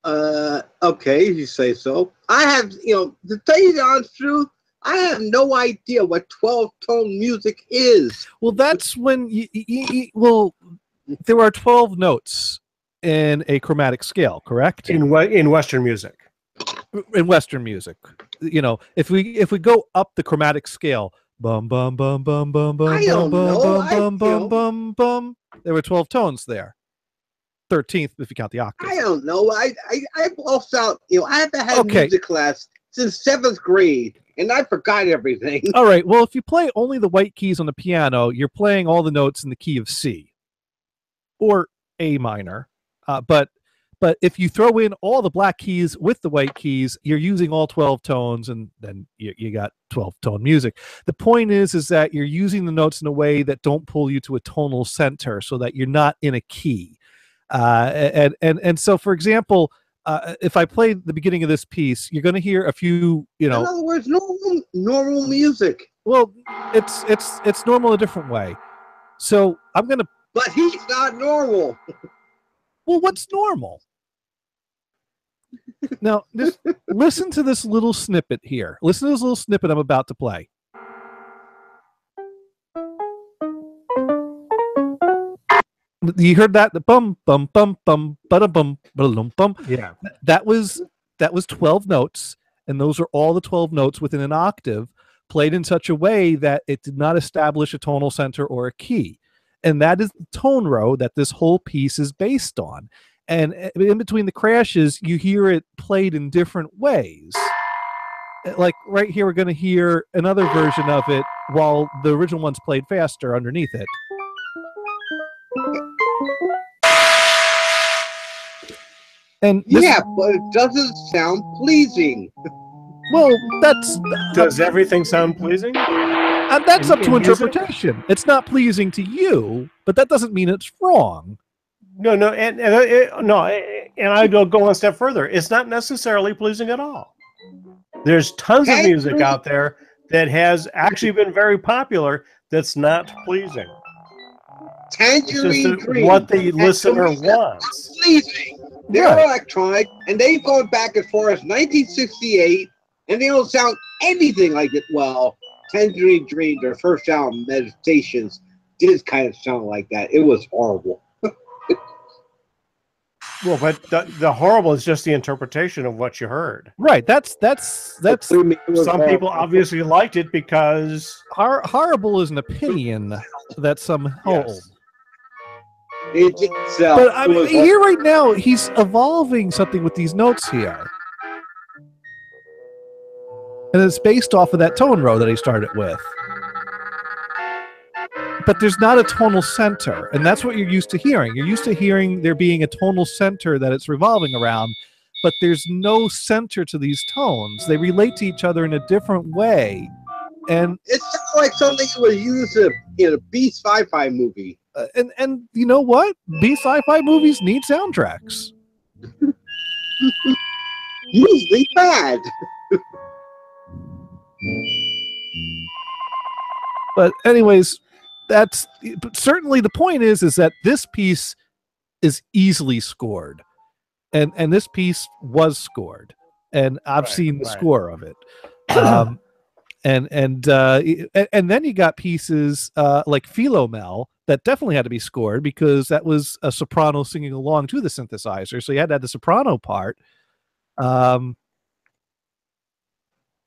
Okay, if you say so. I have, to tell you the honest truth, I have no idea what 12-tone music is. Well, that's when there are 12 notes in a chromatic scale, correct? In Western music. In Western music, if we go up the chromatic scale, bum bum bum bum bum bum bum bum bum bum bum, there were 12 tones there. 13th if you count the octave. I don't know. I've lost out. I haven't had music class since 7th grade, and I forgot everything. All right. Well, if you play only the white keys on the piano, you're playing all the notes in the key of C or A minor. But if you throw in all the black keys with the white keys, you're using all 12 tones, and then you got 12-tone music. The point is that you're using the notes in a way that don't pull you to a tonal center, so that you're not in a key. And so, for example, if I play the beginning of this piece, you're going to hear a few, In other words, normal music. Well, it's normal a different way. So I'm going to. But he's not normal. Well, what's normal? Now, just listen to this little snippet here. Listen to this little snippet I'm about to play. You heard that? The bum bum bum bum bada bum bum bum. Yeah. That was 12 notes, and those are all the 12 notes within an octave, played in such a way that it did not establish a tonal center or a key. And that is the tone row that this whole piece is based on. And in between the crashes, you hear it played in different ways. Like right here, we're going to hear another version of it while the original one's played faster underneath it. And but it doesn't sound pleasing. Well, does everything sound pleasing? And that's up to interpretation. Music? It's not pleasing to you, but that doesn't mean it's wrong. No, and I go one step further. It's not necessarily pleasing at all. There's tons of music out there that has actually been very popular that's not pleasing. Tangerine Dream. What the listener wants. Pleasing. They're electronic, and they've gone back as far as 1968, and they don't sound anything like it. Well, Tangerine Dream, their first album, Meditations, did kind of sound like that. It was horrible. Well, but the horrible is just the interpretation of what you heard. Right. That's some people obviously liked it because horrible is an opinion that some hold. Yes. But I mean, here right now, he's evolving something with these notes here. And it's based off of that tone row that he started with. But there's not a tonal center, and that's what you're used to hearing. You're used to hearing there being a tonal center that it's revolving around, but there's no center to these tones. They relate to each other in a different way. And it sounds like something you would use in a B sci-fi movie. And you know what? B sci-fi movies need soundtracks. Usually bad. But anyways, but certainly the point is that this piece is easily scored. And this piece was scored. And I've seen the score of it. And then you got pieces like Philomel that definitely had to be scored because that was a soprano singing along to the synthesizer. So you had to have the soprano part. Yeah,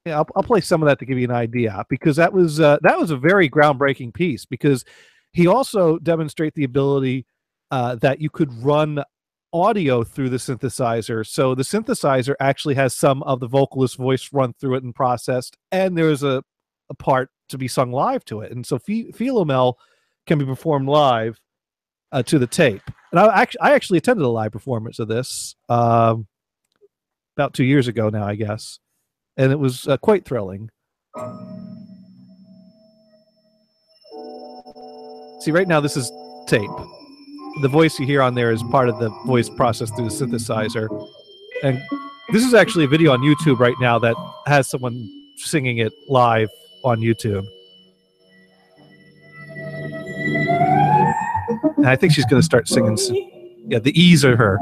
I'll play some of that to give you an idea because that was a very groundbreaking piece because he also demonstrated the ability that you could run audio through the synthesizer. So the synthesizer actually has some of the vocalist's voice run through it and processed, and there's a part to be sung live to it. And so Philomel can be performed live to the tape. And I actually attended a live performance of this about 2 years ago now, I guess. And it was quite thrilling. See, right now this is tape. The voice you hear on there is part of the voice processed through the synthesizer. And this is actually a video on YouTube right now that has someone singing it live on YouTube. And I think she's going to start singing. Yeah, the E's are her.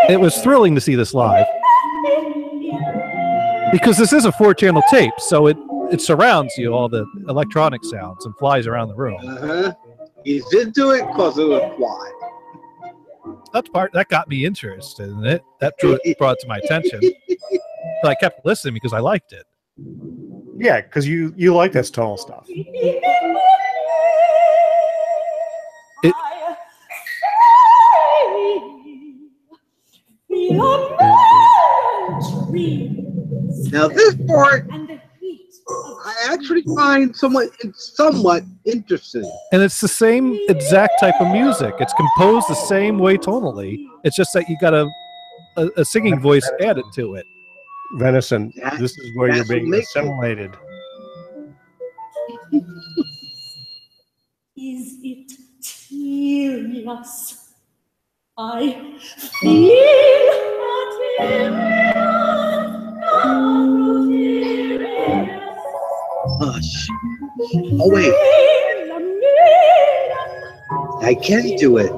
It was thrilling to see this live because this is a 4-channel tape, so it surrounds you, all the electronic sounds, and flies around the room. He did do it because it was fly. That got me interested in it. That brought it to my attention. But I kept listening because I liked it. Yeah, because you like this tonal stuff. Now this part, I actually find somewhat interesting. And it's the same exact type of music. It's composed the same way tonally. It's just that you got a singing voice added to it. Venison, this is where you're being assimilated. Is it serious? I feel Hush. Oh, wait. I can do it.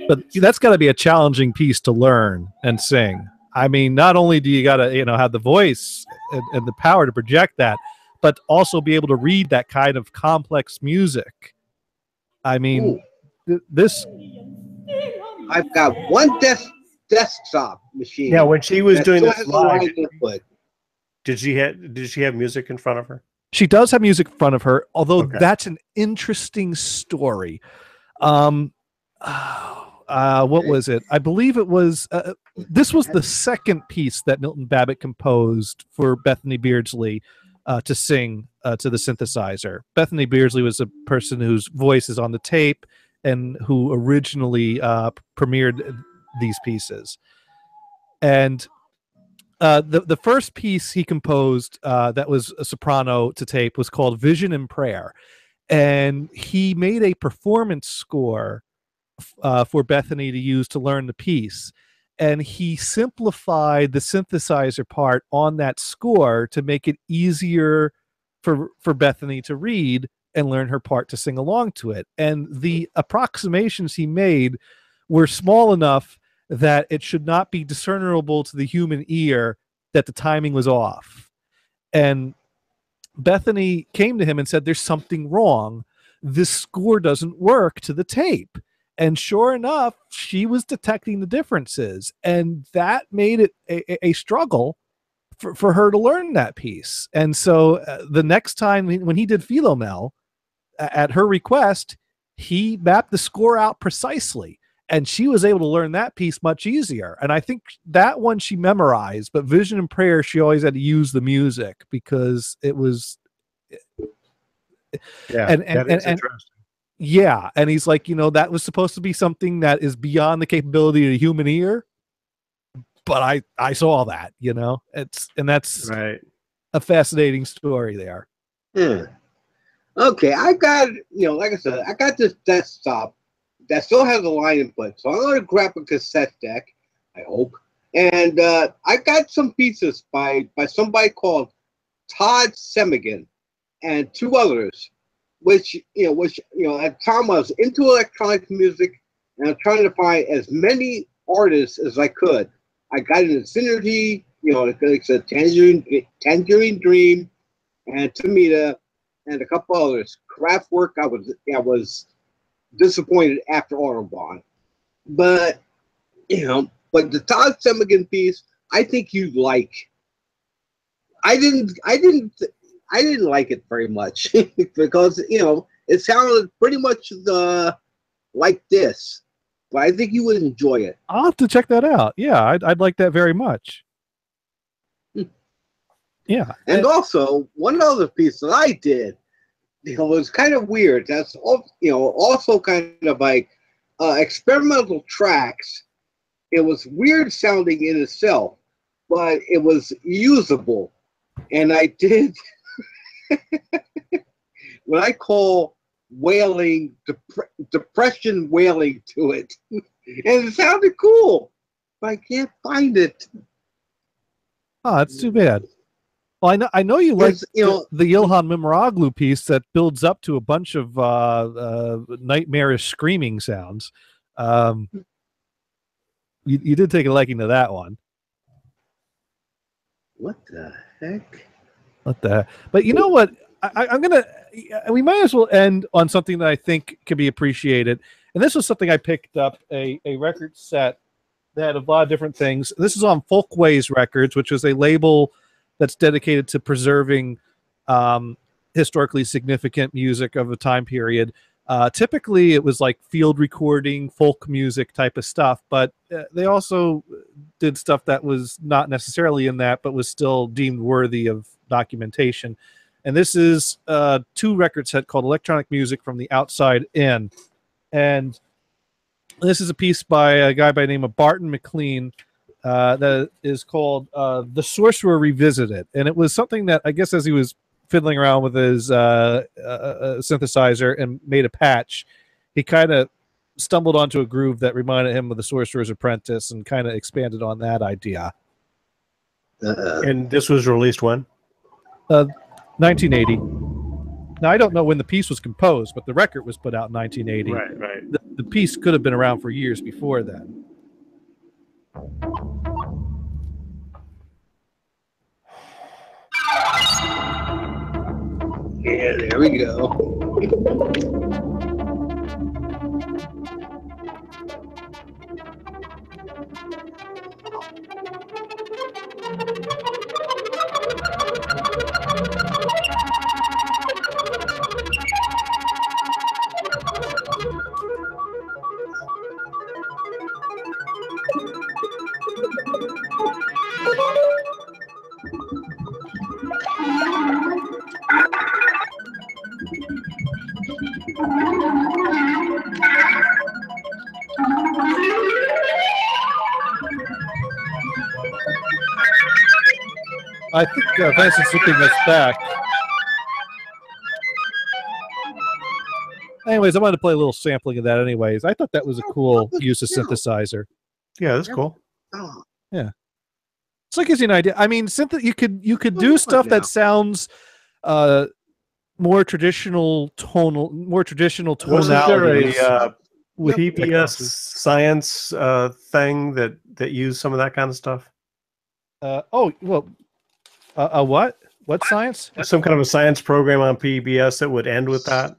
But that's got to be a challenging piece to learn and sing. I mean, not only do you got to, have the voice and the power to project that, but also be able to read that kind of complex music. I mean, this. I've got one desktop machine. Yeah, when she was doing this live, did she have music in front of her? She does have music in front of her, although that's an interesting story. What was it? I believe it was. This was the second piece that Milton Babbitt composed for Bethany Beardsley to sing to the synthesizer. Bethany Beardsley was a person whose voice is on the tape and who originally premiered these pieces. And the first piece he composed that was a soprano to tape was called Vision and Prayer. And he made a performance score for Bethany to use to learn the piece. And he simplified the synthesizer part on that score to make it easier for Bethany to read and learn her part to sing along to it. And the approximations he made were small enough that it should not be discernible to the human ear that the timing was off. And Bethany came to him and said, there's something wrong. This score doesn't work to the tape. And sure enough, she was detecting the differences. And that made it a struggle for her to learn that piece. And so the next time when he did Philomel, at her request, he mapped the score out precisely, and she was able to learn that piece much easier. And I think that one she memorized, but Vision and Prayer, she always had to use the music because it was. Yeah, and interesting. Yeah, and he's like, that was supposed to be something that is beyond the capability of the human ear, but I saw that, that's right. A fascinating story there. Yeah. Okay, I got, like I said, I got this desktop that still has a line input, so I'm going to grab a cassette deck, I hope, and I got some pieces by somebody called Todd Semigan and two others, which at the time I was into electronic music, and I'm trying to find as many artists as I could. I got an Infinity, like a Tangerine Dream, and Tamita, and a couple others. Kraftwerk, I was disappointed after Autobahn, but the Todd Semigan piece, I think you'd like. I didn't like it very much because it sounded pretty much like this, but I think you would enjoy it. I'll have to check that out. Yeah, I'd like that very much. Yeah, and also one other piece that I did, was kind of weird. That's also kind of like experimental tracks. It was weird sounding in itself, but it was usable, and I did. What I call wailing, depression wailing to it. And it sounded cool, but I can't find it. Oh, that's too bad. Well, I know you like the Ilhan Mimroglu piece that builds up to a bunch of nightmarish screaming sounds. You did take a liking to that one. What the heck? But you know what? We might as well end on something that I think can be appreciated. And this was something I picked up, a record set that had a lot of different things. This is on Folkways Records, which is a label that's dedicated to preserving historically significant music of a time period. Typically, it was like field recording, folk music type of stuff, but they also did stuff that was not necessarily in that, but was still deemed worthy of documentation. And this is a 2-record set called Electronic Music from the Outside In. And this is a piece by a guy by the name of Barton McLean that is called The Sorcerer Revisited. And it was something that, I guess, as he was fiddling around with his synthesizer and made a patch, he kind of stumbled onto a groove that reminded him of The Sorcerer's Apprentice and kind of expanded on that idea. And this was released when? 1980. Now, I don't know when the piece was composed, but the record was put out in 1980. Right. The piece could have been around for years before then. Yeah, there we go. I think Vincent's looking us back. Anyways, I wanted to play a little sampling of that anyways. I thought that was a cool use of synthesizer. Yeah, that's cool. Yeah. So it gives you an idea. I mean, you could do stuff that sounds more traditional tonality. Wasn't there a PBS science thing that used some of that kind of stuff? What science? Some kind of a science program on PBS that would end with that.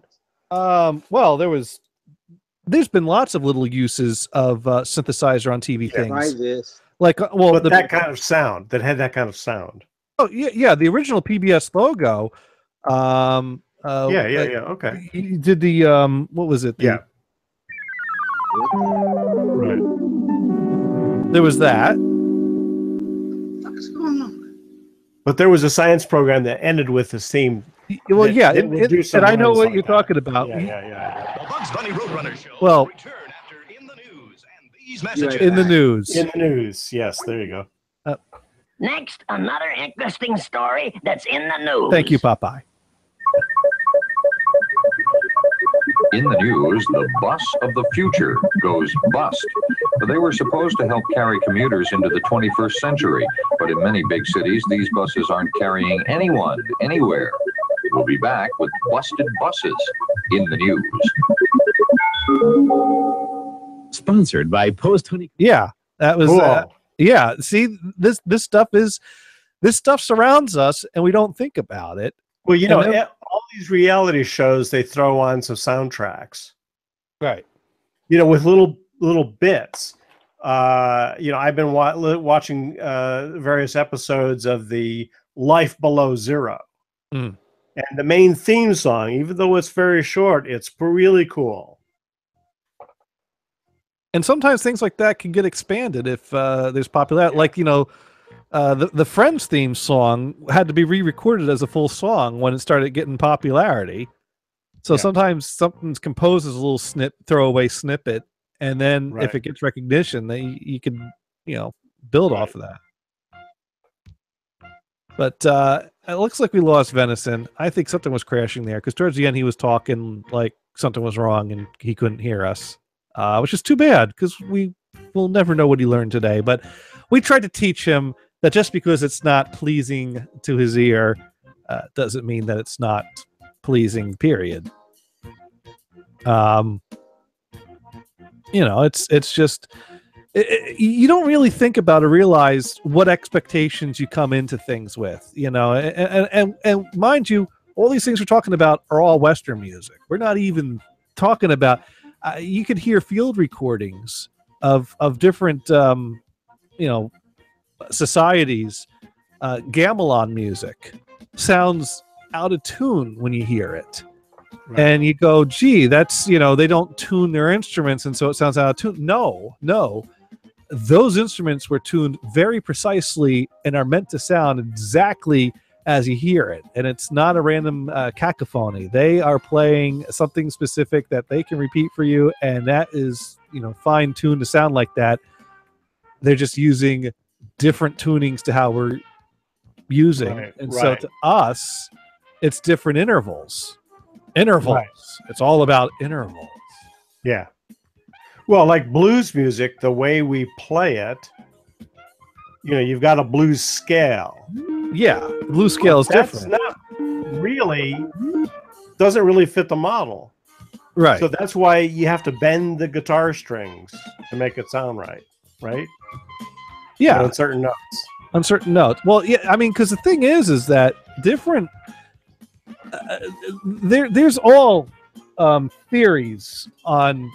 Well, there's been lots of little uses of synthesizer on TV things. Try this. Like, but that kind of sound, that had that kind of sound. Oh yeah. The original PBS logo Yeah. Okay. He did the what was it? Yeah. Right. There was that. What's going on? But there was a science program that ended with the theme. Well, that- yeah, that would do some and I know lines what like you're that. talking about. Yeah. The Bugs Bunny Roadrunner Show. Well, Return after In the News and these Right messages. in the news. In the news. Yes, there you go. Next, another interesting story that's in the news. Thank you, Popeye. In the news, the bus of the future goes bust. They were supposed to help carry commuters into the 21st century, but in many big cities, these buses aren't carrying anyone, anywhere. We'll be back with busted buses in the news. Sponsored by Post Honey. Yeah, that was. Cool. Yeah, see, this stuff surrounds us, and we don't think about it. Well, you know, And then- all these reality shows, they throw on some soundtracks, Right. you know, with little bits. You know, I've been watching various episodes of the Life Below Zero. Mm. And the main theme song, even though it's very short, it's really cool. And sometimes things like that can get expanded if there's popularity. Like, you know, the Friends theme song had to be re-recorded as a full song when it started getting popularity. So sometimes something's composed as a little throwaway snippet, and then if it gets recognition, then you can, you know, build off of that. But it looks like we lost Venison. I think something was crashing there because towards the end he was talking like something was wrong and he couldn't hear us, which is too bad because we will never know what he learned today. But we tried to teach him that just because it's not pleasing to his ear doesn't mean that it's not pleasing, period. You know, it's just you don't really think about or realize what expectations you come into things with, you know, and mind you, all these things we're talking about are all Western music. We're not even talking about you could hear field recordings of different you know, societies. Gamelan music sounds out of tune when you hear it. Right. And you go, gee, that's, you know, they don't tune their instruments and so it sounds out of tune. No, those instruments were tuned very precisely and are meant to sound exactly as you hear it. And it's not a random cacophony. They are playing something specific that they can repeat for you, and that is, you know, fine-tuned to sound like that. They're just using different tunings to how we're using. Right, and so to us, it's different intervals. Right. It's all about intervals. Yeah. Well, like blues music, the way we play it, you know, you've got a blues scale. Yeah, blues scale is different. That's not really, doesn't really fit the model. Right. So that's why you have to bend the guitar strings to make it sound right. Right? Yeah. You know, on certain notes. On certain notes. Well, yeah, I mean, because the thing is that different, there's all theories on,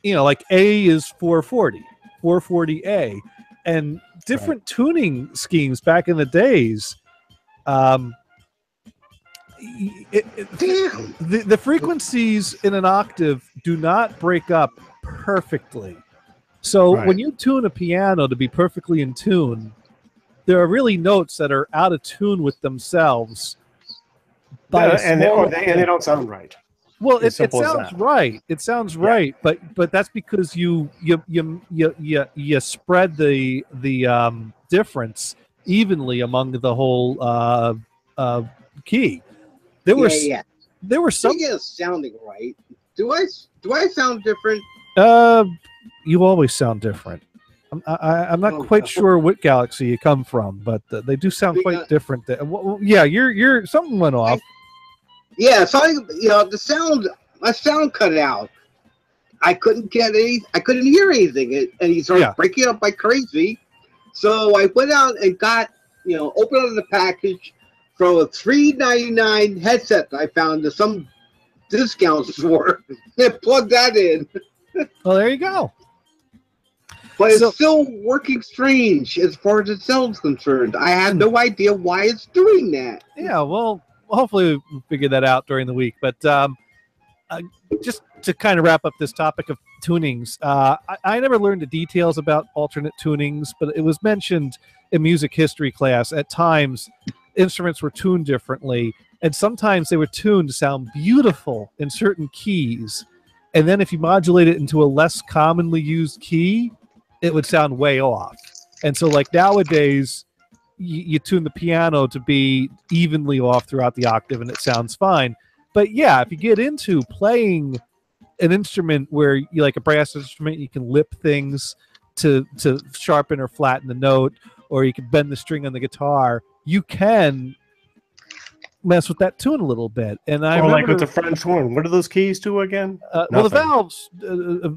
you know, like A is 440, 440A, and different tuning schemes back in the days. The frequencies in an octave do not break up perfectly. So when you tune a piano to be perfectly in tune, there are really notes that are out of tune with themselves. And they don't sound right. Well, it sounds right. It sounds right, but that's because you spread the difference evenly among the whole key. There were some sounding right. Do I sound different? You always sound different. I'm not quite sure what galaxy you come from, but they do sound quite different. Yeah, you're something went off. Yeah, so my sound cut out. I couldn't hear anything, and he started breaking up like crazy. So I went out and got, opened up the package from a $3.99 headset that I found at some discount store and plugged that in. Well, there you go. But it's still working strange as far as the sound's concerned. I have no idea why it's doing that. Yeah, well, hopefully we'll figure that out during the week. But just to kind of wrap up this topic of tunings, I never learned the details about alternate tunings, but it was mentioned in music history class. At times, instruments were tuned differently, and sometimes they were tuned to sound beautiful in certain keys. And then if you modulate it into a less commonly used key, it would sound way off. And so like nowadays, you tune the piano to be evenly off throughout the octave and it sounds fine. But yeah, if you get into playing an instrument where you like a brass instrument, you can lip things to sharpen or flatten the note, or you can bend the string on the guitar, you can mess with that tune a little bit. And I remember, like with the French horn, what are those keys to again? Well, the valves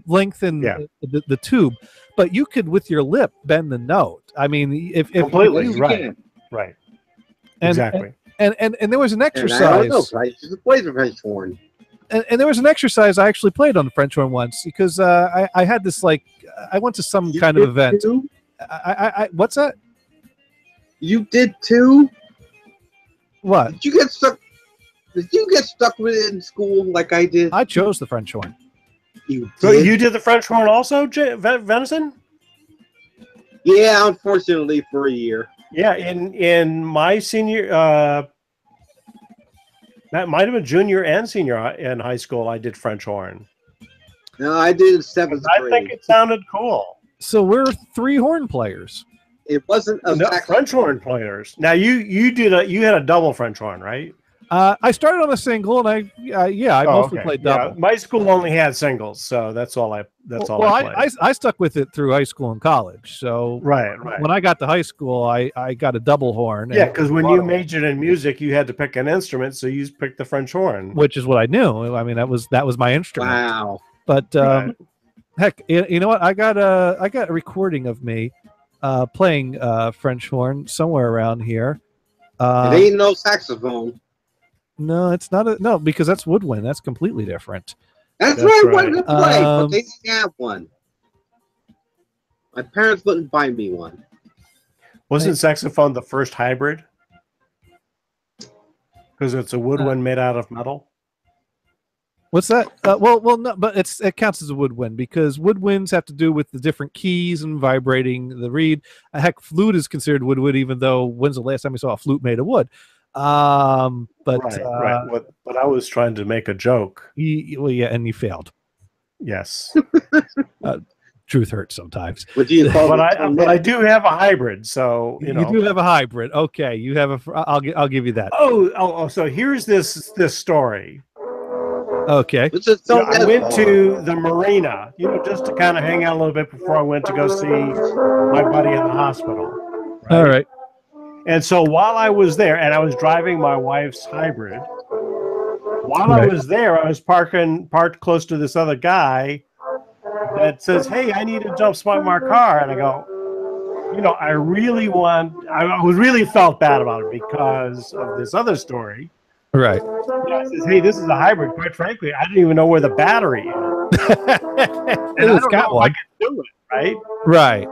lengthen the tube, but you could with your lip bend the note. I mean, if completely you right, right, exactly. And there was an exercise. And I don't know, right? You play the French horn. And there was an exercise I actually played on the French horn once because I had this I went to some kind of event. Too? What's that? You did too? What? Did you get stuck? Did you get stuck with it in school like I did? I chose the French horn. So you did the French horn also, Venison? Yeah, unfortunately for a year. Yeah, in my senior, that might have been junior and senior in high school. I did French horn. No, I did in 7th grade. I think it sounded cool. So we're 3 horn players. It wasn't a French horn players. Now you had a double French horn, right? I started on a single, and I mostly played double. Yeah, my school only had singles, so that's all I played. I stuck with it through high school and college. So right. When I got to high school, I got a double horn. Yeah, because when you majored in music, you had to pick an instrument, so you picked the French horn, which is what I knew. I mean, that was my instrument. Wow. But heck, you know what? I got a recording of me playing French horn somewhere around here. It ain't no saxophone. No, it's not no, because that's woodwind. That's completely different. That's what I wanted to play, but they didn't have one. My parents wouldn't buy me one. Wasn't saxophone the first hybrid? Because it's a woodwind made out of metal. What's that? Well, no, but it counts as a woodwind because woodwinds have to do with the different keys and vibrating the reed. Heck, flute is considered woodwind, even though when's the last time we saw a flute made of wood? But right. But I was trying to make a joke. Well, yeah, and you failed. Yes. Truth hurts sometimes. But I do have a hybrid, so you know. You do have a hybrid. Okay, you have a. I'll give you that. Oh! So here's this story. Okay. I went to the marina, just to kind of hang out a little bit before I went to go see my buddy in the hospital. Right? All right. And so while I was there, and I was driving my wife's hybrid, while I was there, I was parked close to this other guy that says, "Hey, I need to jump start my car." And I go, I really felt bad about it because of this other story. Right. I says, "Hey, this is a hybrid. Quite frankly, I didn't even know where the battery is." And I don't know if I can do it, right? Right.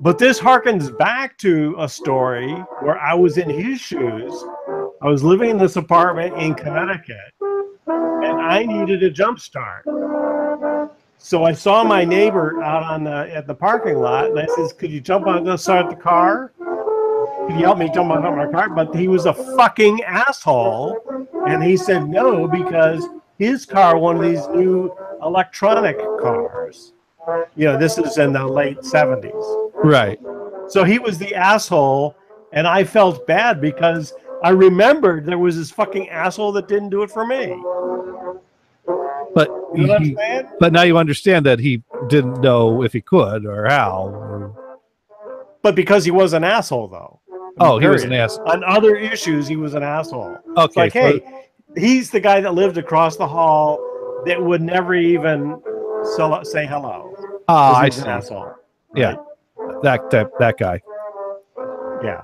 But this harkens back to a story where I was in his shoes. I was living in this apartment in Connecticut, and I needed a jump start. So I saw my neighbor out at the parking lot, and I says, "Could you jump on and start the car? Could you help me jump on my car?" But he was a fucking asshole, and he said no because his car, one of these new electronic cars. This is in the late 70s. Right. So he was the asshole, and I felt bad because I remembered there was this fucking asshole that didn't do it for me. But you know what I'm saying? But now you understand that he didn't know if he could or how. But because he was an asshole, though. He was an asshole. On other issues, he was an asshole. Okay. It's like, hey, he's the guy that lived across the hall that would never even say hello. I see. An asshole. Right? Yeah. That guy. Yeah.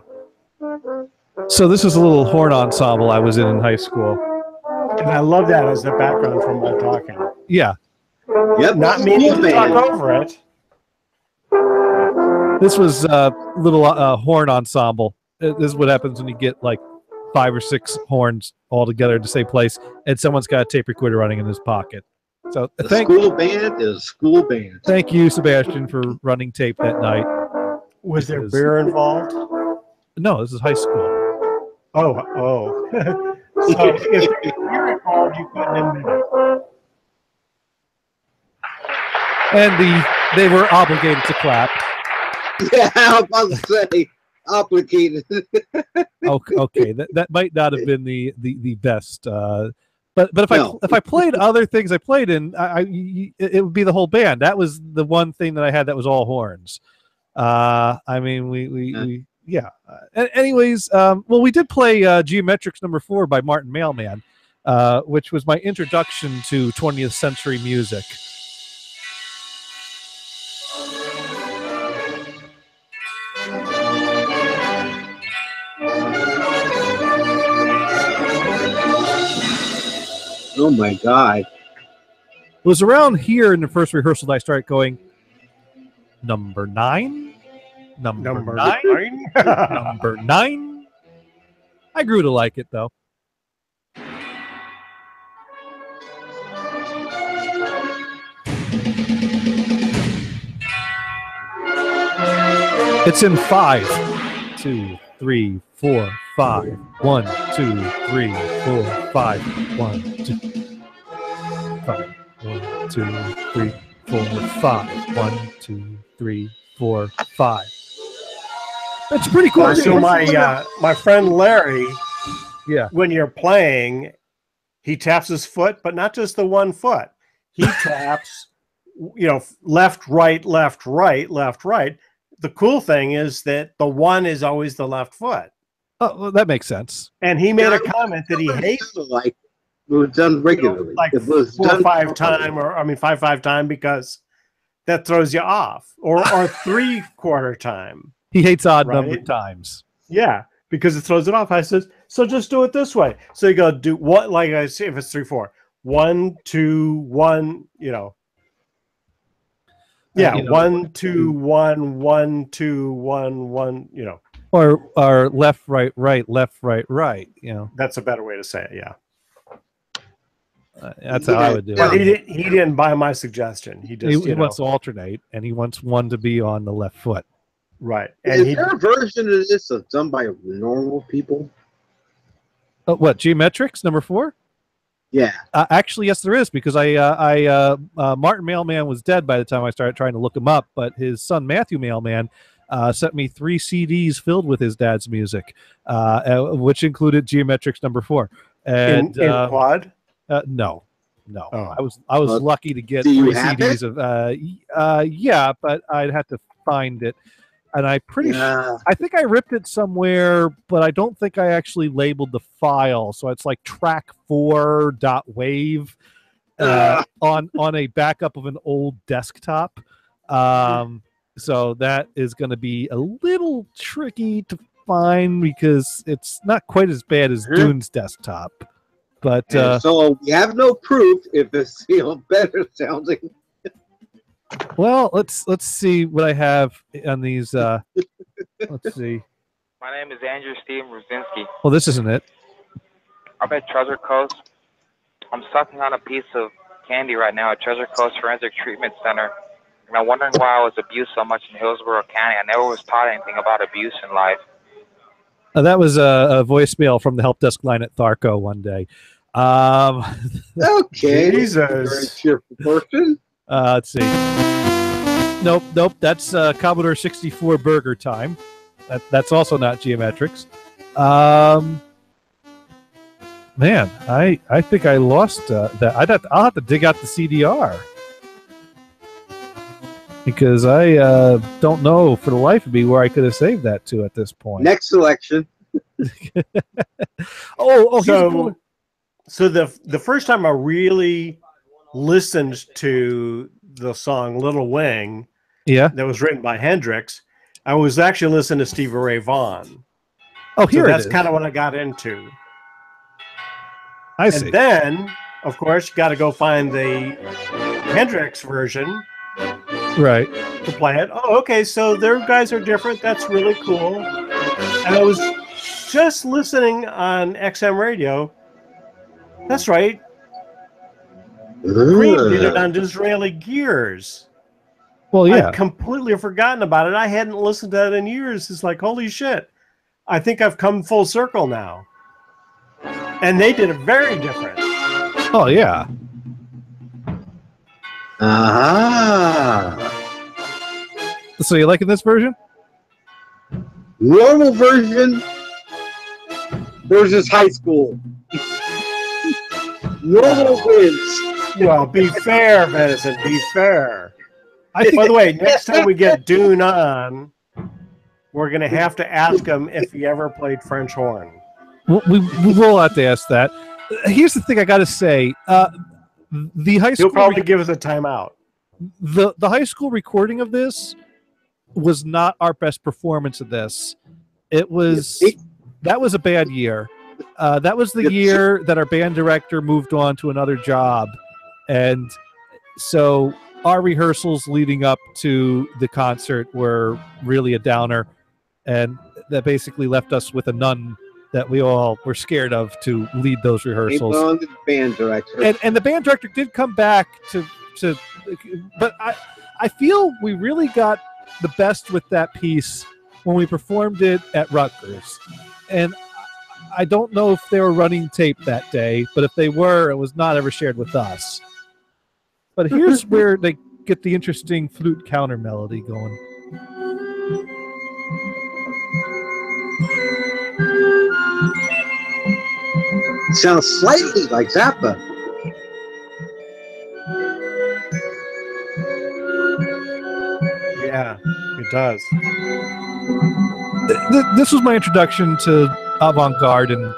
So this is a little horn ensemble I was in high school. And I love that as the background from my talking. Yeah. Yep. Not meaning to talk over it. This was a little horn ensemble. This is what happens when you get like 5 or 6 horns all together in the same place, and someone's got a tape recorder running in his pocket. So school band is school band. Thank you, Sebastian, for running tape that night. Was there beer involved? No, this is high school. Oh. So if there was beer involved, you couldn't admit it. And they were obligated to clap. Yeah, I was about to say obligated. Okay, that might not have been the best. But if I played other things I played in, it would be the whole band. That was the one thing that I had that was all horns. I mean, anyways, well, we did play Geometrics number 4 by Martin Mailman, which was my introduction to 20th century music. Oh my God. It was around here in the first rehearsal that I started going, number 9? Number 9? Number 9? I grew to like it, though. It's in 5, 2, 3, 4, 5. 1, 2, 3, 4, 5. 1, 2, 5. 1, 2, 3, 4, 5. 1, 2, 3, 4, 5. It's pretty cool. So my friend Larry, yeah, when you're playing, he taps his foot, but not just the one foot. He taps, left, right, left, right, left, right. The cool thing is that the one is always the left foot. Oh, well, that makes sense. And he made a comment that he hates like it was done regularly, like it was 4 or done 5 time, or 5 time, because that throws you off, or 3/4 time. He hates odd numbered times. Yeah, because it throws it off. I said, so just do it this way. So you go do what? Like I say, if it's 3/4, 1, 2, 1. Yeah, 1, 2, 1, 1, 2, 1, 1. Or left, right, right, left, right, right. That's a better way to say it. Yeah, that's how I would do but it. He didn't buy my suggestion. He just he wants to alternate, and he wants one to be on the left foot. Right. And is there a version of this that's done by normal people? What, Geometrics number 4? Yeah. Actually, yes, there is, because Martin Mailman was dead by the time I started trying to look him up, but his son Matthew Mailman sent me 3 CDs filled with his dad's music, which included Geometrics number 4. And in quad? No. Oh. I was lucky to get 3 CDs of yeah, but I'd have to find it. And I think I ripped it somewhere, but I don't think I actually labeled the file. So it's like track4.wave on a backup of an old desktop. So that is going to be a little tricky to find because it's not quite as bad as Dune's desktop. But so we have no proof if it's better sounding. Well, let's see what I have on these. Let's see. My name is Andrew Steve Brzezinski. Well, this isn't it. I'm at Treasure Coast. I'm sucking on a piece of candy right now at Treasure Coast Forensic Treatment Center. And I'm wondering why I was abused so much in Hillsborough County. I never was taught anything about abuse in life. That was a voicemail from the help desk line at Tharco one day. Okay. Jesus. Cheerful person. Let's see. Nope. That's Commodore 64 Burger Time. That's also not Geometrics. Man, I think I lost that. I'll have to dig out the CDR because I don't know for the life of me where I could have saved that to at this point. Next selection. So the first time I really listened to the song Little Wing, that was written by Hendrix, I was actually listening to Stevie Ray Vaughan. Oh, here that's it is. kind of what I got into. I see. And then, of course, you got to go find the Hendrix version, right, to play it. Oh, okay, so their guys are different. That's really cool. And I was just listening on XM radio. That's right. Cream did it on Disraeli Gears. Well, yeah. I'd completely forgotten about it. I hadn't listened to that in years. It's like, holy shit. I think I've come full circle now. And they did it very different. Oh, yeah. So you liking this version? Normal version versus high school. Normal wins. Well, be fair, Venison. Be fair. By the way, next time we get Dune on, we're going to have to ask him if he ever played French horn. We will have to ask that. Here's the thing I got to say. The high school. He'll probably give us a timeout. The high school recording of this was not our best performance of this. That was a bad year. That was the year that our band director moved on to another job, and so our rehearsals leading up to the concert were really a downer, and that basically left us with a nun that we all were scared of to lead those rehearsals. The band director. And the band director did come back to but I feel we really got the best with that piece when we performed it at Rutgers. And I don't know if they were running tape that day, but if they were, it was not ever shared with us. But here's where they get the interesting flute counter melody going. Sounds slightly like Zappa. Yeah, it does. This was my introduction to avant-garde, and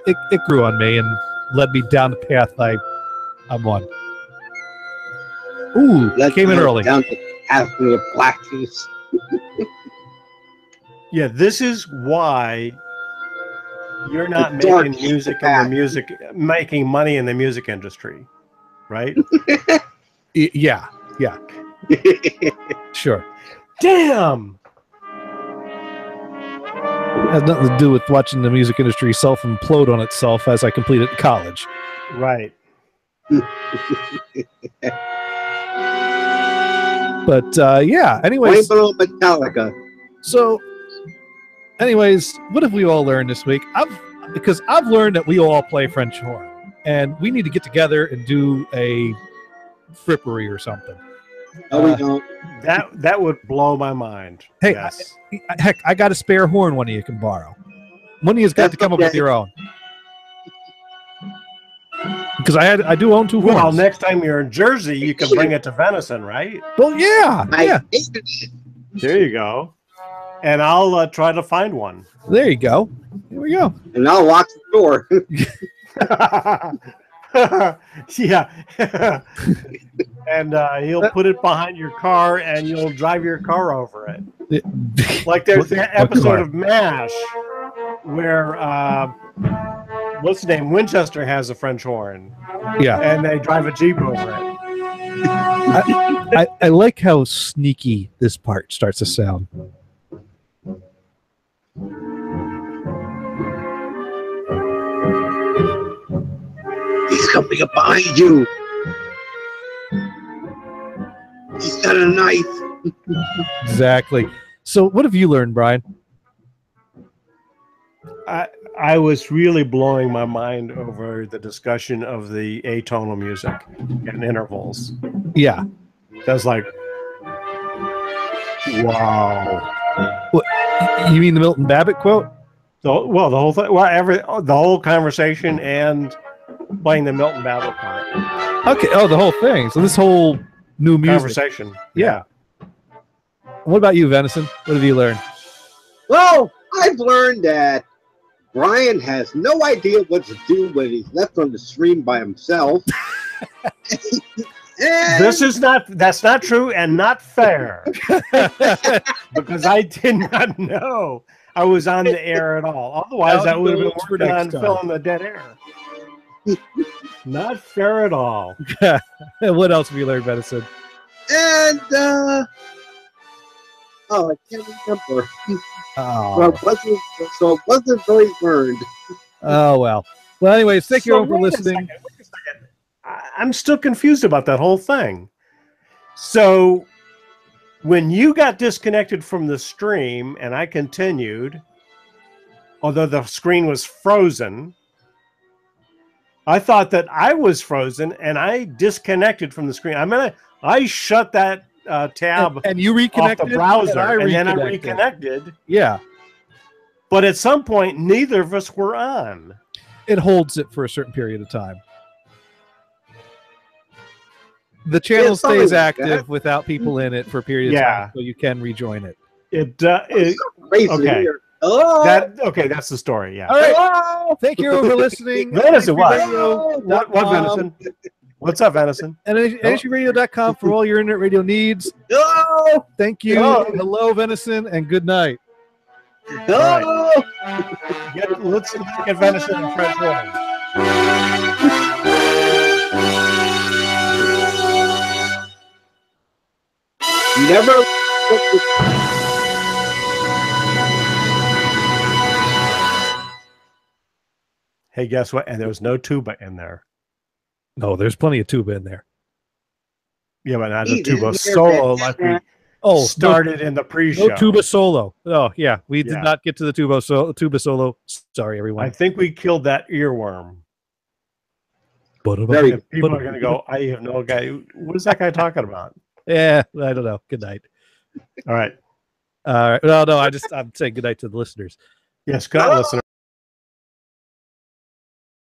it grew on me and led me down the path I'm on. Ooh, came in early. Down to after the Black Keys. Yeah, this is why you're not making music making money in the music industry, right? Yeah. Sure. Damn. It has nothing to do with watching the music industry self-implode on itself as I completed college. Right. But yeah, anyways. Metallica. So, anyways, what have we all learned this week? Because I've learned that we all play French horn, and we need to get together and do a frippery or something. No, we don't. That would blow my mind. Hey, yes. Heck, I got a spare horn one of you can borrow. One of you's got to come up with your own. Because I do own two horns. Well, next time you're in Jersey, you can bring it to Venison, right? Well, yeah. There you go. And I'll try to find one. There you go. Here we go. And I'll lock the door. Yeah. And he'll put it behind your car, and you'll drive your car over it. Like there's the episode of MASH where what's the name? Winchester has a French horn. Yeah. And they drive a Jeep over it. I like how sneaky this part starts to sound. He's coming up behind you. He's got a knife. Exactly. So what have you learned, Brian? I was really blowing my mind over the discussion of the atonal music and intervals. Yeah. That's like, wow. What, you mean the Milton Babbitt quote? The whole thing. Well, the whole conversation and playing the Milton Babbitt part. Okay. Oh, the whole thing. So this whole new music conversation. Yeah. What about you, Venison? What have you learned? Well, I've learned that Brian has no idea what to do when he's left on the stream by himself. That's not true and not fair. Because I did not know I was on the air at all. Otherwise, I would have been working on filling the dead air. Not fair at all. What else have you learned, Venison? And Oh, I can't remember. Oh. So it wasn't very burned. Oh, well. Well, anyways, thank you all for listening. Wait a second. I'm still confused about that whole thing. So when you got disconnected from the stream and I continued, although the screen was frozen, I thought that I was frozen and I disconnected from the screen. I shut that tab and you reconnected off the browser, and then I reconnected. Yeah. But at some point, neither of us were on. It holds it for a certain period of time. The channel stays active without people in it for a period of time, so you can rejoin it. Okay. Okay, that's the story. Yeah. All right. Thank you for listening. Venison, what venison? What's up, Venison? And NHVRadio.com for all your internet radio needs. Thank you. Hello, Venison, and good night. Right. Let's get Venison and Fred Warren. Never. Hey, guess what? And there was no tuba in there. No, there's plenty of tuba in there. Yeah, but not a tuba solo like we started in the pre-show. No tuba solo. Oh, yeah. We did not get to the tuba solo. Sorry, everyone. I think we killed that earworm. People are going to go, I have no guy. What is that guy talking about? Yeah, I don't know. Good night. All right. All right. No, I'm saying good night to the listeners. Yes, good night, listeners.